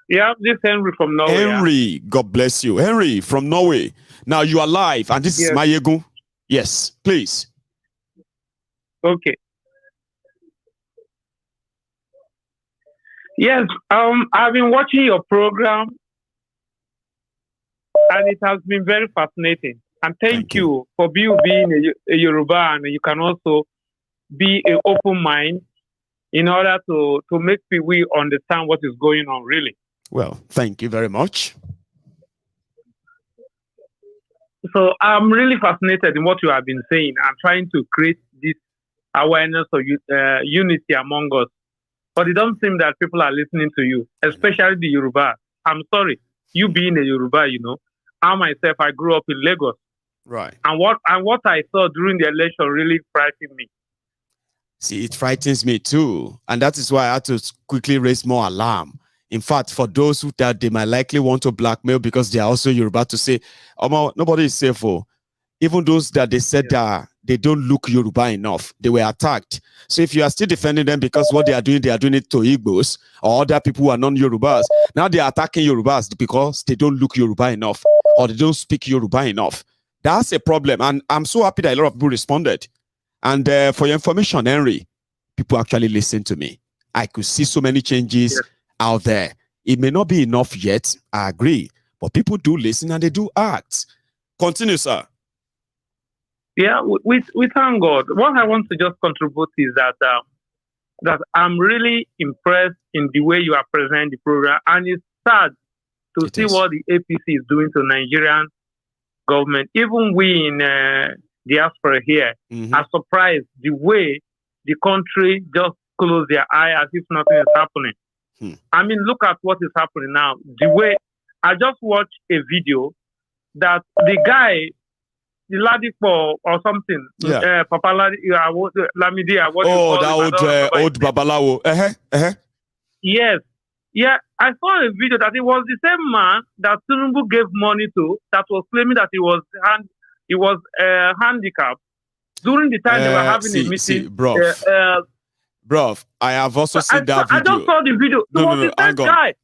Yeah, this is Henry from Norway. Henry, God bless you. Henry from Norway. Now you are live, and this is Mayegun. Yes, please. Okay. Yes, I've been watching your program, and it has been very fascinating. And thank you for being a Yoruba, and you can also be an open mind in order to make people understand what is going on, really. Well, thank you very much. So I'm really fascinated in what you have been saying. I'm trying to create this awareness of unity among us. But it doesn't seem that people are listening to you, especially the Yoruba. I'm sorry, you being a Yoruba, you know, I myself, I grew up in Lagos. Right. And what I saw during the election really frightened me. See, it frightens me too. And that is why I had to quickly raise more alarm. In fact, for those who that they might likely want to blackmail because they are also Yoruba to say, oh, nobody is safe for. Even those that they said that they don't look Yoruba enough, they were attacked. So if you are still defending them because what they are doing it to Igbos or other people who are non-Yorubas, now they are attacking Yorubas because they don't look Yoruba enough or they don't speak Yoruba enough. That's a problem. And I'm so happy that a lot of people responded. And for your information, Henry, people actually listen to me. I could see so many changes out there. It may not be enough yet, I agree, but people do listen and they do act. Continue, sir. Yeah, we thank God. What I want to just contribute is that I'm really impressed in the way you are presenting the program, and it's sad to see what the APC is doing to Nigerian government. Even we in diaspora here are surprised the way the country just close their eye as if nothing is happening. I mean, look at what is happening now. The way I just watched a video that the guy, the Ladipo or something, Papa Lamidi Agbada. Oh, that old Babalawo. Yes. Yeah, I saw a video that it was the same man that Tinubu gave money to that was claiming that he was handicapped during the time they were having a meeting. Bro, I have also seen that video. I just saw the video. No,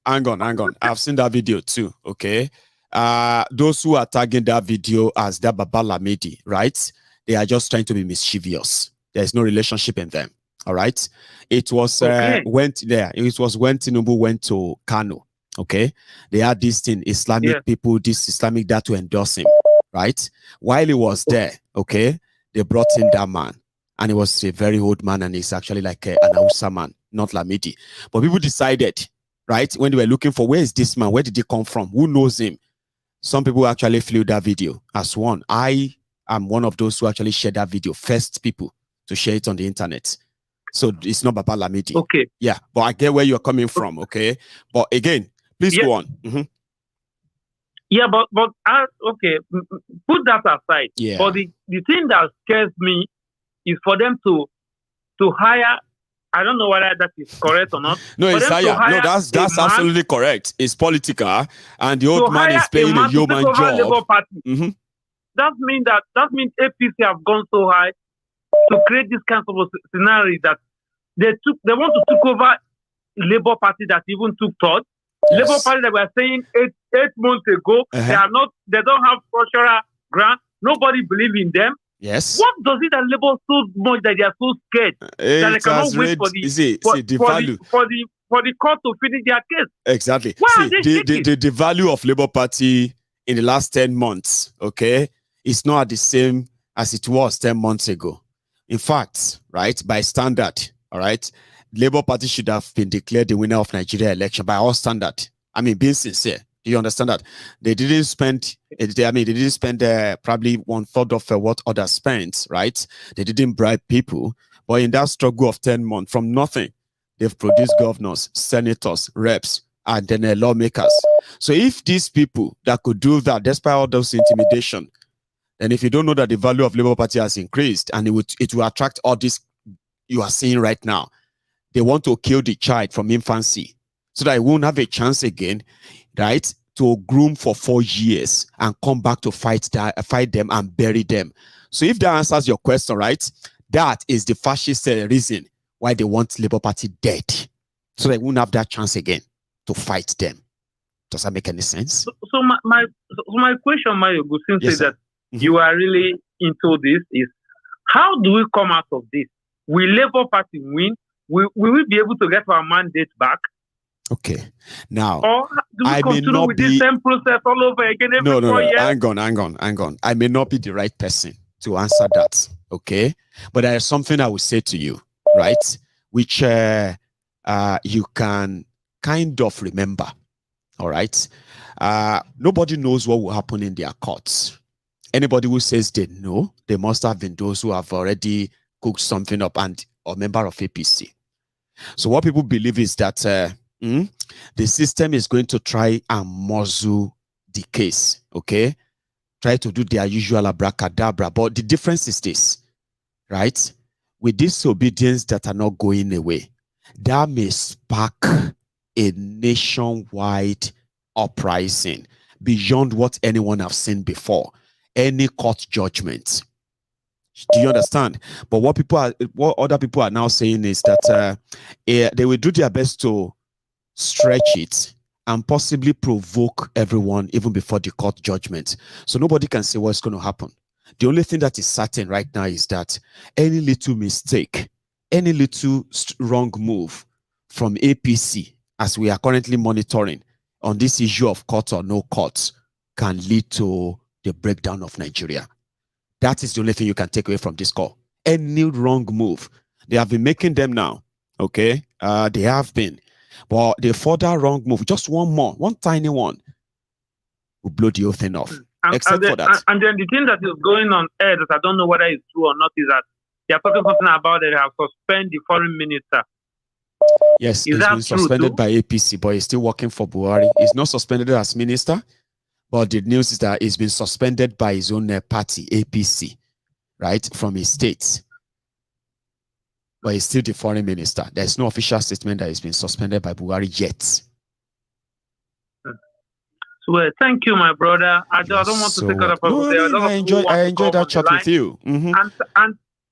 hang on. I've seen that video too, okay? Those who are tagging that video as that Baba Lamidi, right? They are just trying to be mischievous. There's no relationship in them, all right? It was it was when Tinubu went to Kano, okay? They had this thing, Islamic people, this Islamic that to endorse him, right? While he was there, okay, they brought in that man. And he was a very old man, and he's actually like an Hausa man, not Lamidi. But people decided, right, when they were looking for, where is this man? Where did he come from? Who knows him? Some people actually flew that video as one. I am one of those who actually shared that video, first people to share it on the internet. So it's not Baba Lamidi. Okay. Yeah, but I get where you're coming from, okay? But again, please go on. Yeah, but okay, put that aside. Yeah. But the thing that scares me is for them to hire. I don't know whether that is correct or not. No, it's higher. No, that's absolutely correct. It's political, and the old man is playing a human job. That means APC have gone so high to create this kind of a scenario that they want to take over Labour Party that even took third. Labour Party that were saying eight months ago they don't have structural grant. Nobody believe in them. Yes. What does it that Labour so much that they are so scared that they cannot wait for the court to finish their case? Exactly. The value of Labour Party in the last 10 months, okay, is not the same as it was 10 months ago. In fact, right, by standard, all right, Labour Party should have been declared the winner of Nigeria election by all standard. I mean, being sincere. Do you understand that? They didn't spend, they didn't spend probably 1/3 of what others spent, right? They didn't bribe people. But in that struggle of 10 months, from nothing, they've produced governors, senators, reps, and then lawmakers. So if these people that could do that, despite all those intimidation, and if you don't know that the value of Labour Party has increased and it will attract all this you are seeing right now, they want to kill the child from infancy so that it won't have a chance again, right, to groom for 4 years and come back to fight them and bury them. So if that answers your question, right, that is the fascist reason why they want Labour Party dead, so they won't have that chance again to fight them. Does that make any sense? So my question, Mayogo, since Yes, that you are really into this, is how do we come out of this? Will Labour Party win? Will we be able to get our mandate back? Okay. Now, or do we continue with the same process all over again every 4 years? Hang on. I may not be the right person to answer that, okay? But there is something I will say to you, right? Which you can kind of remember, all right? Nobody knows what will happen in their courts. Anybody who says they know, they must have been those who have already cooked something up and or member of APC. So what people believe is that the system is going to try and muzzle the case, okay? Try to do their usual abracadabra. But the difference is this, right? With disobedience that are not going away, that may spark a nationwide uprising beyond what anyone have seen before. Any court judgment. Do you understand? But what other people are now saying is that they will do their best to stretch it and possibly provoke everyone even before the court judgment. So nobody can say what's going to happen. The only thing that is certain right now is that any little mistake, any little wrong move from APC, as we are currently monitoring on this issue of court or no courts, can lead to the breakdown of Nigeria. That is the only thing you can take away from this call. Any wrong move. They have been making them now. Okay? They have been. But the further wrong move, just one tiny one, will blow the whole thing off. Except for that. And then the thing that is going on air that I don't know whether it's true or not is that they are talking something about they have suspended the foreign minister. Yes, he's been suspended by APC, but he's still working for Buhari. He's not suspended as minister. But the news is that he's been suspended by his own party, APC, right, from his state. But he's still the foreign minister. There's no official statement that he's been suspended by Buhari yet. Well, thank you, my brother. I don't want to take up I enjoy that chat with you. And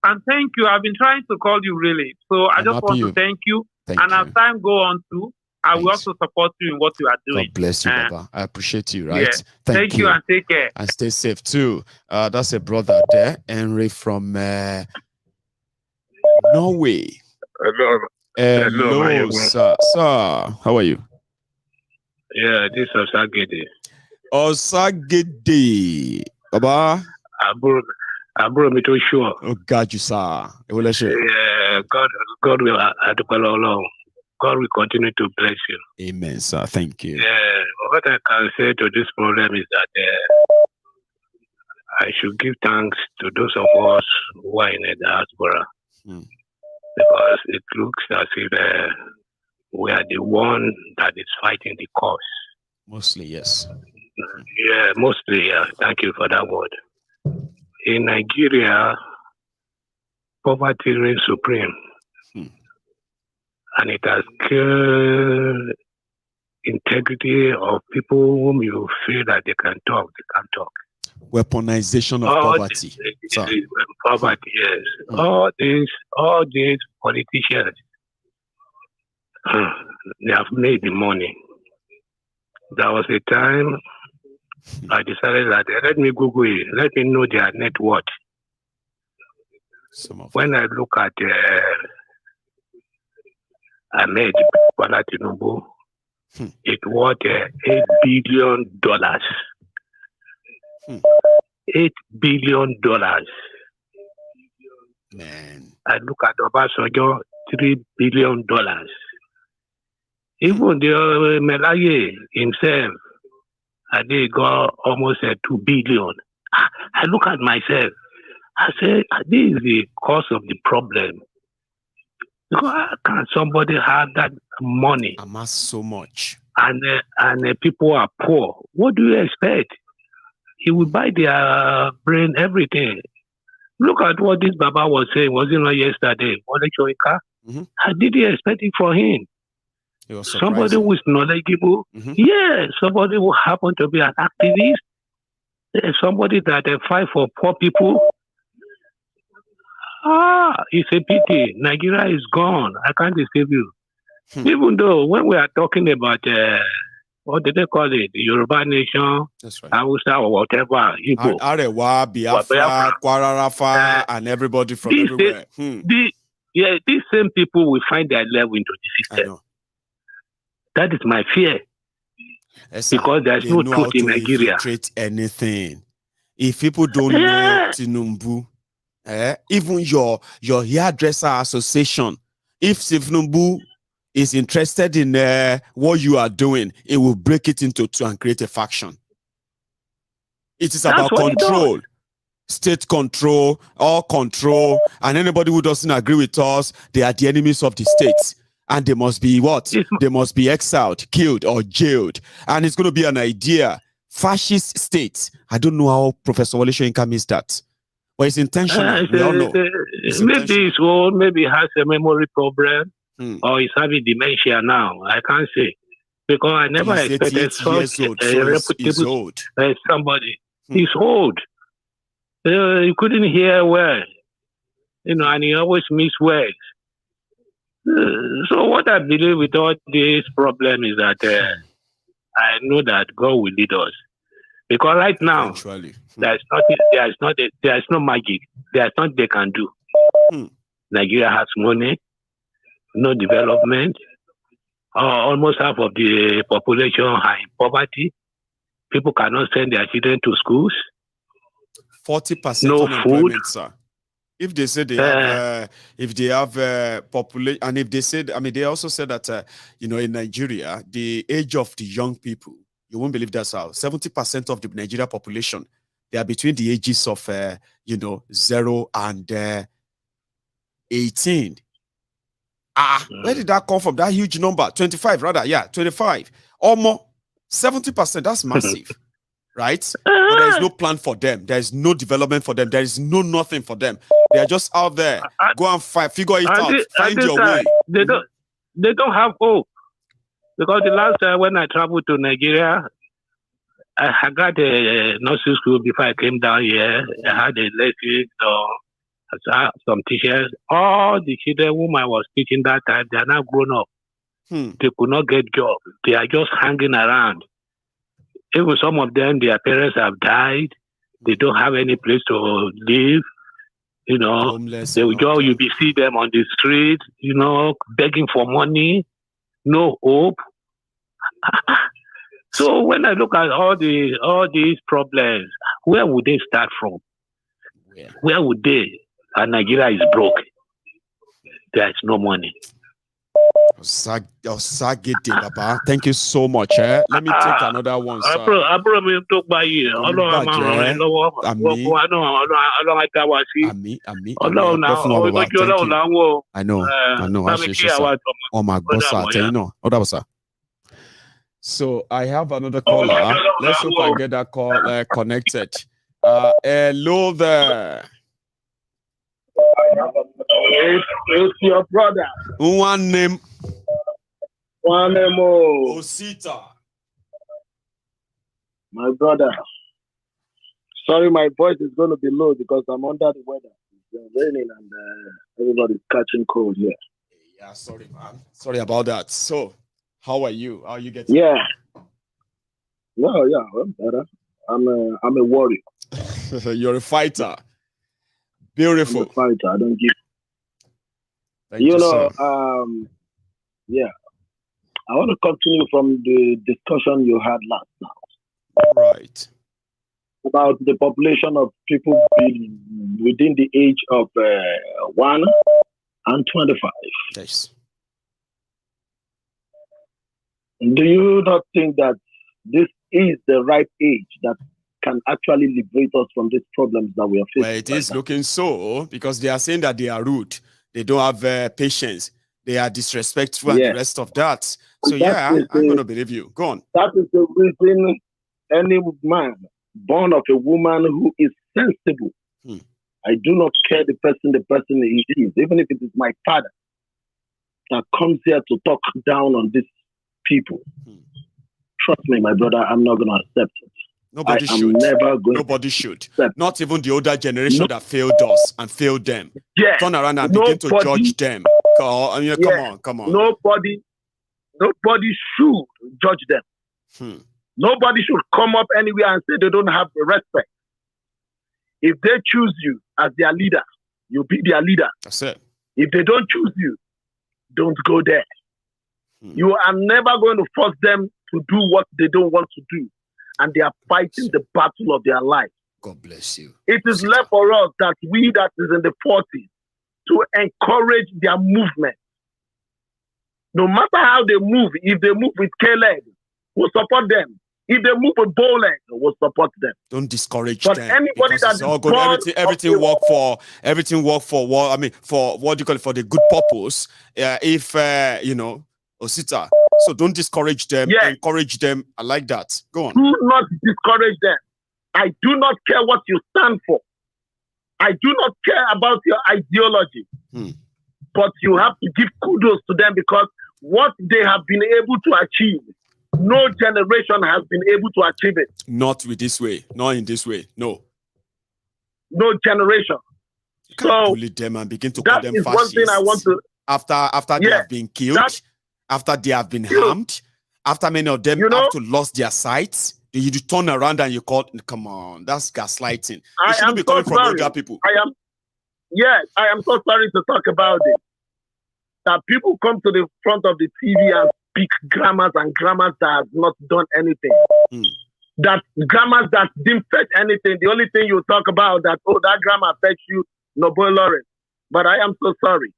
thank you. I've been trying to call you really. So I just want to thank you. As time go on too, I will also support you in what you are doing. God bless you, Baba. I appreciate you, right? Yeah. Thank you and take care. And stay safe too. That's a brother there, Henry from Norway. Hello, sir. How are you? Yeah, this is Osagede. Osagede. Baba? Abro me too sure. Oh, God, you sir. Yeah, God will God will continue to bless you. Amen, sir. Thank you. Yeah, what I can say to this problem is that I should give thanks to those of us who are in the diaspora. Because it looks as if we are the one that is fighting the cause. Mostly, yes. Yeah, mostly, yeah. Thank you for that word. In Nigeria, poverty reigns supreme. And it has killed integrity of people whom you feel that they can't talk. Weaponization of poverty. Poverty, yes. All these politicians, they have made the money. There was a time I decided that let me Google it, let me know their net worth. When I look at Ahmed Tinubu, it was $8 billion. $8 billion. Man. I look at Obasanjo, $3 billion. Even the Melaye himself, I think got almost 2 billion. I look at myself. I say, this is the cause of the problem. Because how can somebody have that money? Amass so much. And people are poor. What do you expect? He will buy their brain, everything. Look at what this Baba was saying. Was it not yesterday? I didn't expect it for him. Somebody who is knowledgeable. Yeah, somebody who happened to be an activist. Somebody that fight for poor people. It's a pity. Nigeria is gone. I can't deceive you. Even though when we are talking about what did they call it? The Yoruba Nation, Hausa or whatever. Arewa, Biafra, Kwararafa, and everybody from everywhere. These same people will find their level into the system. That is my fear. Because there's no truth in Nigeria. Anything. If people don't know Tinubu, even your hairdresser association, if Tinubu is interested in what you are doing, it will break it into two and create a faction. It is about control, state control, all control, and anybody who doesn't agree with us, they are the enemies of the state. And they must be what? They must be exiled, killed, or jailed. And it's going to be an idea. Fascist state. I don't know how Professor Wole Soyinka means that. But it's intentional. We all know. Maybe it's old, maybe he has a memory problem, or he's having dementia now. I can't say. Because I never expected such a reputable somebody. He's old. He couldn't hear well. And he always missed words. So what I believe with all this problem is that I know that God will lead us. Because right now, there's no magic. There's nothing they can do. Nigeria has money, no development. Almost half of the population are in poverty. People cannot send their children to schools. 40% no unemployment, food. sir. If they say they have, population, and if they said, I mean, they also said that, in Nigeria, the age of the young people, you won't believe that's how 70% of the Nigeria population, they are between the ages of, 0 and 18. Where did that come from? That huge number, 25 rather, 25. Almost 70%, that's massive. Right? But there is no plan for them. There is no development for them. There is nothing for them. They are just out there. Go and figure it out. Find your way. They don't have hope. Because the last time when I traveled to Nigeria, I got a nursing school before I came down here. I had a lesson, some teachers. All the children whom I was teaching that time, they are now grown up. They could not get jobs. They are just hanging around. Even some of them, their parents have died. They don't have any place to live. Homeless, you see them on the street, begging for money, no hope. So when I look at all these problems, where would they start from? Where would they? And Nigeria is broke. There is no money. Thank you so much. Let me take another one, sir. I know. Oh my God, sir. So I have another caller. Let's hope I get that call connected. Hello there. It's your brother. One name. Osita. My brother. Sorry, my voice is going to be low because I'm under the weather. It's raining and everybody's catching cold here. Yeah, sorry, man. Sorry about that. So, how are you? How are you getting? Yeah. No, yeah, I'm better. I'm a warrior. You're a fighter. Beautiful. I'm a fighter. I don't give. Thank you, sir. Yeah. I want to continue from the discussion you had last now. Right. About the population of people within the age of 1 and 25. Yes. Do you not think that this is the right age that can actually liberate us from these problems that we are facing? Well, it is looking so, because they are saying that they are rude. They don't have patience. They are disrespectful and the rest of that. So yeah, I'm going to believe you. Go on. That is the reason any man born of a woman who is sensible, I do not care the person he is, even if it is my father that comes here to talk down on these people. Trust me, my brother, I'm not going to accept it. Nobody should. Nobody should. Not even the older generation that failed us and failed them. Yeah. Turn around and begin to judge them. Come on. Nobody should judge them. Nobody should come up anywhere and say they don't have the respect. If they choose you as their leader, you'll be their leader. That's it. If they don't choose you, don't go there. You are never going to force them to do what they don't want to do. And they are fighting the battle of their life. God bless you. It is left for us that we that is in the 40s to encourage their movement. No matter how they move, if they move with K-leg, we'll support them. If they move with bow leg, we'll support them. Don't discourage but them. Anybody that is all good. Everything work for what for what do you call it, for the good purpose. If Osita. So don't discourage them. Encourage them. I like that. Go on. Do not discourage them. I do not care what you stand for. I do not care about your ideology. But you have to give kudos to them, because what they have been able to achieve, no generation has been able to achieve it. Not with this way. Not in this way. No. No generation. You can't bully them and begin to call them fascists. One thing I want to. After they have been killed, after they have been harmed, after many of them have to lost their sights, you turn around and you call. Come on, that's gaslighting. You shouldn't be coming from older people. I am so sorry to talk about it. That people come to the front of the TV and speak grammars that have not done anything. That grammars that didn't fetch anything. The only thing you talk about that, that grammar fetched you, Nobel Laureate. But I am so sorry.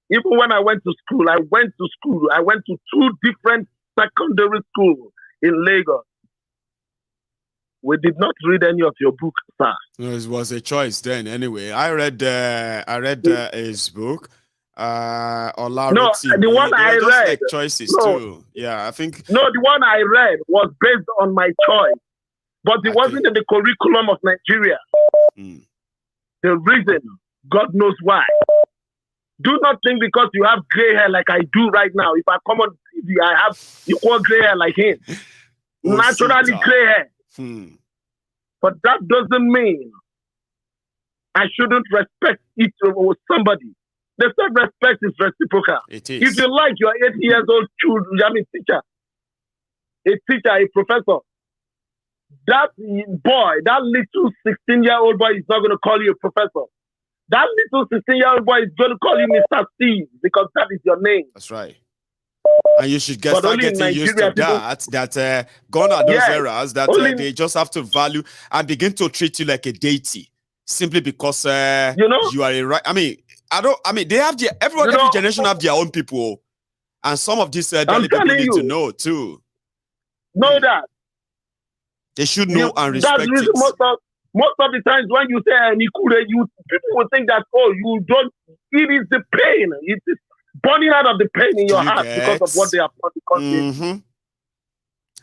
Even when I went to school, I went to 2 different secondary schools in Lagos. We did not read any of your books, sir. No, it was a choice then. Anyway, I read his book. The one I read. Like choices too. Yeah, I think. No, the one I read was based on my choice, but it wasn't in the curriculum of Nigeria. The reason, God knows why. Do not think because you have gray hair like I do right now. If I come on TV, I have equal gray hair like him. Naturally gray hair. But that doesn't mean I shouldn't respect each with somebody. The self-respect is reciprocal. It is. If you like your 8 years old teacher, a professor, that boy, that little 16-year-old boy is not going to call you a professor. That little 16-year-old boy is going to call you Mr. Steve, because that is your name. That's right. And you should start getting used to that. Gone are those eras that they just have to value and begin to treat you like a deity simply because you are a right. They have every generation have their own people, and some of these elderly people need to know too. Know that they should know and respect it. Most of the times when you say Nikure, people will think that you don't. It is the pain. It is burning out of the pain in your heart because of what they have done in the country.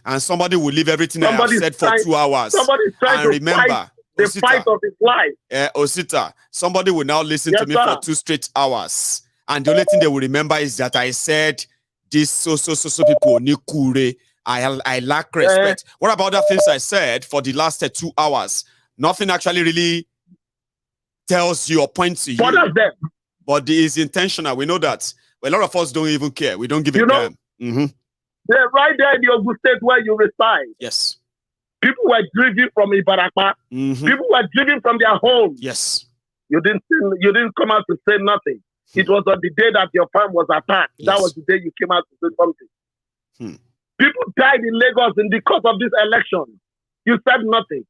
And somebody will leave everything I have said for 2 hours. Somebody's trying to fight the fight of his life. Osita, somebody will now listen to me for 2 straight hours. And the only thing they will remember is that I said this so people, Nikure. I lack respect. What about the things I said for the last 2 hours? Nothing actually really tells you or points to you. What of them? But it is intentional. We know that. A lot of us don't even care. We don't give a damn. They're right there in the Ogun State where you reside. Yes. People were driven from Ibarakpa. People were driven from their homes. Yes. You didn't come out to say nothing. It was on the day that your farm was attacked. Yes. That was the day you came out to say something. People died in Lagos because of this election. You said nothing.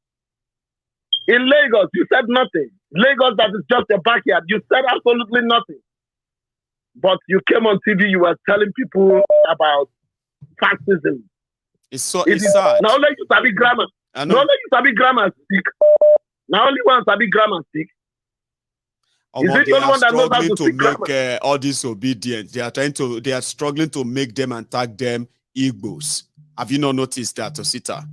In Lagos, you said nothing. Lagos, that is just your backyard. You said absolutely nothing. But you came on TV, you were telling people about fascism. It's sad. Now only you sabi grammar. Now only you sabi grammar speak. Now only one sabi grammar speak. They are struggling to make all disobedient. They are struggling to make them and tag them Igbos. Have you not noticed that, Osita?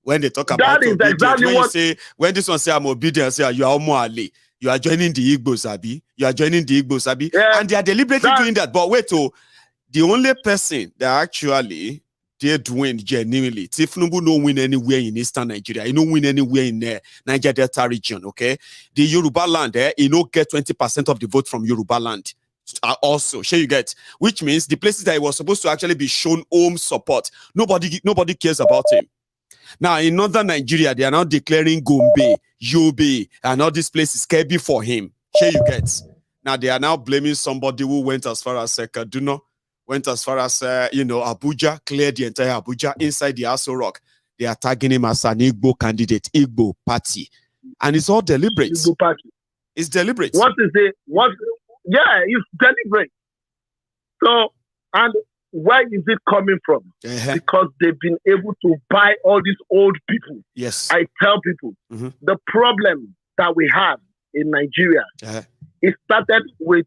When they talk about obedience, exactly when this one say I'm obedient, say you are Omoale, you are joining the Igbos, Abi. You are joining the Igbos, Abi. Yeah, and they are deliberately doing that. But wait, the only person that actually did win genuinely, Tinubu no win anywhere in Eastern Nigeria. He no win anywhere in Niger Delta region, okay? The Yoruba land, he no get 20% of the vote from Yoruba land. Also, sure you get, which means the places that he was supposed to actually be shown home support, nobody cares about him. Now in northern Nigeria, they are now declaring Gombe, Yobe, and all these places Kebbi for him. Sure you get. Now they are now blaming somebody who went as far as Kaduna, went as far as Abuja, cleared the entire Abuja inside the Aso Rock. They are tagging him as an Igbo candidate, Igbo party, and it's all deliberate. Igbo party. It's deliberate. What is it? What? Yeah, it's deliberate. So, and where is it coming from? Because they've been able to buy all these old people. Yes. I tell people, the problem that we have in Nigeria, it started with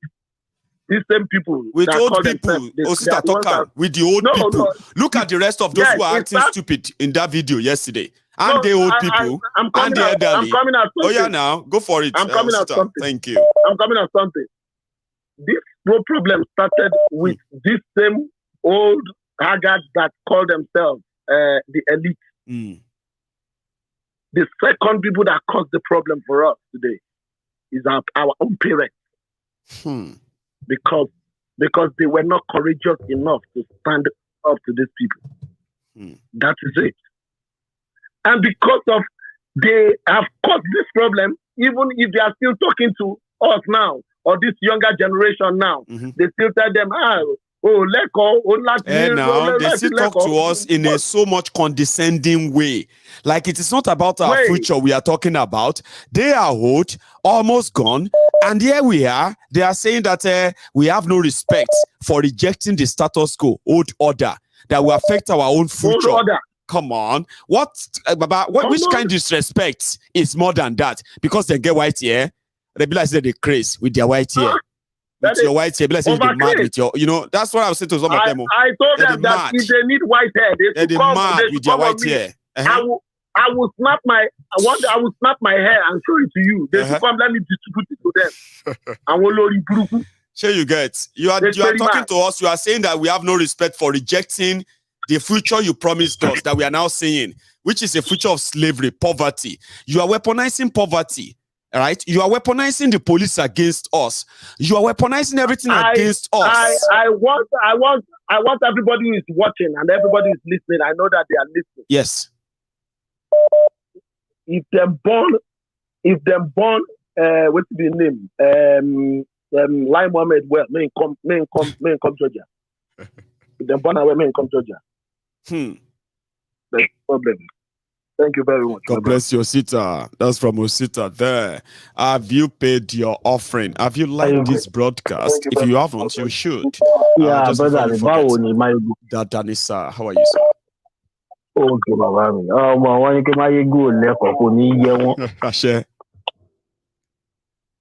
these same people. With old people. With the old people. No. Look at the rest of those who are acting stupid in that video yesterday. And the old people. And the elderly. I'm coming at something. Oh yeah, now. Go for it. I'm coming at something. Thank you. I'm coming at something. This whole problem started with this same old haggards that call themselves the elite. The second people that caused the problem for us today is our own parents. Because they were not courageous enough to stand up to these people. That is it. And because of they have caused this problem, even if they are still talking to us now, or this younger generation now, they still tell them, they still talk to us in a so much condescending way. Like it is not about our future we are talking about. They are old, almost gone, and here we are. They are saying that we have no respect for rejecting the status quo, old order, that will affect our own future. Come on. Which kind of disrespect is more than that? Because they get white hair, they be like they craze with their white hair. With your white hair, be mad with your, that's what I was saying to some of them. I told them that if they need white hair, they mad with their white hair. I will snap my hair and show it to you. They should come, let me distribute it to them. Sure you get. You are talking to us, you are saying that we have no respect for rejecting the future you promised us that we are now saying, which is a future of slavery, poverty. You are weaponizing poverty. Right? You are weaponizing the police against us. You are weaponizing everything against us. I want everybody who is watching and everybody who is listening. I know that they are listening. Yes. If them born, what's the name? Lai Mohammed, well, may come Georgia. If them born away, may come Georgia. That's the problem. Thank you very much. God bless you, Osita. That's from Osita there. Have you paid your offering? Have you liked this broadcast? If you haven't, you should. Yeah, brother. Danisa, how are you, sir? Okay, bàbá mi. Wọ́n ní kí máa yé gò lẹ́kọ̀ọ́ kò ní yẹ wọ́n. Àṣẹ.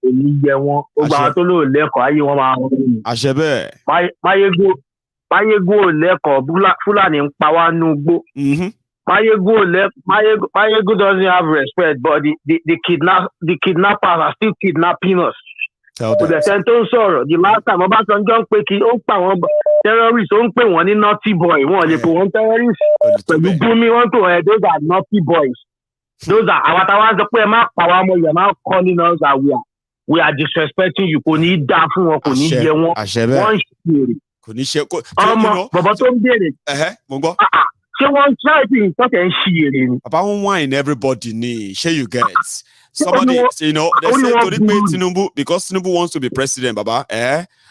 Kò ní yẹ wọ́n. Ó gba àwọn tó lò lẹ́kọ̀ọ́ ayé wọn máa ń rìn. Àṣẹ bẹ́ẹ̀. Máyé gò lẹ́kọ̀ọ́ Fúlàní ń pa wá nú gbó. Mayego doesn't have respect, but the kidnappers are still kidnapping us. The last time Obasanjo ń pè kí ó ń pa àwọn terrorists, ó ń pè wọ́n ní naughty boy. Wọ́n lè pè wọ́n terrorists. Pẹ̀lú Gumi wọ́n pè wọ́n those are naughty boys. Those are àwọn táwọn sọ pé ẹ má pa wá mọ́, yẹn máa calling us that we are disrespecting you. Kò ní dá fún wọn, kò ní jẹ wọn. Wọ́n ń ṣèrè. Kò ní ṣe kó. Bàbá tó ń béèrè. Mo gbọ́. Someone try to talk and share. About wine, everybody need. Share you get. Somebody, they say Tinubu, because Tinubu wants to be president, Baba.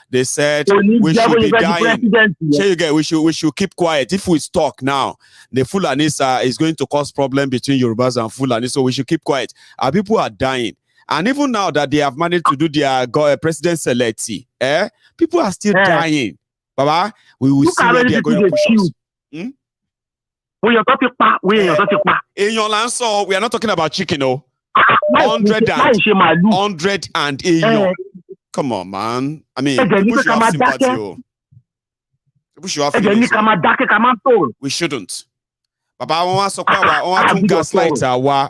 They said we should be dying. Share you get. We should keep quiet. If we talk now, the Fulanis is going to cause problem between Yorubas and Fulani. So we should keep quiet. Our people are dying, and even now that they have managed to do their president selectee, people are still dying. Baba, we will see where they are going to push us. we are talking about. We are not talking about chicken, oh. 100 and come on, man. I mean, people should have sympathy. Oh. People should have feelings. We shouldn't. Papa, I want to gaslight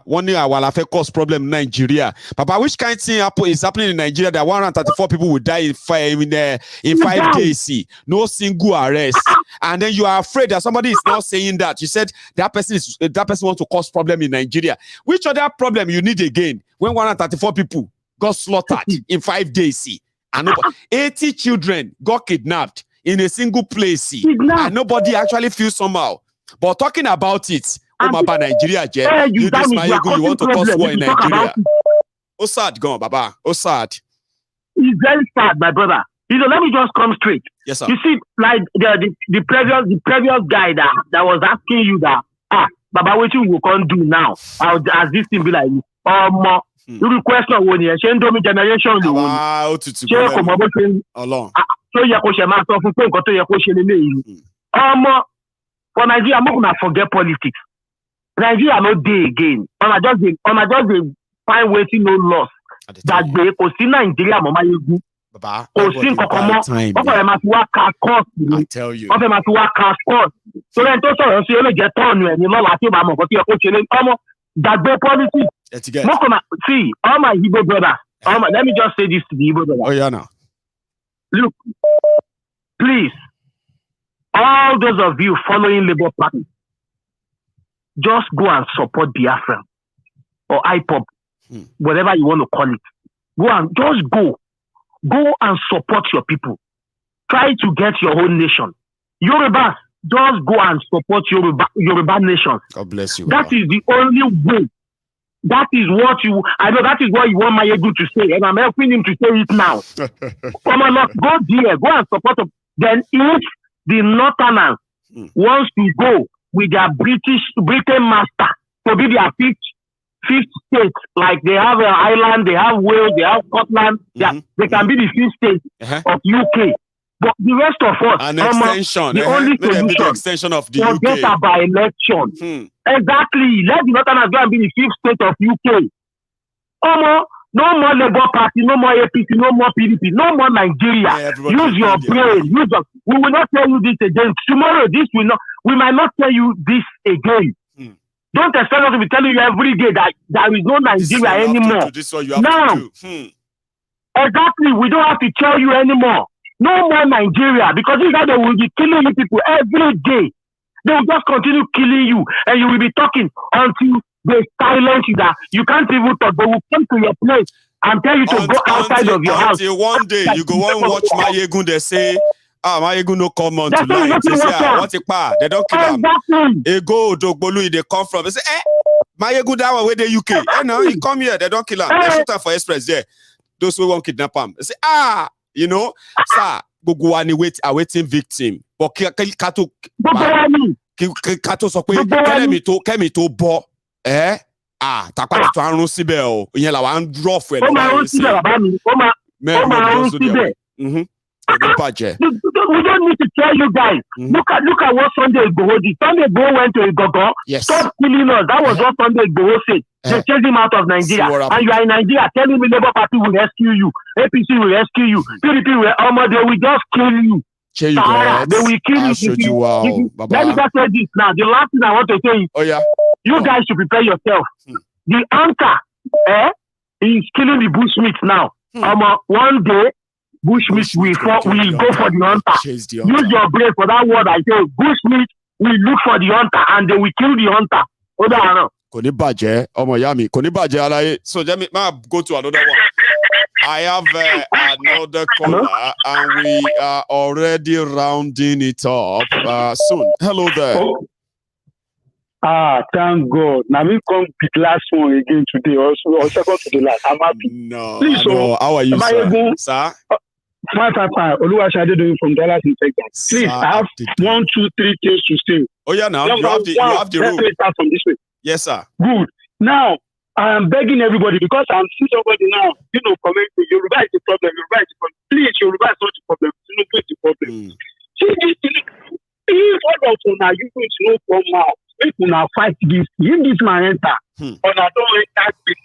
one year while I cause problem in Nigeria. Papa, which kind of thing is happening in Nigeria that 134 people will die in 5 days? No single arrest. And then you are afraid that somebody is now saying that. You said that person wants to cause problem in Nigeria. Which other problem you need again when 134 people got slaughtered in 5 days? And 80 children got kidnapped in a single place. And nobody actually feels somehow. But talking about it, Nigeria, you this Mayegu, you want to cause war in Nigeria. Oh sad, gone, Baba. Oh sad. It's very sad, my brother. Let me just come straight. Yes, sir. You see, like the previous guy that was asking you that, Baba, what you can do now? As this thing be like, you request no one here. She me generation the one. So you question myself for Nigeria, I'm not gonna forget politics. Nigeria no day again. On a just find waiting no loss. That they go see Nigeria, Mama Yugu. Baba, I tell you. So then you only get on and you know like you that the politics. See, all my Igbo brothers. Let me just say this to the Igbo brothers. Oh yeah, now. Look, please. All those of you following Labour Party, just go and support Biafra or IPOP, whatever you want to call it. Go and support your people. Try to get your own nation. Yoruba, just go and support Yoruba nation. God bless you. That is the only way. That is what I know that is what you want Mayegu to say, and I'm helping him to say it now. Come on, go there, go and support them. Then if the Northerners wants to go with their Britain master to be their fifth state, like they have Ireland, they have Wales, they have Scotland, they can be the fifth state of UK. But the rest of us, an extension, the only solution, the extension of the forget UK. about election. Exactly. Let the Northerners go and be the fifth state of UK. No more Labour Party, no more APC, no more PDP, no more Nigeria. Use your brain. We will not tell you this again. Tomorrow, we might not tell you this again. Don't expect us to be telling you every day that there is no Nigeria anymore. Now, exactly, we don't have to tell you anymore. No more Nigeria, because these guys will be killing you people every day. They will just continue killing you, and you will be talking until they silence you that you can't even talk. They will come to your place and tell you to go outside of your house. Until one day you go and watch Mayegun, they say, Mayegun no come on tonight. They say, they don't kill him. They go Dogbolu, they come from. They say, Mayegun that one where the UK. No, he come here, they don't kill him. They shoot him for express there. Those who won't kidnap him. They say, sir, Goguani awaiting victim. But Kato sọ pé kẹ́mi tó bọ́ tàpá tó àrùn síbẹ̀ o ìyẹn làwọn á ń drop ẹ̀ lọ́wọ́ síbẹ̀. We don't need to tell you guys. Look at what Sunday Igboho did. Sunday Igboho went to Igogo. Yes. Stop killing us. That was what Sunday Igboho said. They chased him out of Nigeria. And you are in Nigeria telling me Labour Party will rescue you. APC will rescue you. PDP will they will just kill you. They will kill you. Let me just say this now. The last thing I want to say is, you guys should prepare yourself. The anchor is killing the bushmeat now. One day, bushmeat will go for the hunter. Use your brain for that word I say. Bushmeat will look for the hunter and they will kill the hunter. Kò ní bàjẹ́ ọmọ ìyá mi kò ní bàjẹ́ aláyé. So let me go to another one. I have another caller and we are already rounding it up soon. Hello there. Thank God. Now we come with last one again today, or second to the last. I'm happy. No, please, no. How are you, sir? Sir? Fine. Oluwaseade doing from Dallas in Texas. Please, I have 1, 2, 3 things to say. Oh yeah, now you have the room. Let's start from this way. Yes, sir. Good. Now, I am begging everybody because I'm seeing somebody now, commenting, Yoruba is the problem, Yoruba is the problem. Please, Yoruba is not the problem. Tinubu is the problem. See, this thing, if all of you now, you going to know from now, when una fight this. If this man enter, on a don't enter this.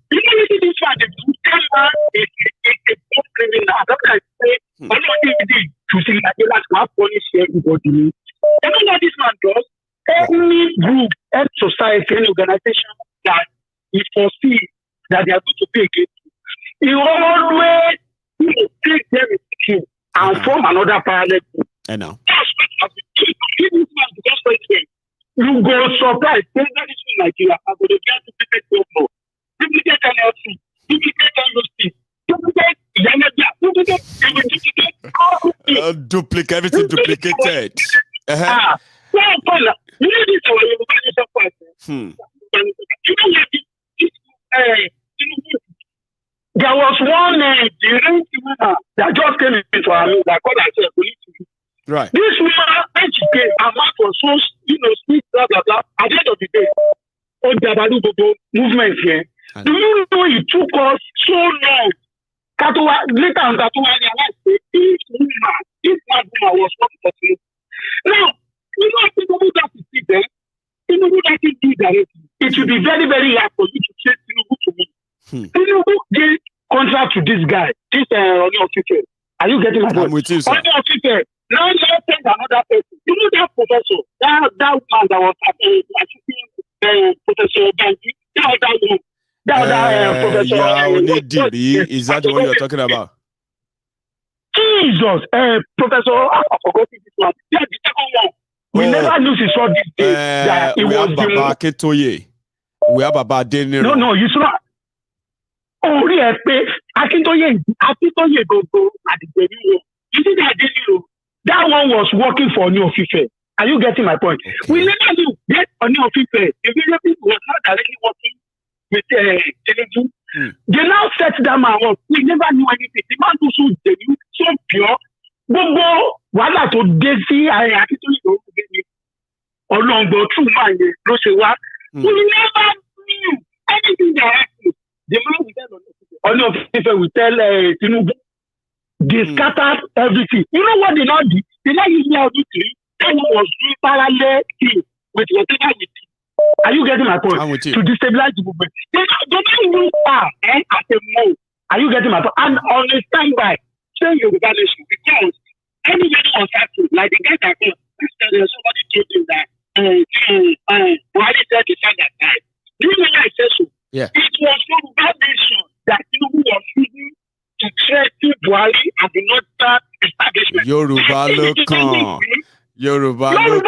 You know, this man, the brutal man is a criminal. That's why I say, I'm not easy to see that you have punish everybody. You know what this man does? Any group, any society, any organization that he foresees that they are going to pay against you, he always take them in and form another parallel group. I know. That's what this man because president. You go surprise, president is in Nigeria, and go to get duplicate governor, duplicate NLC, duplicate NLC, duplicate Yanabia, duplicate everything duplicated. You know this our Yoruba Nation person. You know what there was one woman that just came into our room that called herself police. Right. This woman, when she came, her mouth was so, sweet, blah, blah, blah. At the end of the day, on the movement here, do you know it took us so long? Later on, Katuwa realized that this woman was not possible. Now, you know, Tinubu doesn't see them. Tinubu doesn't do directly. It will be very, very hard for you to say Tinubu to me. Tinubu gave contract to this guy, this Oni Officer. Are you getting my point? I'm with you, sir. Oni Officer. Now let's take another person. You know that professor, that man that was assisting Professor Banji, that one. Professor. Is that the one you're talking about? Jesus, Professor, I forgot this one. Yeah, the second one. We never knew she saw this day. That it we was have Baba Akintoye. We have Baba Deniro. No, you saw. Oh, yeah, Akintoye go at the Benue. You see that Deniro? That one was working for New Office. Are you getting my point? Okay. We never knew that on New Office. The video people was not directly working with Tinubu. They now set that man up. We never knew anything. The man was so genuine, so pure. Gbogbo wàhálà tó dé sí Akintoye ló ń gbé ní ọlọ́ngbọ̀n true man yẹn ló ṣe wá. We never knew anything that happened. The man will tell on New Office will tell Tinubu. They scattered everything. You know what they now did? They now use me out to three. That one was doing parallel thing with whatever we did. Are you getting my point? To destabilize the movement. They don't even start at a mode. Are you getting my point? And on a standby, saying Yoruba Nation, because anybody was acting, like the guy that somebody told him that Buhari said the saga died. Do you know why I said so? Yeah. It was Yoruba Nation that Tinubu was using to threaten Buhari and the northern establishment. Yoruba ló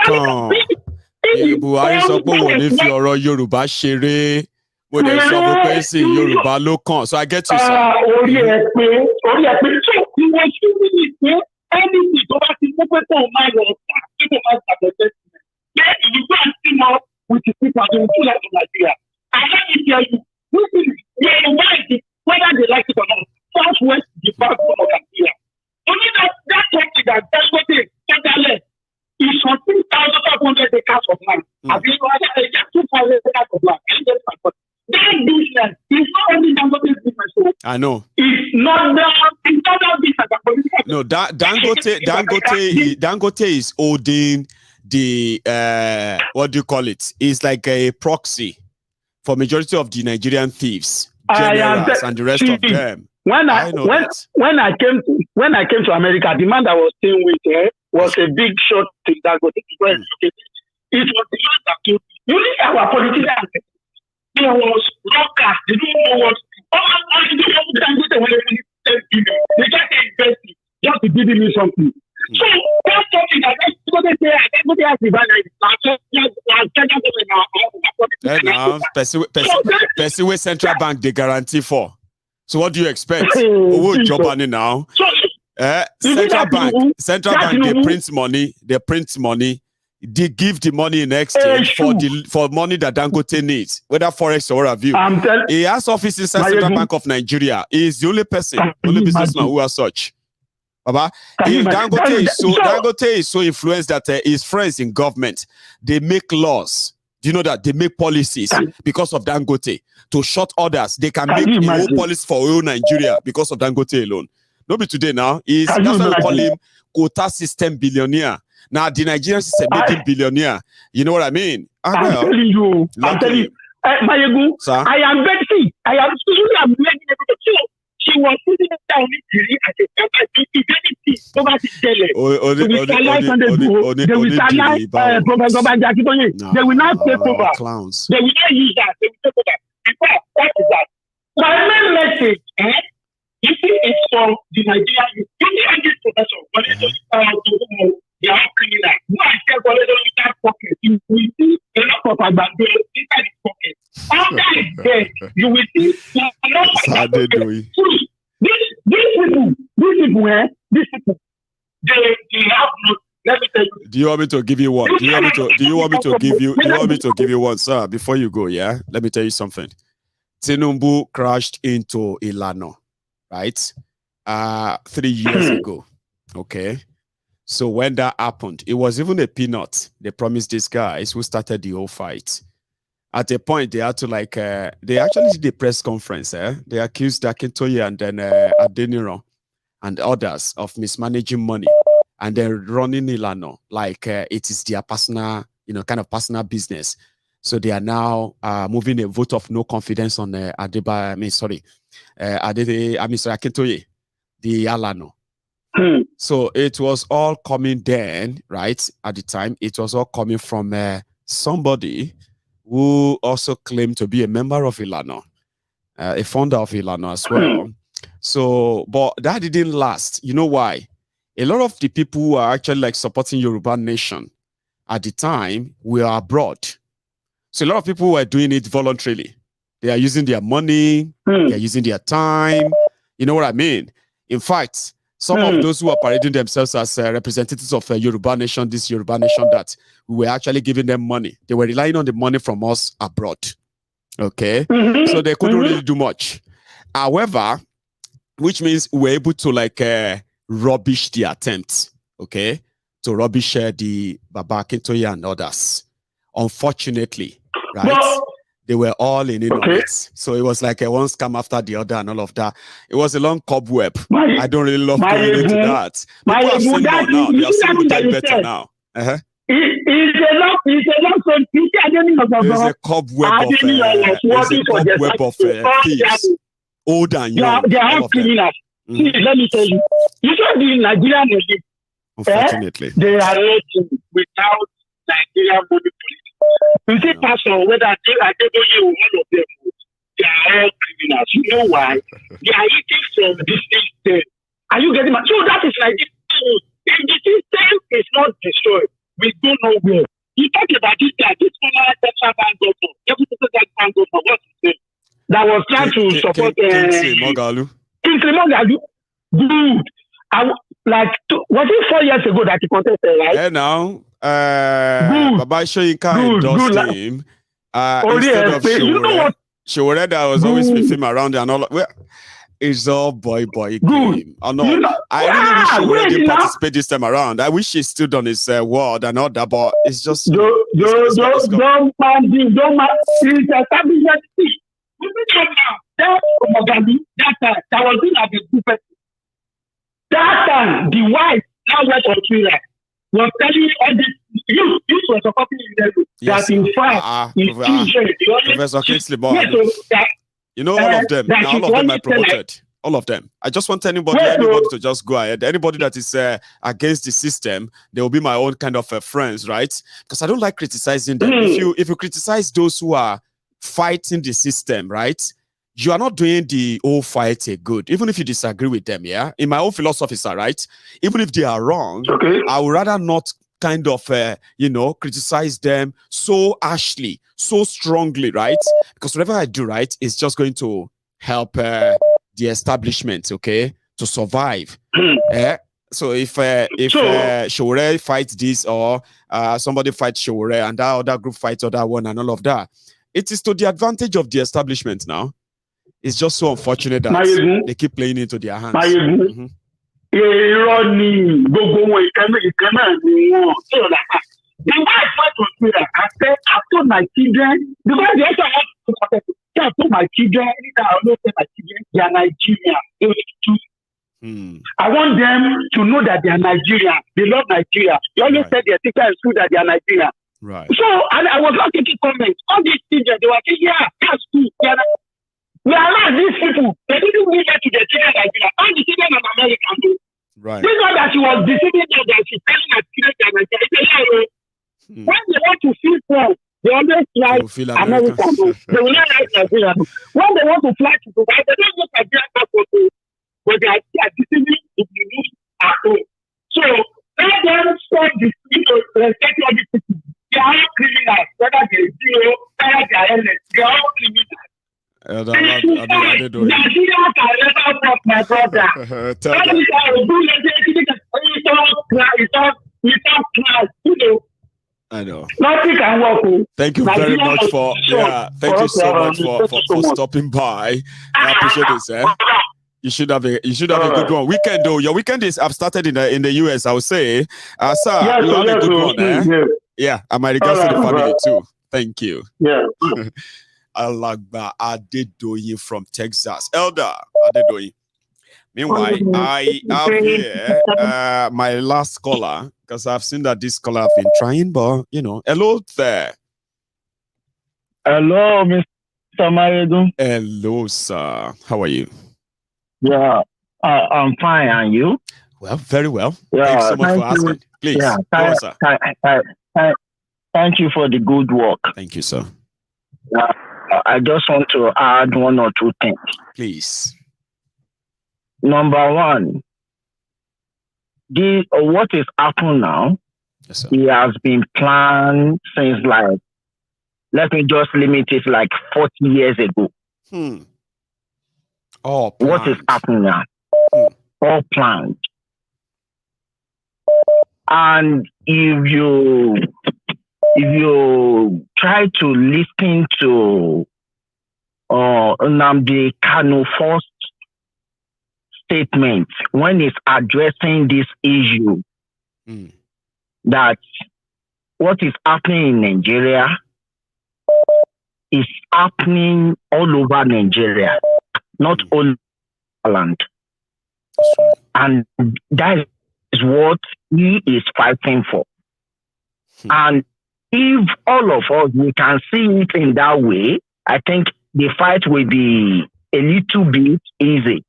kàn. Buhari sọ pé òun ní fi ọ̀rọ̀ Yorùbá ṣeré. Mo dẹ̀ sọ fún pé sí Yorùbá ló kàn. So I get you, sir. Orí ẹ pé so ìwọ ṣe ní ìpín anything tó bá ti mú pé kó o máa lọ ọ̀tá kí o máa ṣàbẹ̀tẹ̀ sí i. Then you go and team up with the people and they will do that in Nigeria. And let me tell you, Yoruba is whether they like it or not. Southwest the backbone of Nigeria. Only that country that Dangote Federal is on 3,500 acres of land. Have you know 2,000 acres of land? That business is not only Dangote's business. I know. It's not that business. No, Dangote is holding the what do you call it? It's like a proxy for majority of the Nigerian thieves, generals, and the rest of them. When I came to America, the man that was staying with was a big shot thing that got it. It was the man that told me, you need our politicians. There was rockers, they didn't know what to do. They just invested just to give me something. So that's something that person with central bank they guarantee for. So what do you expect? Owó ìjọba ni now. Central bank they print money. They give the money in exchange for money that Dangote needs, whether forex or what have you. He has office inside Central Bank of Nigeria. He is the only businessman who has such. Baba, Dangote is so influenced that his friends in government, they make laws. Do you know that they make policies because of Dangote to shut others? They can make a whole policy for all Nigeria because of Dangote alone. Not be today now. That's why we call him quota system billionaire. Now the Nigerian is a making billionaire. You know what I mean? I'm telling you. Mayegu, I am begging. I'm begging everybody. She was sitting down in Giri at the time. If anything, over the jelly. They will start Professor Banjakitoye. They will not take over. Clowns. They will not use that. They will take over. Before, what is that? My main message, you see, it's for the Nigerian youth. You see, this professor, when they are criminal. No, I said, when they don't have pocket, you will see a lot of abandonment inside the pocket. After it's dead, you will see a lot of abandonment. These people, they have no. Let me tell you. Do you want me to give you one? Do you want me to give you one, sir? Before you go, yeah. Let me tell you something. Tinubu crashed into Ilano, right? 3 years ago. Okay. So when that happened, it was even a peanut. They promised these guys who started the whole fight. At a point, they had to they actually did a press conference. They accused Akintoye and then Adeniro and others of mismanaging money and then running Ilano like it is their personal, kind of personal business. So they are now moving a vote of no confidence on Akintoye, the Alano. So it was all coming then, right? At the time, it was all coming from somebody who also claimed to be a member of Ilano, a founder of Ilano as well. So, but that didn't last. You know why? A lot of the people who are actually supporting Yoruba Nation at the time were abroad. So a lot of people were doing it voluntarily. They are using their money, they are using their time. You know what I mean? In fact, some of those who are parading themselves as representatives of Yoruba Nation, this Yoruba Nation, that we were actually giving them money. They were relying on the money from us abroad. Okay? So they couldn't really do much. However, which means we were able to rubbish the attempt, okay? To rubbish the Baba Akintoye and others. Unfortunately, right? They were all in it on it. So it was like one scam after the other and all of that. It was a long cobweb. I don't really love going into that. People have seen more now. They have seen it get better now. It's a cobweb of thieves. Old and young. They are criminals. See, let me tell you. You know the Nigerian elite. Unfortunately. They are nothing without Nigerian body police. You see, Pastor, whether I tell you all of them, they are all criminals. You know why? They are eating from this system. Are you getting my? So that is like this. If the system is not destroyed, we go nowhere. You talk about this guy, this former central bank governor, what he said, that was trying to support Kingsley Moghalu. Dude, was it 4 years ago that he contested, right? Yeah, now. Baba Shoyinka endorsed him instead of Showore that was always with him around and all. Well, it's all boy game. I know. I really wish Showore didn't participate this time around. I wish he stood on his word and all that, but it's just don't mind. He's establishment. That was doing at the group. That time, the wife now went on Twitter. Was telling all this, you were supporting them that in fact, Professor Kingsley, you know, all of them. Now, all of them I promoted. All of them. I just want anybody to just go ahead. Anybody that is against the system, they will be my own kind of friends, right? Because I don't like criticizing them. If you criticize those who are fighting the system, right? You are not doing the whole fight a good, even if you disagree with them, yeah? In my own philosophy, sir, right? Even if they are wrong, I would rather not kind of, criticize them so harshly, so strongly, right? Because whatever I do, right, is just going to help the establishment, okay, to survive. So if Showore fights this or somebody fights Showore and that other group fights other one and all of that, it is to the advantage of the establishment now. It's just so unfortunate that they keep playing into their hands. The wife went to Twitter and said, I told my children, because they also have to protect. I told my children, anytime I don't say my children, they are Nigerian. They will choose. I want them to know that they are Nigerian. They love Nigeria. They always said their teacher in school that they are Nigerian. Right. So I was not taking comments. All these children, they were saying, yeah, that's good. Whereas these people, they didn't give it to their children Nigeria. All the children of America do. Right. This one that she was deceiving them, that she's telling her children that Nigeria. When they want to feel proud, they always like American. They will not like Nigeria. When they want to fly to Dubai, they don't look Nigeria passport, but they are deceiving the news at home. So let them stop this, respect all these people. They are all criminals, whether they are zero, whether they are endless, they are all criminals. Nigeria can never work, my brother. I know. Nothing can work. Thank you very much for thank you so much for stopping by. I appreciate it, sir. You should have a good one. Weekend though. Your weekend is I've started in the US, I would say. Sir, you have a good one, eh? Yeah, and my regards to the family too. Thank you. Yeah. Alagba Adedoyin from Texas. Elder Adedoyin. Meanwhile, I have here my last caller, because I've seen that this caller have been trying, but hello there. Hello, Mr. Mayedu. Hello, sir. How are you? Yeah, I'm fine. And you? Well, very well. Yeah, thanks so much for asking. Please, go on, sir. Thank you for the good work. Thank you, sir. I just want to add one or two things. Please. Number one, what is happening now, yes, sir. It has been planned since let me just limit it 40 years ago. Oh, what is happening now? All planned. And if you try to listen to Nnamdi Kanu first statement when he's addressing this issue, that what is happening in Nigeria is happening all over Nigeria, not all land. And that is what he is fighting for. And if all of us, we can see it in that way, I think the fight will be a little bit easy.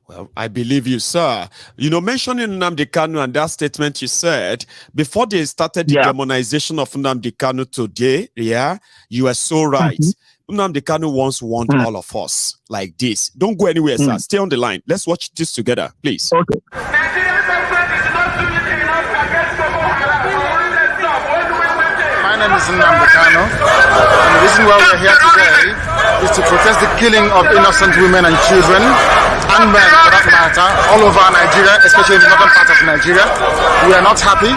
Well, I believe you, sir. Mentioning Nnamdi Kanu and that statement you said, before they started the demonization of Nnamdi Kanu today, you are so right. Nnamdi Kanu once warned all of us like this. Don't go anywhere, sir. Stay on the line. Let's watch this together, please. Okay. My name is Nnamdi Kanu, and the reason why we're here today is to protest the killing of innocent women and children, and men for that matter, all over Nigeria, especially in the northern part of Nigeria. We are not happy,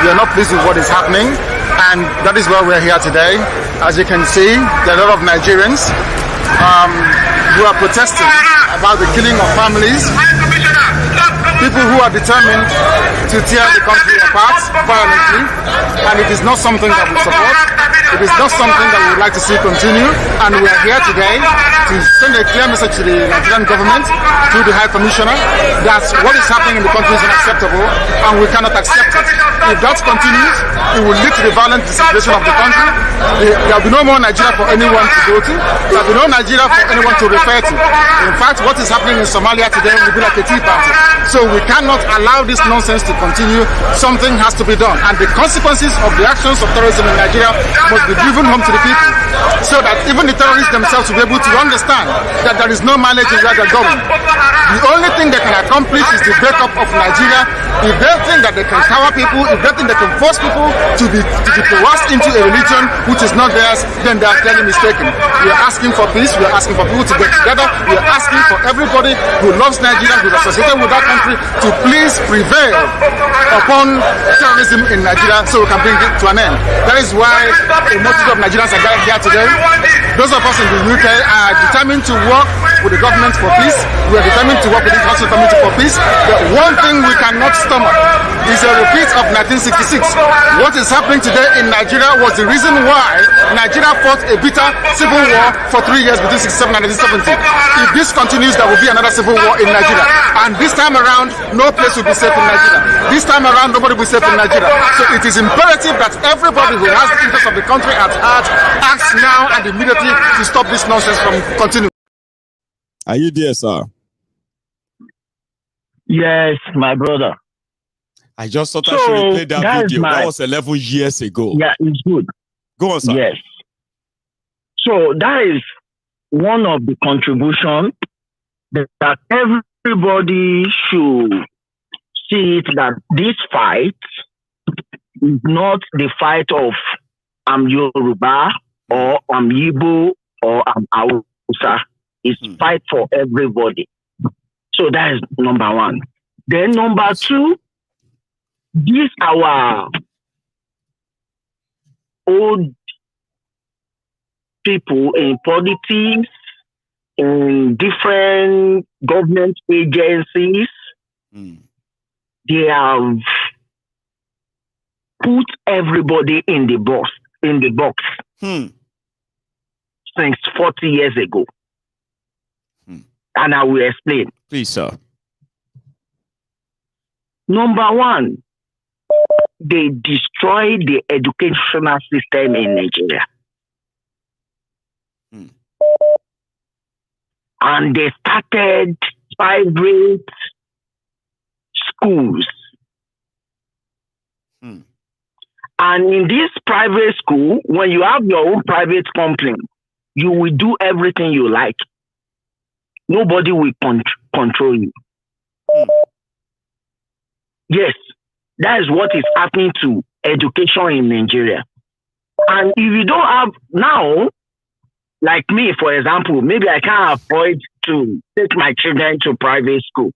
we are not pleased with what is happening, and that is why we're here today. As you can see, there are a lot of Nigerians who are protesting about the killing of families, people who are determined to tear the country apart violently, and it is not something that we support. It is not something that we would like to see continue, and we are here today to send a clear message to the Nigerian government through the High Commissioner that what is happening in the country is unacceptable, and we cannot accept it. If that continues, it will lead to the violent disintegration of the country. There will be no more Nigeria for anyone to go to. There will be no Nigeria for anyone to refer to. In fact, what is happening in Somalia today will be like a tea party. So we cannot allow this nonsense to continue. Something has to be done, and the consequences of the actions of terrorism in Nigeria must be driven home to the people, so that even the terrorists themselves will be able to understand that there is no mileage in where they're going. The only thing they can accomplish is the breakup of Nigeria. If they think that they can cower people, if they think they can force people to be coerced into a religion which is not theirs, then they are clearly mistaken. We are asking for peace. We are asking for people to get together. We are asking for everybody who loves Nigeria, who is associated with that country, to please prevail upon terrorism in Nigeria so we can bring it to an end. That is why a multitude of Nigerians are gathered here today. Those of us in the UK are determined to work with the government for peace. We are determined to work with the international community for peace. But one thing we cannot stomach is a repeat of 1966. What is happening today in Nigeria was the reason why Nigeria fought a bitter civil war for 3 years between 67 and 1970. If this continues, there will be another civil war in Nigeria. And this time around, no place will be safe in Nigeria. This time around, nobody will be safe in Nigeria. So it is imperative that everybody who has the interest of the country at heart acts now and immediately to stop this nonsense from continuing. Are you there, sir? Yes, my brother. I just thought I should replay that video. That was 11 years ago. Yeah, it's good. Go on, sir. Yes. So that is one of the contributions that everybody should see it, that this fight is not the fight of I'm Yoruba or I'm Igbo or I'm Hausa. It's fight for everybody. So that is number one. Then number two, these our old people in politics, in different government agencies, they have put everybody in the box since 40 years ago. And I will explain. Please, sir. Number one, they destroyed the educational system in Nigeria. And they started private schools. And in this private school, when you have your own private company, you will do everything you like. Nobody will control you. Yes, that is what is happening to education in Nigeria. And if you don't have now, like me, for example, maybe I can't afford to take my children to private school.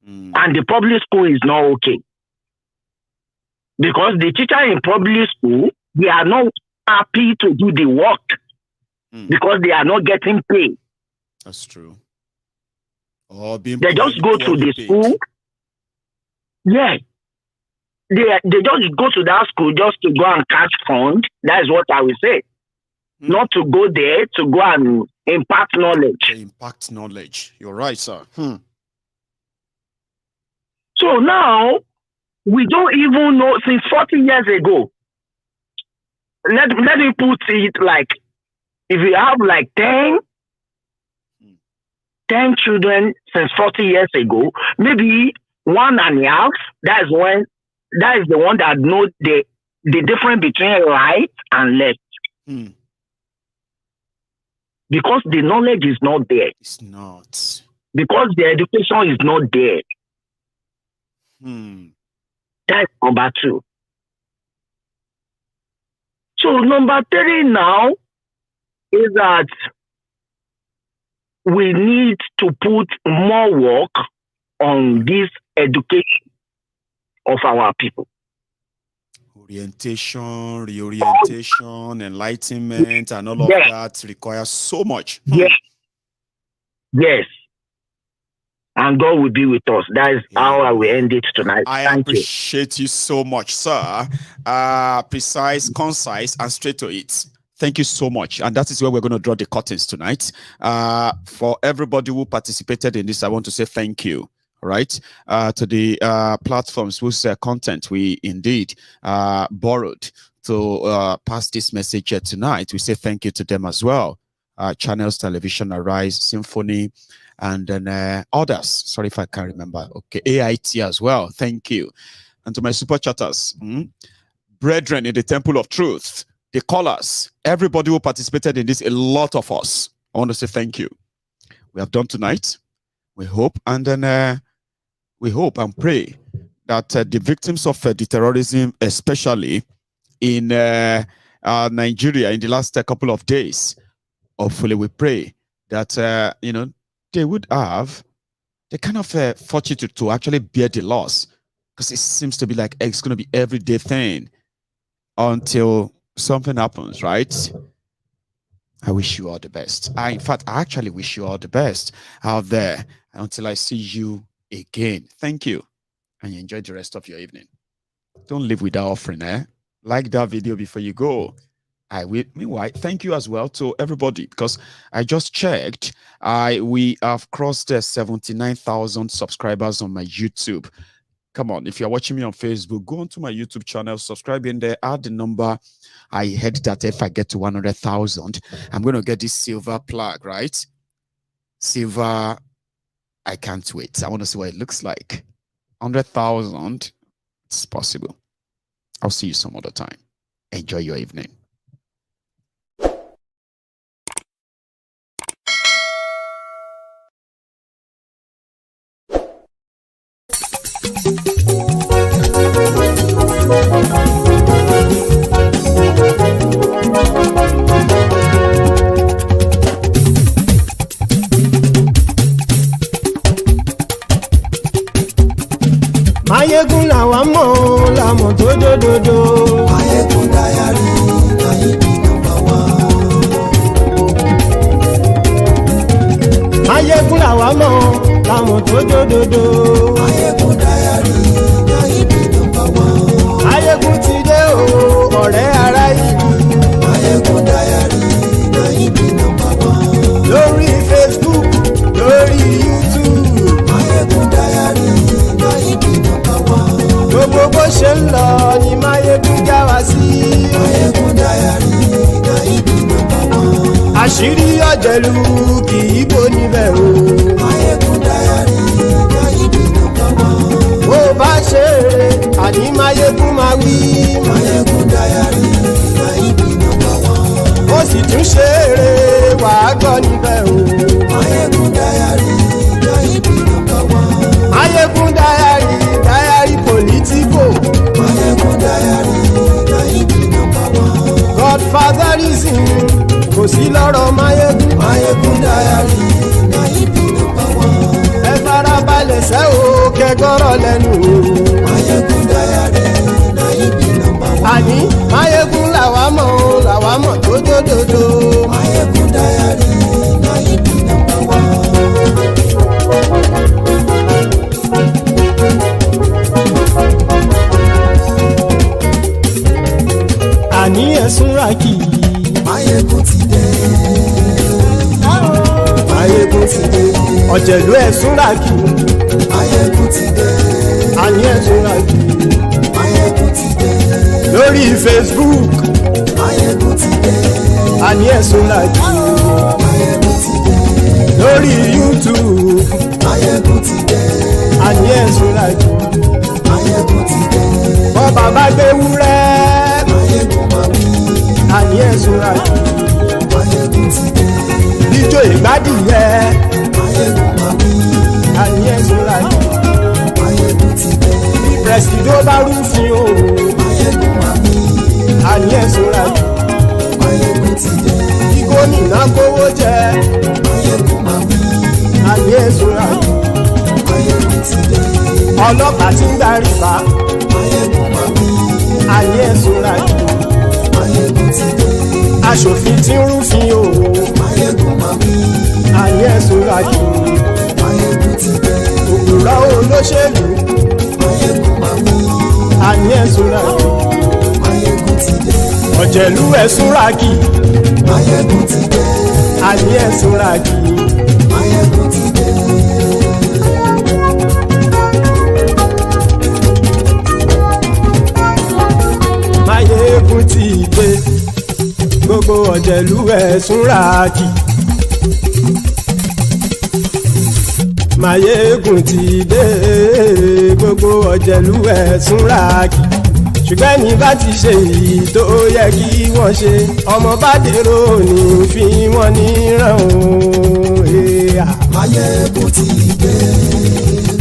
And the public school is not okay. Because the teacher in public school, they are not happy to do the work because they are not getting paid. That's true. They just go to the school. Yeah. They just go to that school just to go and catch fund. That is what I will say. Not to go there to go and impart knowledge. Impact knowledge. You're right, sir. So now, we don't even know, since 40 years ago, let me put it like, if you have like 10 children since 40 years ago, maybe 1.5, that is the one that knows the difference between right and left. Because the knowledge is not there. It's not. Because the education is not there. That's number two. So number three now is that we need to put more work on this education of our people. Orientation, reorientation, enlightenment, and all of that requires so much. Yes. And God will be with us. That is how I will end it tonight. I appreciate you so much, sir. Precise, concise, and straight to it. Thank you so much. And that is where we're going to draw the curtains tonight. For everybody who participated in this, I want to say thank you. Right? To the platforms whose content we indeed borrowed to pass this message here tonight. We say thank you to them as well. Channels, Television, Arise, Symphony, and then others. Sorry if I can't remember. Okay, AIT as well. Thank you. And to my super chatters, brethren in the Temple of Truth, the callers, everybody who participated in this, a lot of us. I want to say thank you. We have done tonight. We hope, and then we hope and pray that the victims of the terrorism, especially in Nigeria in the last couple of days, hopefully we pray that, they would have the kind of fortitude to actually bear the loss, because it seems to be like it's going to be everyday thing until something happens, right? I wish you all the best. In fact, I actually wish you all the best out there until I see you again. Thank you. And you enjoy the rest of your evening. Don't leave without offering, eh? Like that video before you go. I will. Meanwhile, thank you as well to everybody, because I just checked. We have crossed 79,000 subscribers on my YouTube. Come on, if you're watching me on Facebook, go onto my YouTube channel, subscribe in there, add the number. I heard that if I get to 100,000, I'm going to get this silver plug, right? Silver, I can't wait. I want to see what it looks like. 100,000, it's possible. I'll see you some other time. Enjoy your evening. Mayegun làwa mọ̀ làmọ̀ tó dòdòdò. Mayegun dayari Nayibi #1. Mayegun làwa mọ̀ làmọ̀ tó dòdòdò. Mayegun dayari Nayibi #1. Mayegun ti dé o ọ̀rẹ́ ara ìlú. Mayegun dayari Nayibi #1. Lórí Facebook, lórí YouTube. Mayegun dayari Nayibi #1. Gbogbo bó ṣe ń lọ ni Mayegun já wa sí. Mayegun dayari Nayibi #1. Àṣírí ọ̀jẹ̀lú kì í bò níbẹ̀ o. Mayegun dayari Nayibi #1. Bó bá ṣe eré àní Mayegun máa wí. Mayegun dayari Nayibi #1. Ó sì tún ṣe eré wàá gbọ́ níbẹ̀ o. Mayegun dayari Nayibi #1. Mayegun dayari politico. Mayegun dayari Nayibi #1. Godfatherism kò sí lọ́rọ̀ Mayegun. Mayegun dayari Nayibi #1. Ẹ farabalẹ̀ sẹ́ o kẹgọ́rọ̀ lẹ́nu o. Mayegun dayari Nayibi #1. Àní Mayegun làwa mọ̀ tó dòdòdò. Mayegun dayari Nayibi #1. Àní ẹ̀sùn ràkì. Mayegun ti dé. Mayegun ti dé. Ọ̀jẹ̀lú ẹ̀sùn ràkì. Mayegun ti dé. Àní ẹ̀sùn ràkì. Mayegun ti dé. Lórí Facebook. Mayegun ti dé. Àní ẹ̀sùn ràkì. Mayegun ti dé. Lórí YouTube. Mayegun ti dé. Àní ẹ̀sùn ràkì. Mayegun ti dé. Bọ́ bàbá gbé wúrẹ́. Mayegun máa wí. Àní ẹ̀sùn ràkì. Mayegun ti dé. Ijó ìgbádìyẹ. Mayegun máa wí. Àní ẹ̀sùn ràkì. Mayegun ti dé. Bí pẹ̀sìdó bá rúfin o. Mayegun máa wí. Àní ẹ̀sùn ràkì. Mayegun ti dé. Bí gómìnà kówó jẹ. Mayegun máa wí. Àní ẹ̀sùn ràkì. Mayegun ti dé. Ọlọ́pàá ti ń darí bá. Mayegun máa wí. Àní ẹ̀sùn ràkì. Mayegun ti dé. Aṣòfin tí ń rúfin o. Mayegun máa wí. Àní ẹ̀sùn ràkì. Mayegun ti dé. Òpùrọ́ olóṣèlú. Mayegun máa wí. Àní ẹ̀sùn ràkì. Mayegun ti dé. Ọ̀jẹ̀lú ẹ̀sùn ràkì. Mayegun ti dé. Àní ẹ̀sùn ràkì. Mayegun ti dé. Mayegun ti dé. Gbogbo ọ̀jẹ̀lú ẹ̀sùn ràkì. Mayegun ti dé. Gbogbo ọ̀jẹ̀lú ẹ̀sùn ràkì. Ṣùgbọ́n ní bá ti ṣe èyí tó yẹ kí wọ́n ṣe, ọmọ bá dèrò ní fi wọ́n níran o. Mayegun ti dé.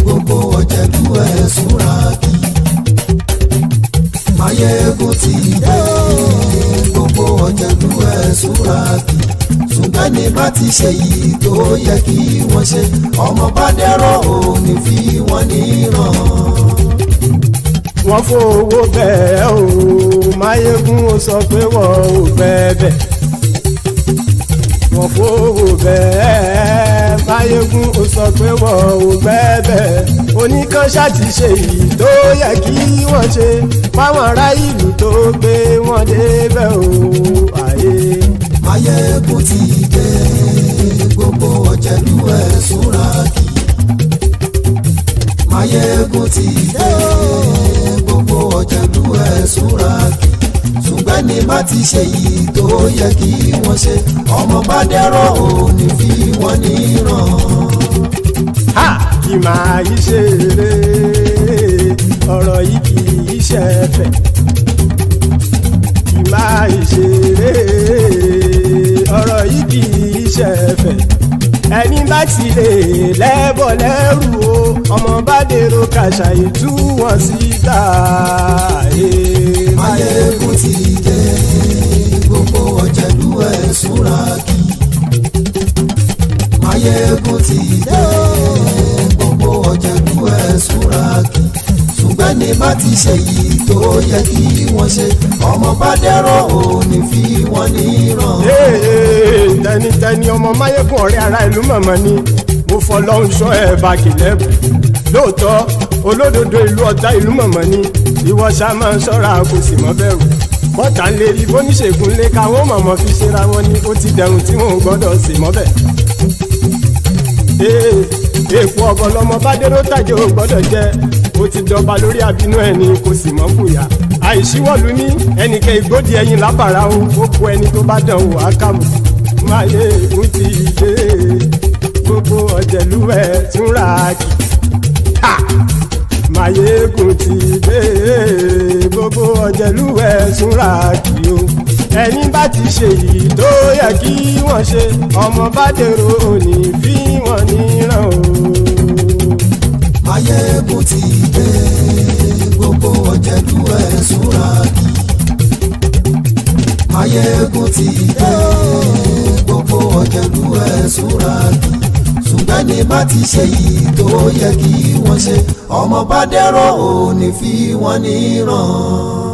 Gbogbo ọ̀jẹ̀lú ẹ̀sùn ràkì. Mayegun ti dé. Gbogbo ọ̀jẹ̀lú ẹ̀sùn ràkì. Ṣùgbọ́n ní bá ti ṣe èyí tó yẹ kí wọ́n ṣe, ọmọ bá dèrò ní fi wọ́n níran. Wọ́n fowó bẹ́ẹ̀ o. Mayegun ó sọ pé wọ́n ò bẹ́ẹ̀ bẹ́ẹ̀. wọ́n fowó bẹ́ẹ̀ Máyégún ó sọ pé wọ́n ò gbẹ́bẹ̀ oníkan ṣáàtì ṣe èyí tó yẹ kí wọ́n ṣe fáwọn ará ìlú tó gbé wọn débẹ̀ o ayé. Máyégún ti dé gbogbo ọ̀jẹ̀lú ẹ̀ súnra kì Máyégún ti dé gbogbo ọ̀jẹ̀lú ẹ̀ súnra kì ṣùgbọ́n ní bá ti ṣe yìí tó yẹ kí wọ́n ṣe ọmọ bá dẹ́rọ̀ ò ní fi wọ́n níran. Kì máa yí ṣe eré ọ̀rọ̀ yìí kì í ṣe ẹ̀fẹ̀ kì máa yí ṣe eré ọ̀rọ̀ yìí kì í ṣe ẹ̀fẹ̀ ẹni bá ti lè lẹ́bọ̀ lẹ́rù o ọmọ bá dèrò kàṣà ìtú wọn síta. Máyégún ti dé gbogbo ọ̀jẹ̀lú ẹ̀ súnra kì Máyégún ti dé gbogbo ọ̀jẹ̀lú ẹ̀ súnra kì ṣùgbọ́n ní bá ti ṣe yìí tó yẹ kí wọ́n ṣe ọmọ bá dẹ́rọ̀ ò ní fi wọ́n níran. tẹnitẹni ọmọ Máyégún ọ̀rẹ́ ara ìlú mọ̀mọ́ ni mo fọlọ́run ṣọ́ ẹ̀ bá kìlẹ́bù lóòótọ́ olódodo ìlú ọ̀tá ìlú mọ̀mọ́ ni ìwọ ṣá máa ń ṣọ́ra kò sì mọ́ bẹ̀rù bọ́tà ń lè rí bóníṣègùn lé káwọn mọ̀mọ́ fi ṣera wọn ni ó ti dẹrùn tí wọn ò gbọ́dọ̀ sì mọ́ bẹ̀. èèpo ọ̀gọ̀lọ́mọ bá dérò tàjẹ́ ò gbọ́dọ̀ jẹ́ ó ti dọba lórí àbínú ẹni kò sì mọ́ fòyà àìsíwọ̀lú ní ẹnìkẹ́ ìgbódì ẹyin lábàrá o ó kó ẹni tó bá dán o àkàmù. Máyégún ti dé gbogbo ọ̀jẹ̀lú ẹ̀ túnra kì Máyégún ti dé gbogbo ọ̀jẹ̀lú ẹ̀ túnra kì o ẹni bá ti ṣe yìí tó yẹ kí wọ́n ṣe ọmọ bá dèrò òní fi wọ́n níran o. Máyégún ti dé gbogbo ọ̀jẹ̀lú ẹ̀ súnra kì Máyégún ti dé gbogbo ọ̀jẹ̀lú ẹ̀ súnra kì ṣùgbọ́n ní bá ti ṣe yìí tó yẹ kí wọ́n ṣe ọmọ bá dẹ́rọ̀ ò ní fi wọ́n níran.